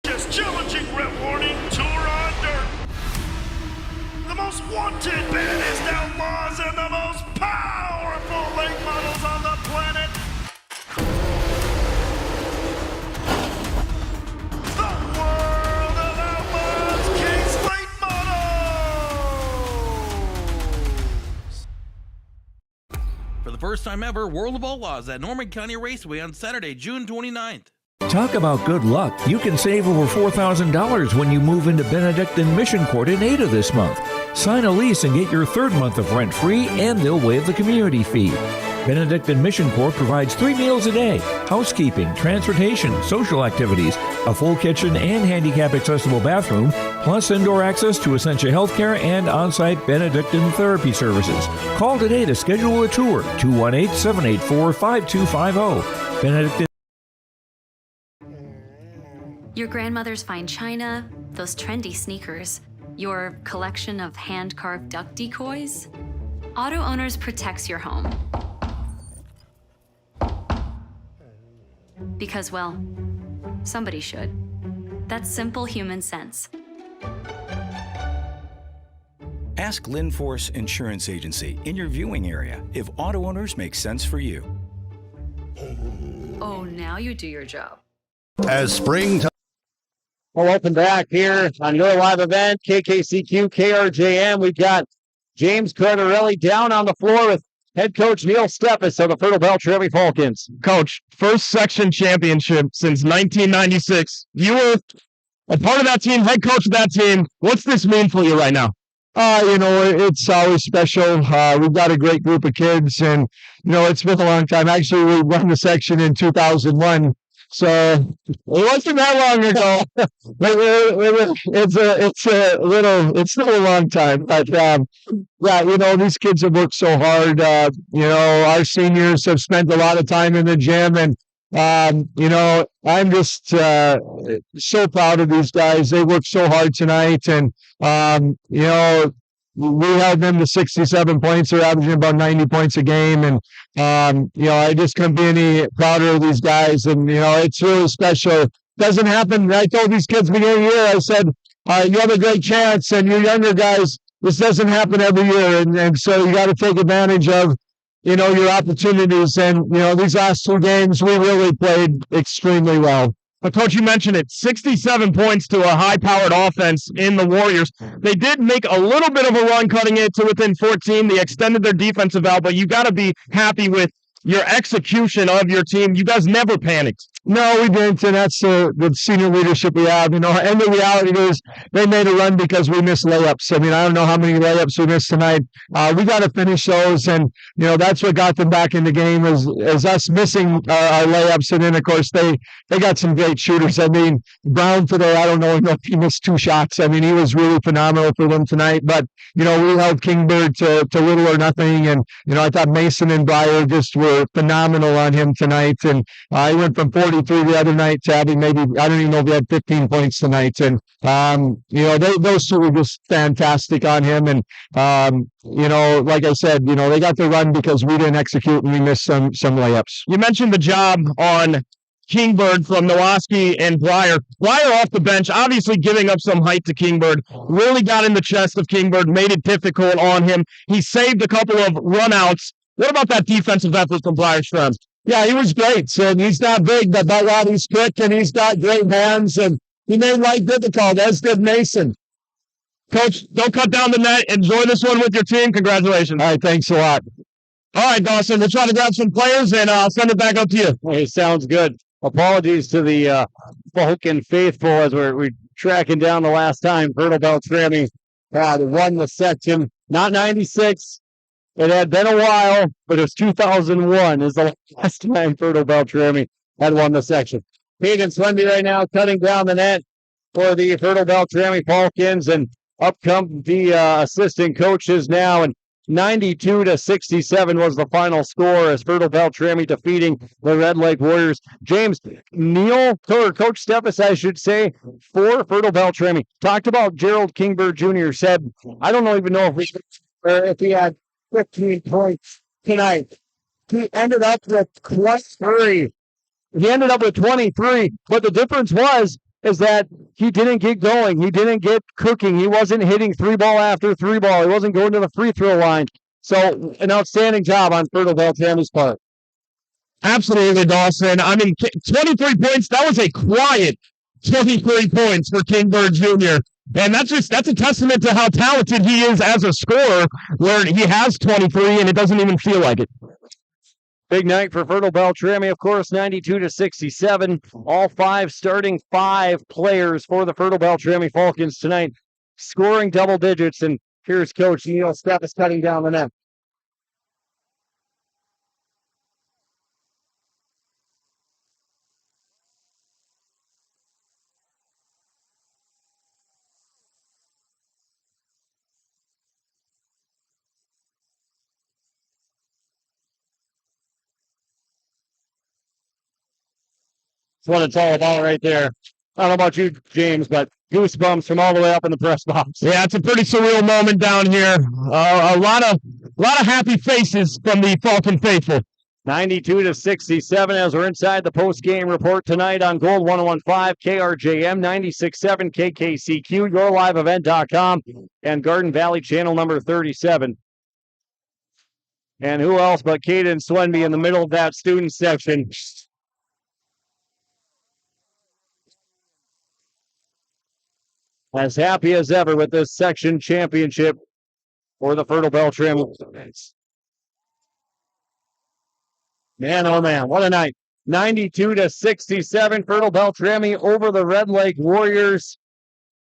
Just challenging rep warning, tour on dirt. The most wanted baddest outlaws and the most powerful late models on the planet. For the first time ever, World of Outlaws at Norman County Raceway on Saturday, June 29th. Talk about good luck. You can save over $4,000 when you move into Benedict and Mission Court in Ada this month. Sign a lease and get your 3rd month of rent free, and they'll waive the community fee. Benedict and Mission Court provides 3 meals a day, housekeeping, transportation, social activities, a full kitchen and handicap accessible bathroom, plus indoor access to essential health care and on-site Benedictine therapy services. Call today to schedule a tour, 218-784-5250. Benedictine. Your grandmother's fine china, those trendy sneakers, your collection of hand-carved duck decoys. Auto Owners protects your home. Because, well, somebody should. That's simple human sense. Ask Linforce Insurance Agency in your viewing area if auto owners make sense for you. Oh, now you do your job. As spring Well, welcome back here on your live event, KKCQ, KRJM. We've got James Cardarelli down on the floor with head coach Neil Steppes of the Fertile-Beltrami Falcons. Coach, first section championship since 1996. You were a part of that team, head coach of that team. What's this mean for you right now? It's always special. We've got a great group of kids, and, it's been a long time. Actually, we won the section in 2001. So it wasn't that long ago. It's still a long time. But these kids have worked so hard. Our seniors have spent a lot of time in the gym, and I'm just so proud of these guys. They worked so hard tonight, and we held them to 67 points. They're averaging about 90 points a game. And, I just couldn't be any prouder of these guys. And, it's really special. Doesn't happen. I told these kids beginning of the year, I said, you have a great chance. And you younger guys, this doesn't happen every year. And so you got to take advantage of, your opportunities. And, these last 2 games, we really played extremely well. But, Coach, you mentioned it, 67 points to a high-powered offense in the Warriors. They did make a little bit of a run cutting it to within 14. They extended their defensive out, but you got to be happy with your execution of your team. You guys never panicked. No, we didn't, and that's the senior leadership we have. And the reality is they made a run because we missed layups. I mean, I don't know how many layups we missed tonight. We got to finish those, and that's what got them back in the game is us missing our layups. And then of course they got some great shooters. I mean, Brown today, I don't know if he missed 2 shots. I mean, he was really phenomenal for them tonight. But we held Kingbird to little or nothing, and I thought Mason and Breyer just were phenomenal on him tonight. And I went from 43 the other night to having maybe, I don't even know if he had 15 points tonight. And those two were just fantastic on him. And like I said, they got the run because we didn't execute and we missed some layups. You mentioned the job on Kingbird from Nowoski and Breyer. Breyer off the bench, obviously giving up some height to Kingbird, really got in the chest of Kingbird, made it difficult on him. He saved a couple of runouts. What about that defensive effort from Breyer Strem? Yeah, he was great. So he's not big, but by God, he's quick and he's got great hands, and he made life difficult, as did Mason. Coach, don't cut down the net. Enjoy this one with your team. Congratulations. All right, thanks a lot. All right, Dawson, we'll try to grab some players, and I'll send it back up to you. Hey, sounds good. Apologies to the Vulcan faithful as we're tracking down the last time Fertile-Beltrami had won the section. Not 96. It had been a while, but it was 2001 is the last time Fertile-Beltrami had won the section. Peyton Swenby right now cutting down the net for the Fertile-Beltrami Falcons, and up come the assistant coaches now, and 92-67 was the final score as Fertile-Beltrami defeating the Red Lake Warriors. James, Neil, or Coach Steffes, I should say, for Fertile-Beltrami, talked about Gerald Kingbird Jr., said, I don't even know if he had 15 points tonight. He ended up with 23. He ended up with 23, but the difference is that he didn't get going. He didn't get cooking. He wasn't hitting 3-ball after 3-ball. He wasn't going to the free throw line. So an outstanding job on Fertile-Beltrami's part. Absolutely, Dawson. I mean, 23 points, that was a quiet 23 points for Kingbird Jr. And that's a testament to how talented he is as a scorer, where he has 23 and it doesn't even feel like it. Big night for Fertile-Beltrami, of course, 92-67. All 5 starting 5 players for the Fertile-Beltrami Falcons tonight, scoring double digits. And here's Coach Neil Steffes cutting down the net. That's what it's all about right there. I don't know about you, James, but goosebumps from all the way up in the press box. Yeah, it's a pretty surreal moment down here. A lot of happy faces from the Falcon faithful. 92-67 as we're inside the post-game report tonight on Gold 101.5, KRJM, 96.7 KKCQ, yourliveevent.com, and Garden Valley channel number 37. And who else but Caden Swenby in the middle of that student section. As happy as ever with this section championship for the Fertile-Beltrami. Man, oh man, what a night. 92-67, Fertile-Beltrami over the Red Lake Warriors.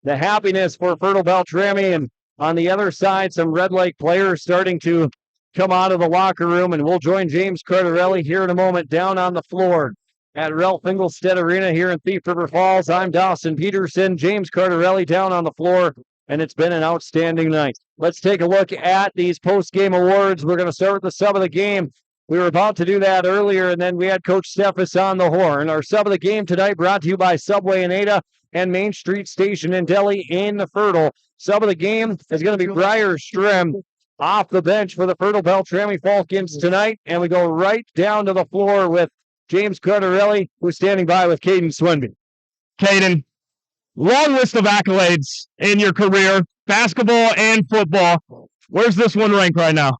The happiness for Fertile-Beltrami, and on the other side, some Red Lake players starting to come out of the locker room, and we'll join James Cardarelli here in a moment down on the floor at Ralph Engelstedt Arena here in Thief River Falls. I'm Dawson Peterson, James Cardarelli down on the floor, and it's been an outstanding night. Let's take a look at these post-game awards. We're going to start with the sub of the game. We were about to do that earlier, and then we had Coach Steffes on the horn. Our sub of the game tonight brought to you by Subway in Ada and Main Street Station in Delhi in the Fertile. Sub of the game is going to be Breyer Strem off the bench for the Fertile-Beltrami Falcons tonight, and we go right down to the floor with James Cardarelli, who's standing by with Caden Swenby. Caden, long list of accolades in your career, basketball and football. Where's this one ranked right now?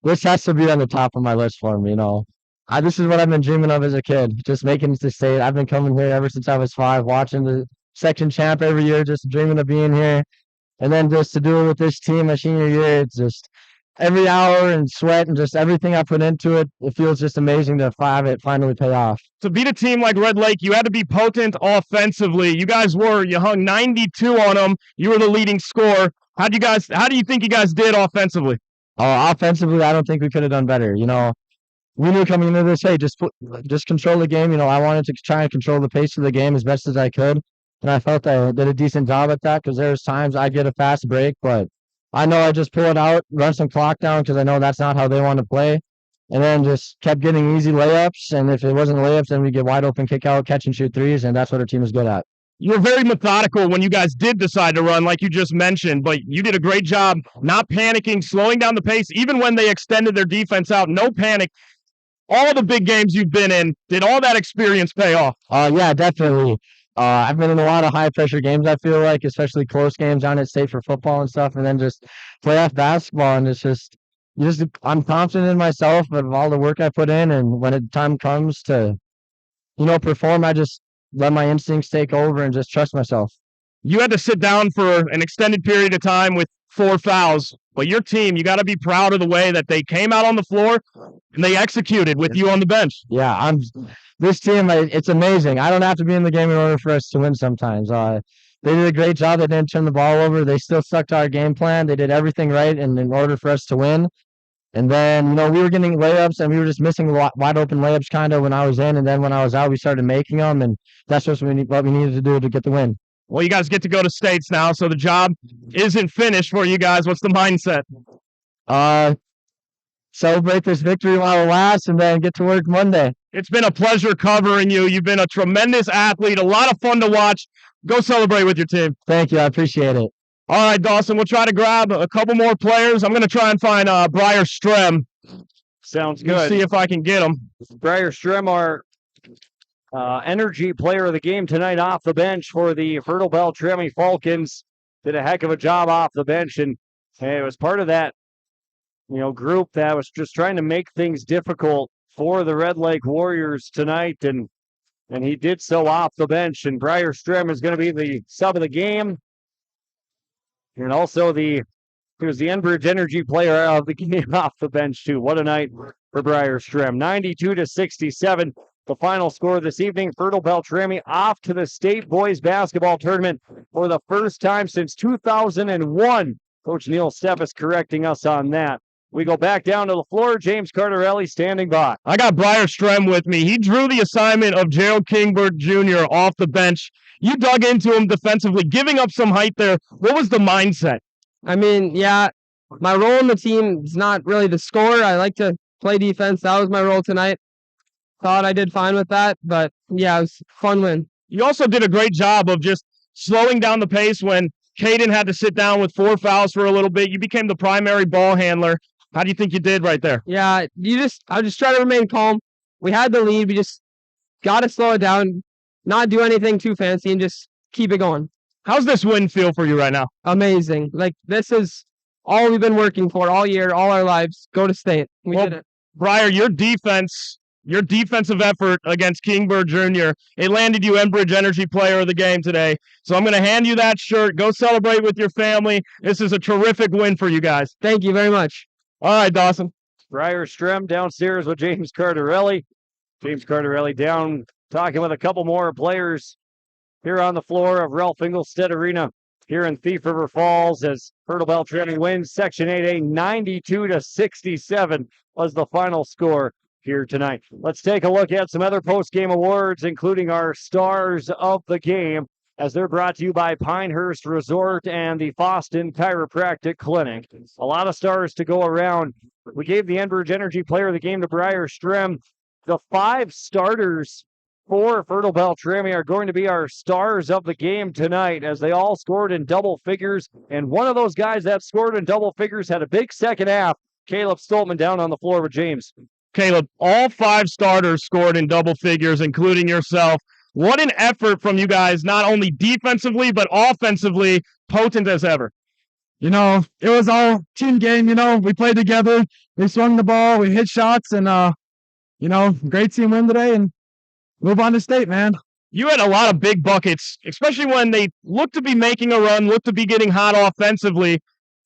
This has to be on the top of my list for me, this is what I've been dreaming of as a kid, just making it to state. I've been coming here ever since I was 5, watching the section champ every year, just dreaming of being here. And then just to do it with this team my senior year, every hour and sweat and just everything I put into it. It feels just amazing to have it finally pay off. To beat a team like Red Lake, you had to be potent offensively. You guys were. You hung 92 on them. You were the leading scorer. How do you think you guys did offensively? Offensively, I don't think we could have done better. We knew coming into this, hey, just control the game. I wanted to try and control the pace of the game as best as I could. And I felt I did a decent job at that because there's times I get a fast break, but I know I just pull it out, run some clock down because I know that's not how they want to play. And then just kept getting easy layups. And if it wasn't layups, then we get wide open kick out, catch and shoot threes. And that's what our team is good at. You were very methodical when you guys did decide to run, like you just mentioned, but you did a great job not panicking, slowing down the pace, even when they extended their defense out. No panic. All the big games you've been in, did all that experience pay off? Yeah, definitely. I've been in a lot of high-pressure games, I feel like, especially close games down at state for football and stuff, and then just playoff basketball, and it's just I'm confident in myself of all the work I put in, and when the time comes to, perform, I just let my instincts take over and just trust myself. You had to sit down for an extended period of time with 4 fouls, but your team, you got to be proud of the way that they came out on the floor and they executed with you on the bench. Yeah, this team, it's amazing. I don't have to be in the game in order for us to win sometimes. They did a great job. They didn't turn the ball over. They still stuck to our game plan. They did everything right in order for us to win. And then, we were getting layups and we were just missing wide open layups kind of when I was in. And then when I was out, we started making them. And that's just what we needed to do to get the win. Well, you guys get to go to states now, so the job isn't finished for you guys. What's the mindset? Celebrate this victory while it lasts and then get to work Monday. It's been a pleasure covering you. You've been a tremendous athlete, a lot of fun to watch. Go celebrate with your team. Thank you. I appreciate it. All right, Dawson, we'll try to grab a couple more players. I'm going to try and find Briar Strem. Sounds good. We'll see if I can get him. Briar Strem, our energy player of the game tonight off the bench for the Fertile-Beltrami Falcons. Did a heck of a job off the bench, and it was part of that group that was just trying to make things difficult for the Red Lake Warriors tonight, and he did so off the bench. And Briar Strem is going to be the sub of the game, and also he was the Enbridge Energy player of the game off the bench too. What a night for Briar Strem. 92-67, the final score this evening. Fertile-Beltrami off to the state boys basketball tournament for the first time since 2001. Coach Neil Steffes correcting us on that. We go back down to the floor. James Cardarelli standing by. I got Briar Strem with me. He drew the assignment of Gerald Kingbird Jr. off the bench. You dug into him defensively, giving up some height there. What was the mindset? I mean, yeah, my role in the team is not really the scorer. I like to play defense. That was my role tonight. Thought I did fine with that, but yeah, it was a fun win. You also did a great job of just slowing down the pace when Caden had to sit down with 4 fouls for a little bit. You became the primary ball handler. How do you think you did right there? Yeah, I just try to remain calm. We had the lead. We just got to slow it down, not do anything too fancy, and just keep it going. How's this win feel for you right now? Amazing. Like, this is all we've been working for all year, all our lives. Go to state. We did it. Briar, your defensive effort against Kingbird Jr., it landed you Enbridge Energy Player of the Game today. So I'm going to hand you that shirt. Go celebrate with your family. This is a terrific win for you guys. Thank you very much. All right, Dawson. Briar Strem downstairs with James Cardarelli. James Cardarelli down talking with a couple more players here on the floor of Ralph Engelstead Arena here in Thief River Falls as Fertile-Beltrami wins Section 8A 92-67 was the final score here tonight. Let's take a look at some other post-game awards, including our Stars of the Game, as they're brought to you by Pinehurst Resort and the Foston Chiropractic Clinic. A lot of stars to go around. We gave the Enbridge Energy Player of the Game to Briar Strem. The 5 starters for Fertile-Beltrami are going to be our Stars of the Game tonight, as they all scored in double figures, and one of those guys that scored in double figures had a big second half. Caleb Stoltman down on the floor with James. Caleb, all 5 starters scored in double figures, including yourself. What an effort from you guys, not only defensively, but offensively, potent as ever. It was all team game. We played together. We swung the ball. We hit shots, and, great team win today, and move on to state, man. You had a lot of big buckets, especially when they looked to be making a run, looked to be getting hot offensively.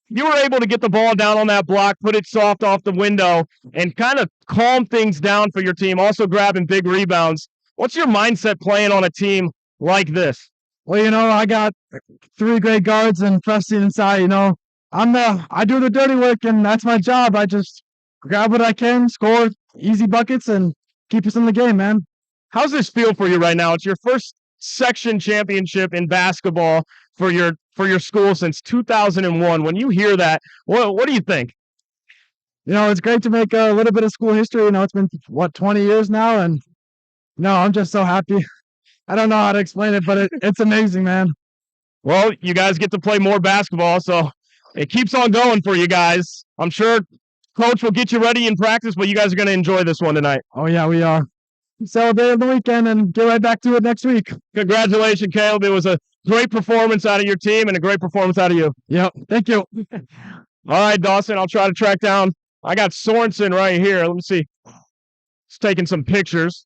you were able to get the ball down on that block, put it soft off the window, and kind of calm things down for your team, also grabbing big rebounds. What's your mindset playing on a team like this? Well, I got 3 great guards and Preston inside. I do the dirty work, and that's my job. I just grab what I can, score easy buckets, and keep us in the game, man. How's this feel for you right now? It's your first section championship in basketball for your school since 2001. When you hear that, what do you think? It's great to make a little bit of school history. It's been 20 years now, and I'm just so happy. I don't know how to explain it, but it's amazing, man. Well, you guys get to play more basketball, so it keeps on going for you guys. I'm sure Coach will get you ready in practice, but you guys are going to enjoy this one tonight. Oh, yeah, we are. Celebrate on the weekend and get right back to it next week. Congratulations, Caleb. It was a great performance out of your team and a great performance out of you. Yep, thank you. All right, Dawson, I'll try to track down. I got Sorensen right here. Let me see. He's taking some pictures.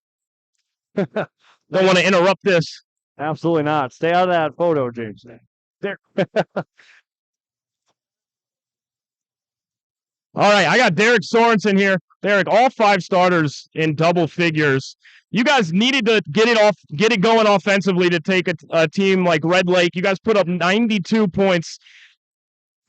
Don't want to interrupt this. Absolutely not. Stay out of that photo, James. There. All right, I got Derek Sorensen here. Derek, all 5 starters in double figures. You guys needed to get it going offensively to take a team like Red Lake. You guys put up 92 points.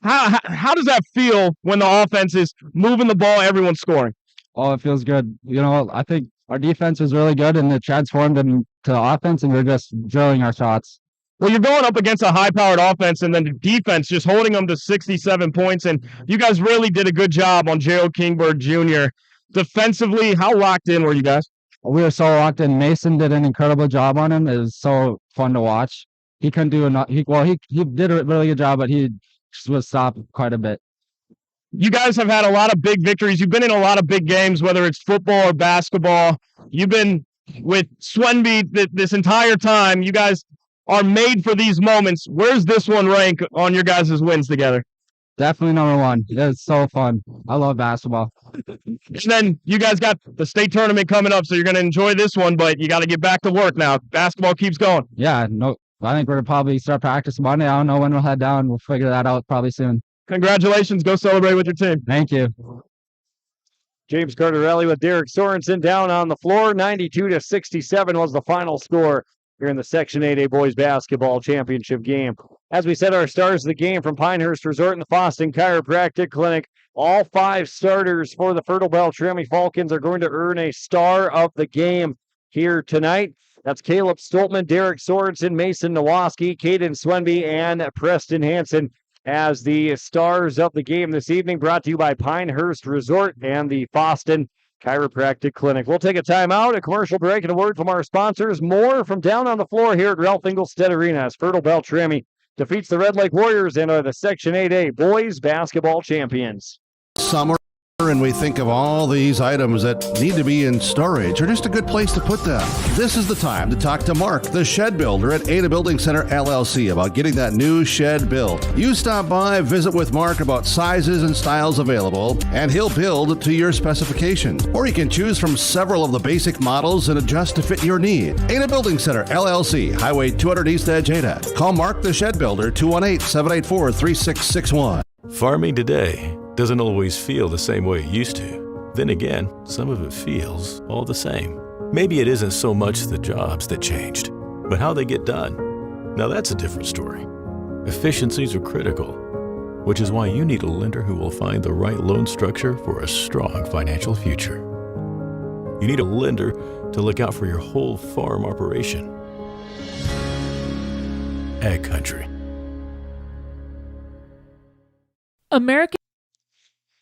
How does that feel when the offense is moving the ball, everyone's scoring? Oh, it feels good. I think our defense was really good, and it transformed into offense, and we're just drilling our shots. Well, you're going up against a high-powered offense, and then the defense just holding them to 67 points, and you guys really did a good job on J.O. Kingberg Jr. Defensively, how locked in were you guys? We were so locked in. Mason did an incredible job on him. It was so fun to watch. He couldn't do enough. He did a really good job, but he just was stopped quite a bit. You guys have had a lot of big victories. You've been in a lot of big games, whether it's football or basketball. You've been with Swenby this entire time. You guys are made for these moments. Where's this one rank on your guys' wins together? Definitely number 1. It's so fun. I love basketball. And then you guys got the state tournament coming up, so you're going to enjoy this one, but you got to get back to work now. Basketball keeps going. Yeah, no, I think we're going to probably start practice Monday. I don't know when we'll head down. We'll figure that out probably soon. Congratulations. Go celebrate with your team. Thank you. James Cardarelli with Derek Sorensen down on the floor. 92-67 was the final score here in the Section 8A Boys Basketball Championship game. As we said, our stars of the game from Pinehurst Resort and the Boston Chiropractic Clinic. All 5 starters for the Fertile-Beltrami Falcons are going to earn a star of the game here tonight. That's Caleb Stoltman, Derek Sorensen, Mason Nowoski, Caden Swenby, and Preston Hansen as the stars of the game this evening, brought to you by Pinehurst Resort and the Boston Chiropractic Clinic. We'll take a timeout, a commercial break, and a word from our sponsors. More from down on the floor here at Ralph Engelstead Arena as Fertile-Beltrami defeats the Red Lake Warriors and are the Section 8A Boys Basketball Champions. Summer, and we think of all these items that need to be in storage or just a good place to put them. This is the time to talk to Mark, the shed builder at Ada Building Center LLC, about getting that new shed built. You stop by, visit with Mark about sizes and styles available, and he'll build to your specifications. Or you can choose from several of the basic models and adjust to fit your need. Ada Building Center LLC, Highway 200 East Edge, Ada. Call Mark, the shed builder, 218-784-3661. Farming today doesn't always feel the same way it used to. Then again, some of it feels all the same. Maybe it isn't so much the jobs that changed, but how they get done. Now that's a different story. Efficiencies are critical, which is why you need a lender who will find the right loan structure for a strong financial future. You need a lender to look out for your whole farm operation. Ag Country. American.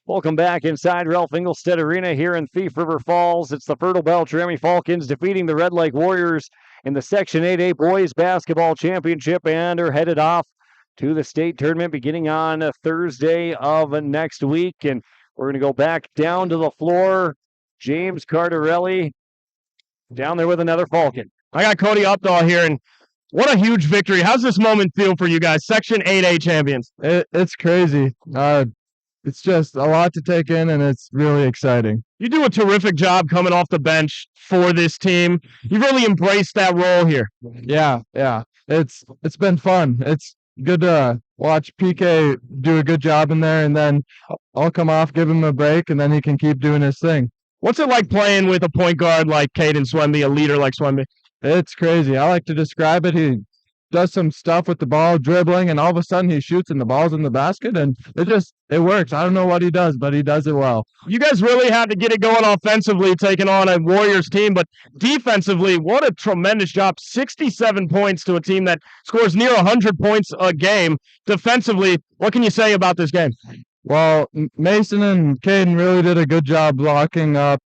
Welcome back inside Ralph Engelstead Arena here in Thief River Falls. It's the Fertile-Beltrami Falcons defeating the Red Lake Warriors in the Section 8A Boys Basketball Championship and are headed off to the state tournament beginning on Thursday of next week. And we're going to go back down to the floor. James Cardarelli down there with another Falcon. I got Cody Updahl here, and what a huge victory. How's this moment feel for you guys? Section 8A champions. It's crazy. It's just a lot to take in, and it's really exciting. You do a terrific job coming off the bench for this team. You really embraced that role here. Yeah. It's been fun. good to watch PK do a good job in there, and then I'll come off, give him a break, and then he can keep doing his thing. What's it like playing with a point guard like Caden Swemby, a leader like Swemby? It's crazy. I like to describe it. He does some stuff with the ball, dribbling, and all of a sudden he shoots and the ball's in the basket, and it works. I don't know what he does, but he does it well. You guys really had to get it going offensively, taking on a Warriors team, but defensively, what a tremendous job. 67 points to a team that scores near 100 points a game. Defensively, what can you say about this game? Well, Mason and Caden really did a good job blocking up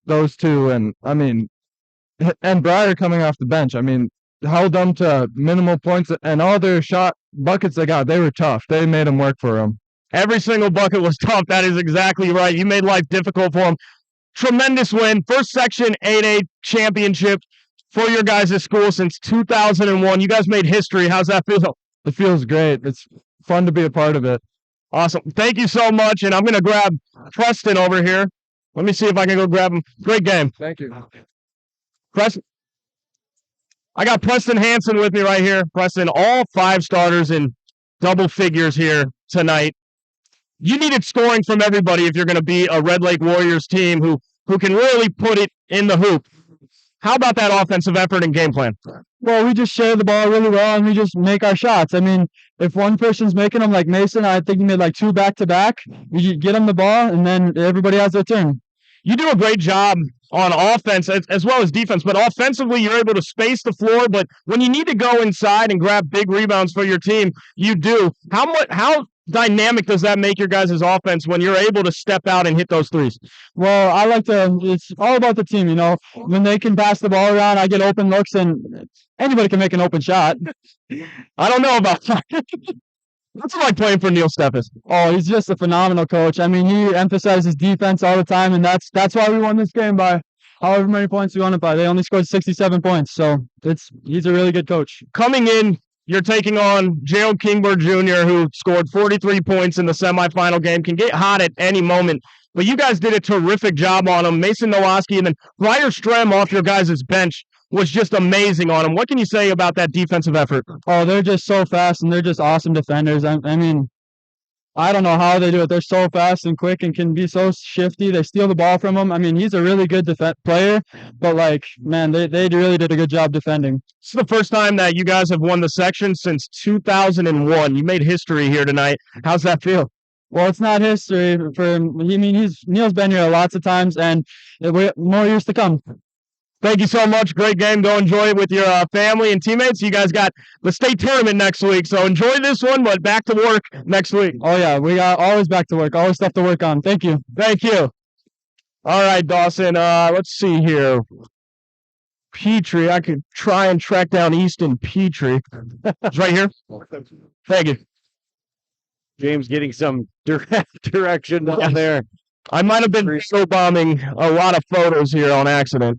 those two, and Breyer coming off the bench. Held them to minimal points, and all their shot buckets they got, they were tough. They made them work for them. Every single bucket was tough. That is exactly right. You made life difficult for them. Tremendous win. First Section 8A championship for your guys' school since 2001. You guys made history. How's that feel? It feels great. It's fun to be a part of it. Awesome. Thank you so much, and I'm going to grab Preston over here. Let me see if I can go grab him. Great game. Thank you. Preston. I got Preston Hansen with me right here. Preston, all 5 starters in double figures here tonight. You needed scoring from everybody if you're going to be a Red Lake Warriors team who can really put it in the hoop. How about that offensive effort and game plan? Well, we just share the ball really well, and we just make our shots. If one person's making them, like Mason, I think he made like 2 back-to-back. We get him the ball, and then everybody has their turn. You do a great job on offense as well as defense, but offensively you're able to space the floor, but when you need to go inside and grab big rebounds for your team, you do. How dynamic does that make your guys' offense when you're able to step out and hit those threes? Well, it's all about the team, When they can pass the ball around, I get open looks, and anybody can make an open shot. I don't know about that. What's it like playing for Neil Steffes? Oh, he's just a phenomenal coach. He emphasizes defense all the time, and that's why we won this game by however many points we won it by. They only scored 67 points, so he's a really good coach. Coming in, you're taking on Gerald Kingbird Jr., who scored 43 points in the semifinal game, can get hot at any moment. But you guys did a terrific job on him. Mason Nowoski and then Briar Strem off your guys' bench was just amazing on him. What can you say about that defensive effort? Oh, they're just so fast, and they're just awesome defenders. I don't know how they do it. They're so fast and quick and can be so shifty. They steal the ball from him. He's a really good player, but they really did a good job defending. This is the first time that you guys have won the section since 2001. You made history here tonight. How's that feel? Well, it's not history for him. Neil's been here lots of times, and more years to come. Thank you so much. Great game. Go enjoy it with your family and teammates. You guys got the state tournament next week, so enjoy this one, but back to work next week. Oh, yeah. We got always back to work. Always stuff to work on. Thank you. Thank you. All right, Dawson. Let's see here. Petrie. I could try and track down Easton Petrie. It's right here. Thank you. James getting some direction down there. I might have been show bombing a lot of photos here on accident.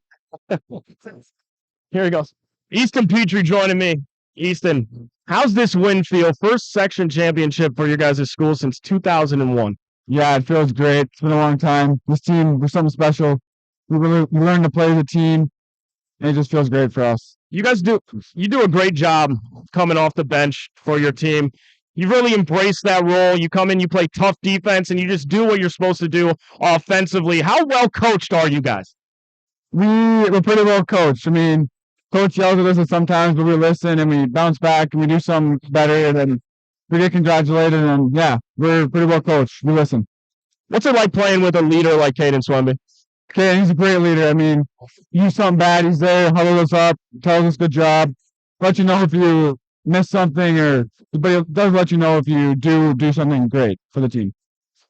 Here he goes. Easton Petrie joining me. Easton, how's this win feel? First section championship for your guys' school since 2001. Yeah, it feels great. It's been a long time. This team was something special. We learned to play as a team, and it just feels great for us. You do a great job coming off the bench for your team. You really embrace that role. You come in, you play tough defense, and you just do what you're supposed to do offensively. How well coached are you guys? We're pretty well coached. Coach yells at us sometimes, but we listen and we bounce back and we do something better, and then we get congratulated. And yeah, we're pretty well coached. We listen. What's it like playing with a leader like Caden Swemby? Caden, he's a great leader. You do something bad, he's there, huddles us up, tells us good job, let you know if you miss something, but it does let you know if you do something great for the team.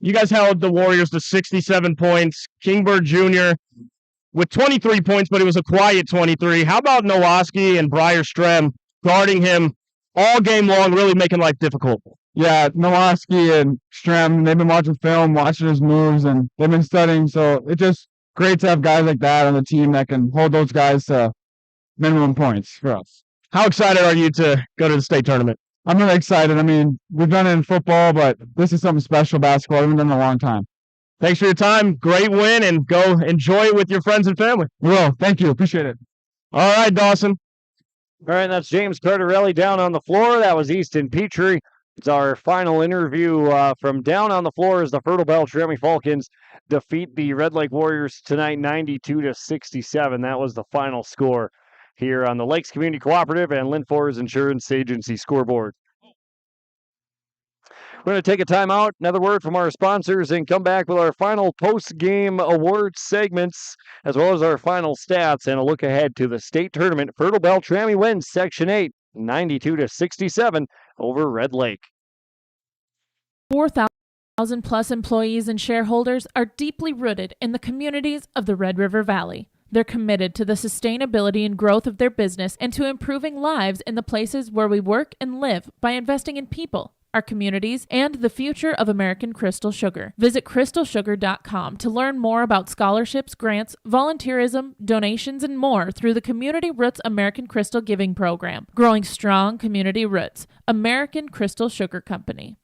You guys held the Warriors to 67 points. Kingbird Jr. with 23 points, but it was a quiet 23. How about Nowoski and Briar Strem guarding him all game long, really making life difficult? Yeah, Nowoski and Strem, they've been watching film, watching his moves, and they've been studying. So it's just great to have guys like that on the team that can hold those guys to minimum points for us. How excited are you to go to the state tournament? I'm really excited. We've done it in football, but this is something special, basketball. We haven't done it in a long time. Thanks for your time. Great win, and go enjoy it with your friends and family. We will. Thank you. Appreciate it. All right, Dawson. All right, that's James Cardarelli down on the floor. That was Easton Petrie. It's our final interview from down on the floor as the Fertile-Beltrami Falcons defeat the Red Lake Warriors tonight 92-67. That was the final score here on the Lakes Community Cooperative and Lynn Forest Insurance Agency scoreboard. We're going to take a timeout, another word from our sponsors, and come back with our final post-game awards segments, as well as our final stats and a look ahead to the state tournament. Fertile-Beltrami wins Section 8, 92-67 over Red Lake. 4,000 plus employees and shareholders are deeply rooted in the communities of the Red River Valley. They're committed to the sustainability and growth of their business and to improving lives in the places where we work and live by investing in people, our communities, and the future of American Crystal Sugar. Visit crystalsugar.com to learn more about scholarships, grants, volunteerism, donations, and more through the Community Roots American Crystal Giving Program. Growing strong community roots. American Crystal Sugar Company.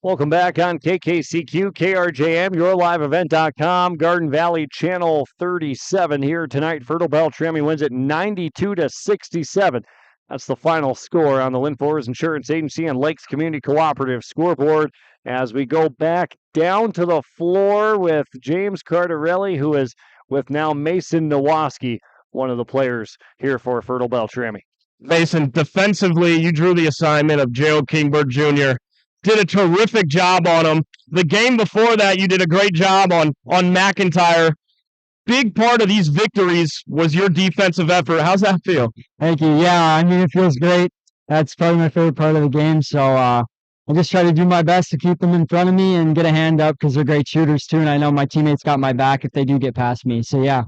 Welcome back on KKCQ, KRJM, YourLiveEvent.com, Garden Valley Channel 37 here tonight. Fertile-Beltrami wins it 92-67. That's the final score on the Lynn Forest Insurance Agency and Lakes Community Cooperative scoreboard as we go back down to the floor with James Cardarelli, who is with now Mason Nowoski, one of the players here for Fertile-Beltrami. Mason, defensively, you drew the assignment of Gerald Kingbird Jr., did a terrific job on him. The game before that, you did a great job on McIntyre. Big part of these victories was your defensive effort. How's that feel? Thank you. Yeah, I mean, it feels great. That's probably my favorite part of the game. So I just try to do my best to keep them in front of me and get a hand up because they're great shooters too. And I know my teammates got my back if they do get past me. So yeah.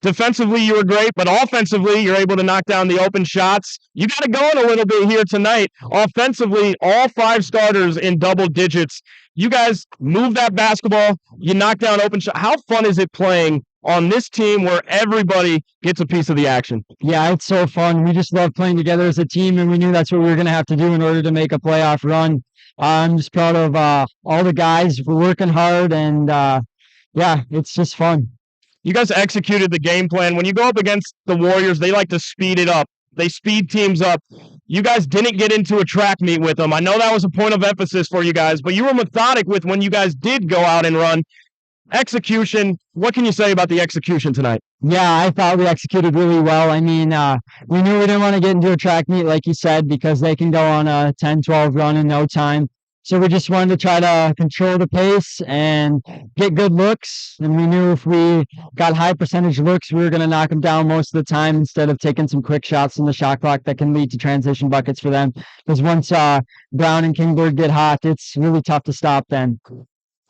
Defensively, you were great, but offensively, you're able to knock down the open shots. You got it going a little bit here tonight. Offensively, all 5 starters in double digits. You guys move that basketball. You knock down open shots. How fun is it playing on this team where everybody gets a piece of the action? Yeah, it's so fun. We just love playing together as a team, and we knew that's what we were going to have to do in order to make a playoff run. I'm just proud of all the guys. We're working hard, and yeah, it's just fun. You guys executed the game plan. When you go up against the Warriors, they like to speed it up. They speed teams up. You guys didn't get into a track meet with them. I know that was a point of emphasis for you guys, but you were methodic with when you guys did go out and run. Execution, what can you say about the execution tonight? Yeah, I thought we executed really well. I mean, we knew we didn't want to get into a track meet, like you said, because they can go on a 10-12 run in no time. So we just wanted to try to control the pace and get good looks. And we knew if we got high percentage looks, we were going to knock them down most of the time instead of taking some quick shots in the shot clock that can lead to transition buckets for them. Because once Brown and Kingbird get hot, it's really tough to stop then.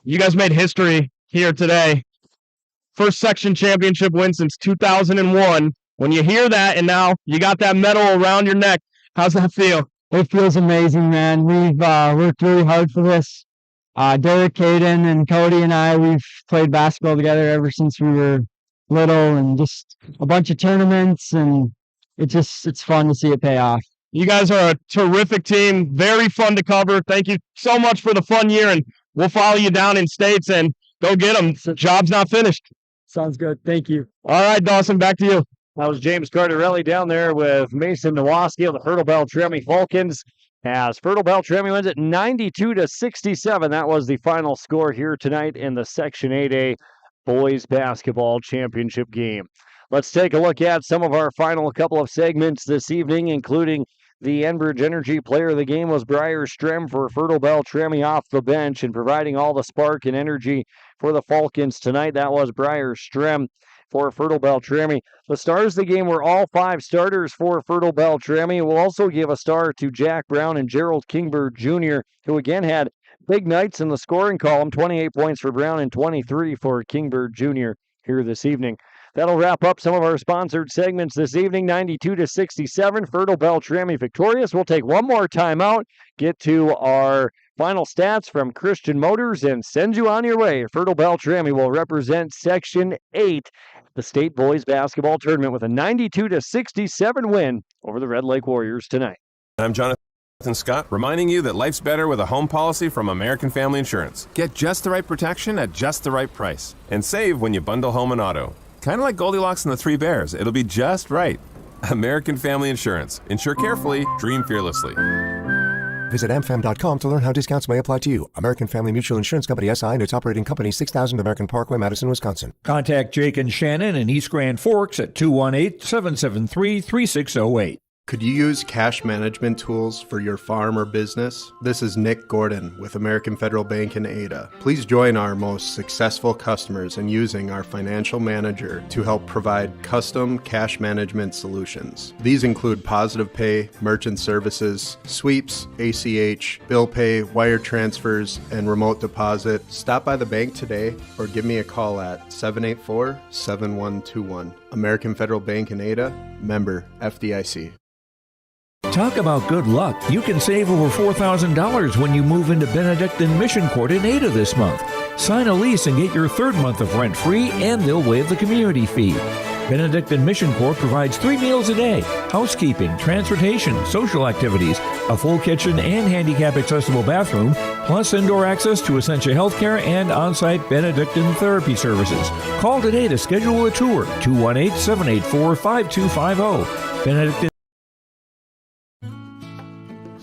You guys made history here today. First section championship win since 2001. When you hear that and now you got that medal around your neck, how's that feel? It feels amazing, man. We've worked really hard for this. Derek, Caden, and Cody and I, we've played basketball together ever since we were little, and just a bunch of tournaments, and it's fun to see it pay off. You guys are a terrific team. Very fun to cover. Thank you so much for the fun year, and we'll follow you down in states and go get them. Job's not finished. Sounds good. Thank you. All right, Dawson, back to you. That was James Cardarelli down there with Mason Nowoski of the Fertile-Beltrami Falcons. As Fertile-Beltrami wins it 92-67. That was the final score here tonight in the Section 8A Boys Basketball Championship game. Let's take a look at some of our final couple of segments this evening, including the Enbridge Energy Player of the Game was Briar Strem for Fertile-Beltrami off the bench and providing all the spark and energy for the Falcons tonight. That was Briar Strem for Fertile-Beltrami. The stars of the game were all 5 starters for Fertile-Beltrami. We'll also give a star to Jack Brown and Gerald Kingbird Jr., who again had big nights in the scoring column. 28 points for Brown and 23 for Kingbird Jr. here this evening. That'll wrap up some of our sponsored segments this evening. 92-67, Fertile-Beltrami victorious. We'll take one more timeout, get to our final stats from Christian Motors, and send you on your way. Fertile-Beltrami will represent Section 8, the state boys basketball tournament, with a 92-67 win over the Red Lake Warriors tonight. I'm Jonathan Scott, reminding you that life's better with a home policy from American Family Insurance. Get just the right protection at just the right price. And save when you bundle home and auto. Kind of like Goldilocks and the Three Bears. It'll be just right. American Family Insurance. Insure carefully, dream fearlessly. Visit amfam.com to learn how discounts may apply to you. American Family Mutual Insurance Company, SI, and its operating company, 6000 American Parkway, Madison, Wisconsin. Contact Jake and Shannon in East Grand Forks at 218-773-3608. Could you use cash management tools for your farm or business? This is Nick Gordon with American Federal Bank in Ada. Please join our most successful customers in using our financial manager to help provide custom cash management solutions. These include Positive Pay, merchant services, sweeps, ACH, bill pay, wire transfers, and remote deposit. Stop by the bank today or give me a call at 784-7121. American Federal Bank in Ada, member FDIC. Talk about good luck. You can save over $4,000 when you move into Benedictine Mission Court in Ada this month. Sign a lease and get your third month of rent free, and they'll waive the community fee. Benedictine Mission Court provides 3 meals a day, housekeeping, transportation, social activities, a full kitchen and handicap accessible bathroom, plus indoor access to essential health care and on-site Benedictine therapy services. Call today to schedule a tour, 218-784-5250. Benedictine.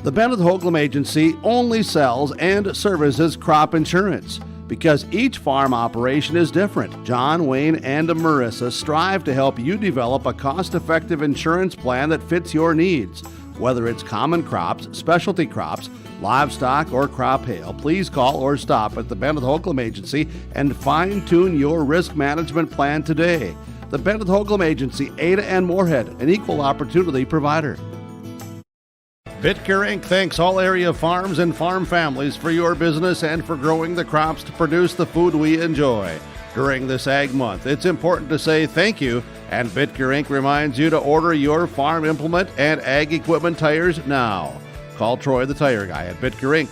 The Bennett Hoagland Agency only sells and services crop insurance because each farm operation is different. John, Wayne, and Marissa strive to help you develop a cost-effective insurance plan that fits your needs. Whether it's common crops, specialty crops, livestock, or crop hail, please call or stop at the Bennett Hoagland Agency and fine-tune your risk management plan today. The Bennett Hoagland Agency, Ada and Moorhead, an equal opportunity provider. Bitker Inc. thanks all area farms and farm families for your business and for growing the crops to produce the food we enjoy. During this Ag Month, it's important to say thank you, and Bitker Inc. reminds you to order your farm implement and ag equipment tires now. Call Troy the Tire Guy at Bitker Inc.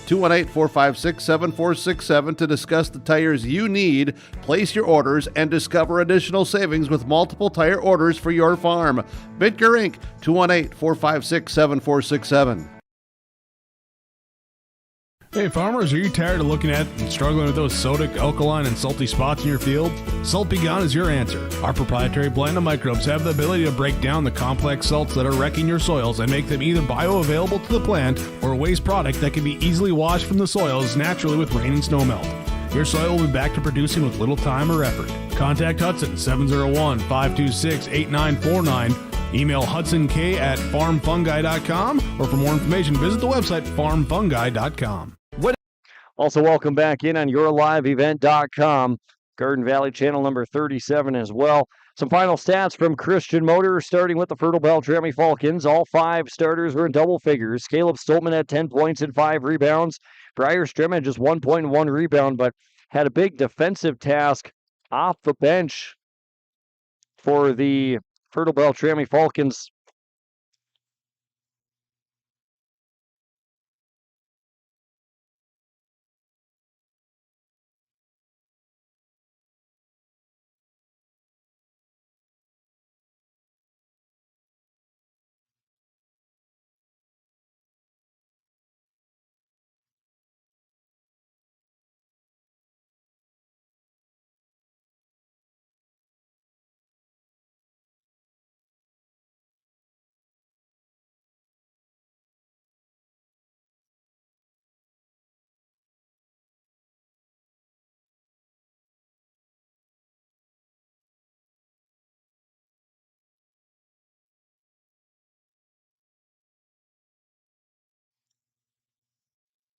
218-456-7467 to discuss the tires you need, place your orders, and discover additional savings with multiple tire orders for your farm. Bitker Inc. 218-456-7467. Hey farmers, are you tired of looking at and struggling with those sodic, alkaline, and salty spots in your field? Salt Be Gone is your answer. Our proprietary blend of microbes have the ability to break down the complex salts that are wrecking your soils and make them either bioavailable to the plant or a waste product that can be easily washed from the soils naturally with rain and snow melt. Your soil will be back to producing with little time or effort. Contact Hudson 701-526-8949. Email hudsonk@farmfungi.com, or for more information, visit the website farmfungi.com. Also, welcome back in on yourliveevent.com. Garden Valley channel number 37 as well. Some final stats from Christian Motor, starting with the Fertile-Beltrami Falcons. All 5 starters were in double figures. Caleb Stoltman had 10 points and 5 rebounds. Briar Strim had just 1.1 rebound, but had a big defensive task off the bench for the Fertile-Beltrami Falcons.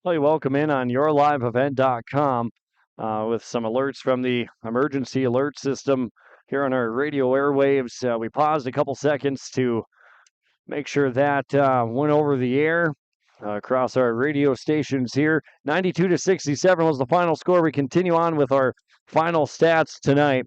Well, welcome in on yourliveevent.com with some alerts from the emergency alert system here on our radio airwaves. We paused a couple seconds to make sure that went over the air across our radio stations here. 92-67 was the final score. We continue on with our final stats tonight.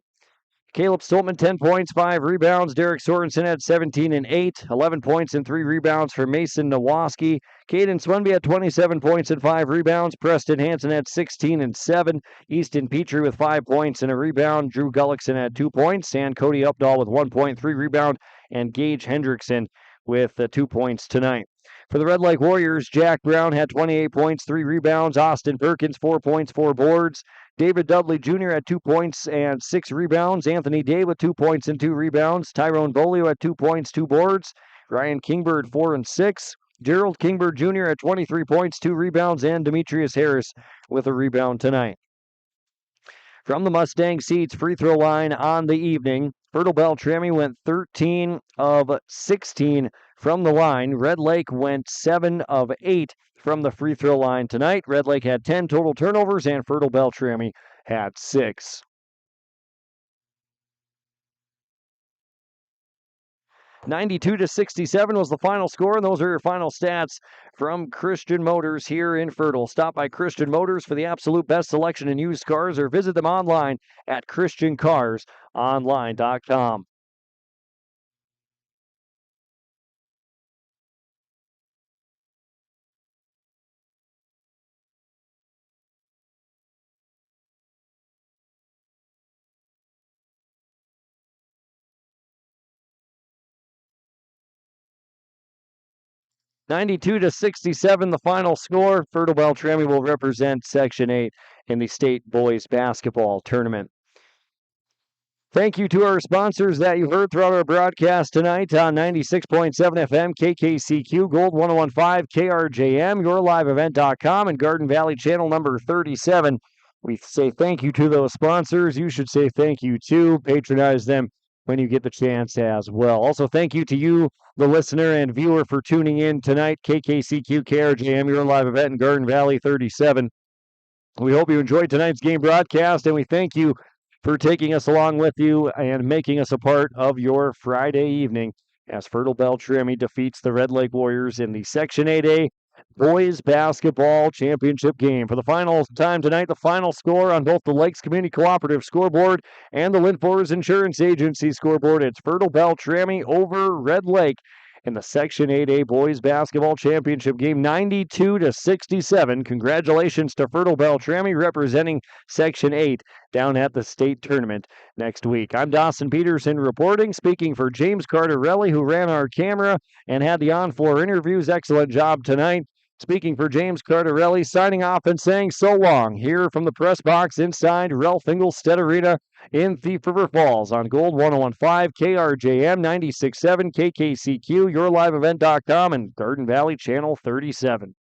Caleb Stoltman, 10 points, 5 rebounds. Derek Sorensen had 17 and 8, 11 points and 3 rebounds for Mason Nowoski. Caden Swenby had 27 points and 5 rebounds. Preston Hansen had 16 and 7. Easton Petrie with 5 points and a rebound. Drew Gullickson had 2 points. And Cody Updahl with 1.3 rebound. And Gage Hendrickson with 2 points tonight. For the Red Lake Warriors, Jack Brown had 28 points, 3 rebounds. Austin Perkins, 4 points, 4 boards. David Dudley Jr. had 2 points and 6 rebounds. Anthony Day with 2 points and 2 rebounds. Tyrone Bolio had 2 points, 2 boards. Ryan Kingbird, 4 and 6. Gerald Kingbird Jr. had 23 points, 2 rebounds, and Demetrius Harris with a rebound tonight. From the Mustang Seeds free throw line on the evening, Fertile-Beltrami went 13 of 16 from the line. Red Lake went 7 of 8 from the free throw line tonight. Red Lake had 10 total turnovers, and Fertile-Beltrami had 6. 92-67 was the final score, and those are your final stats from Christian Motors here in Fertile. Stop by Christian Motors for the absolute best selection in used cars, or visit them online at christiancarsonline.com. (92-67) the final score. Fertile-Beltrami will represent Section 8 in the state boys basketball tournament. Thank you to our sponsors that you heard throughout our broadcast tonight on 96.7 FM, KKCQ, Gold 1015, KRJM, YourLiveEvent.com, and Garden Valley Channel number 37. We say thank you to those sponsors. You should say thank you too. Patronize them when you get the chance as well. Also, thank you to you, the listener and viewer, for tuning in tonight. KKCQ, KRJM, Your Live Event in Garden Valley 37. We hope you enjoyed tonight's game broadcast, and we thank you for taking us along with you and making us a part of your Friday evening as Fertile-Beltrami defeats the Red Lake Warriors in the Section 8A Boys Basketball Championship game. For the final time tonight, the final score on both the Lakes Community Cooperative scoreboard and the Lindfors Insurance Agency scoreboard, it's Fertile-Beltrami over Red Lake in the Section 8A Boys Basketball Championship game, 92-67. Congratulations to Fertile-Beltrami representing Section 8 down at the state tournament next week. I'm Dawson Peterson reporting, speaking for James Cardarelli, who ran our camera and had the on-floor interviews. Excellent job tonight. Speaking for James Cardarelli, signing off and saying so long here from the press box inside Ralph Engelstead Arena in Thief River Falls on Gold 1015, KRJM 96.7, KKCQ, YourLiveEvent.com, and Garden Valley Channel 37.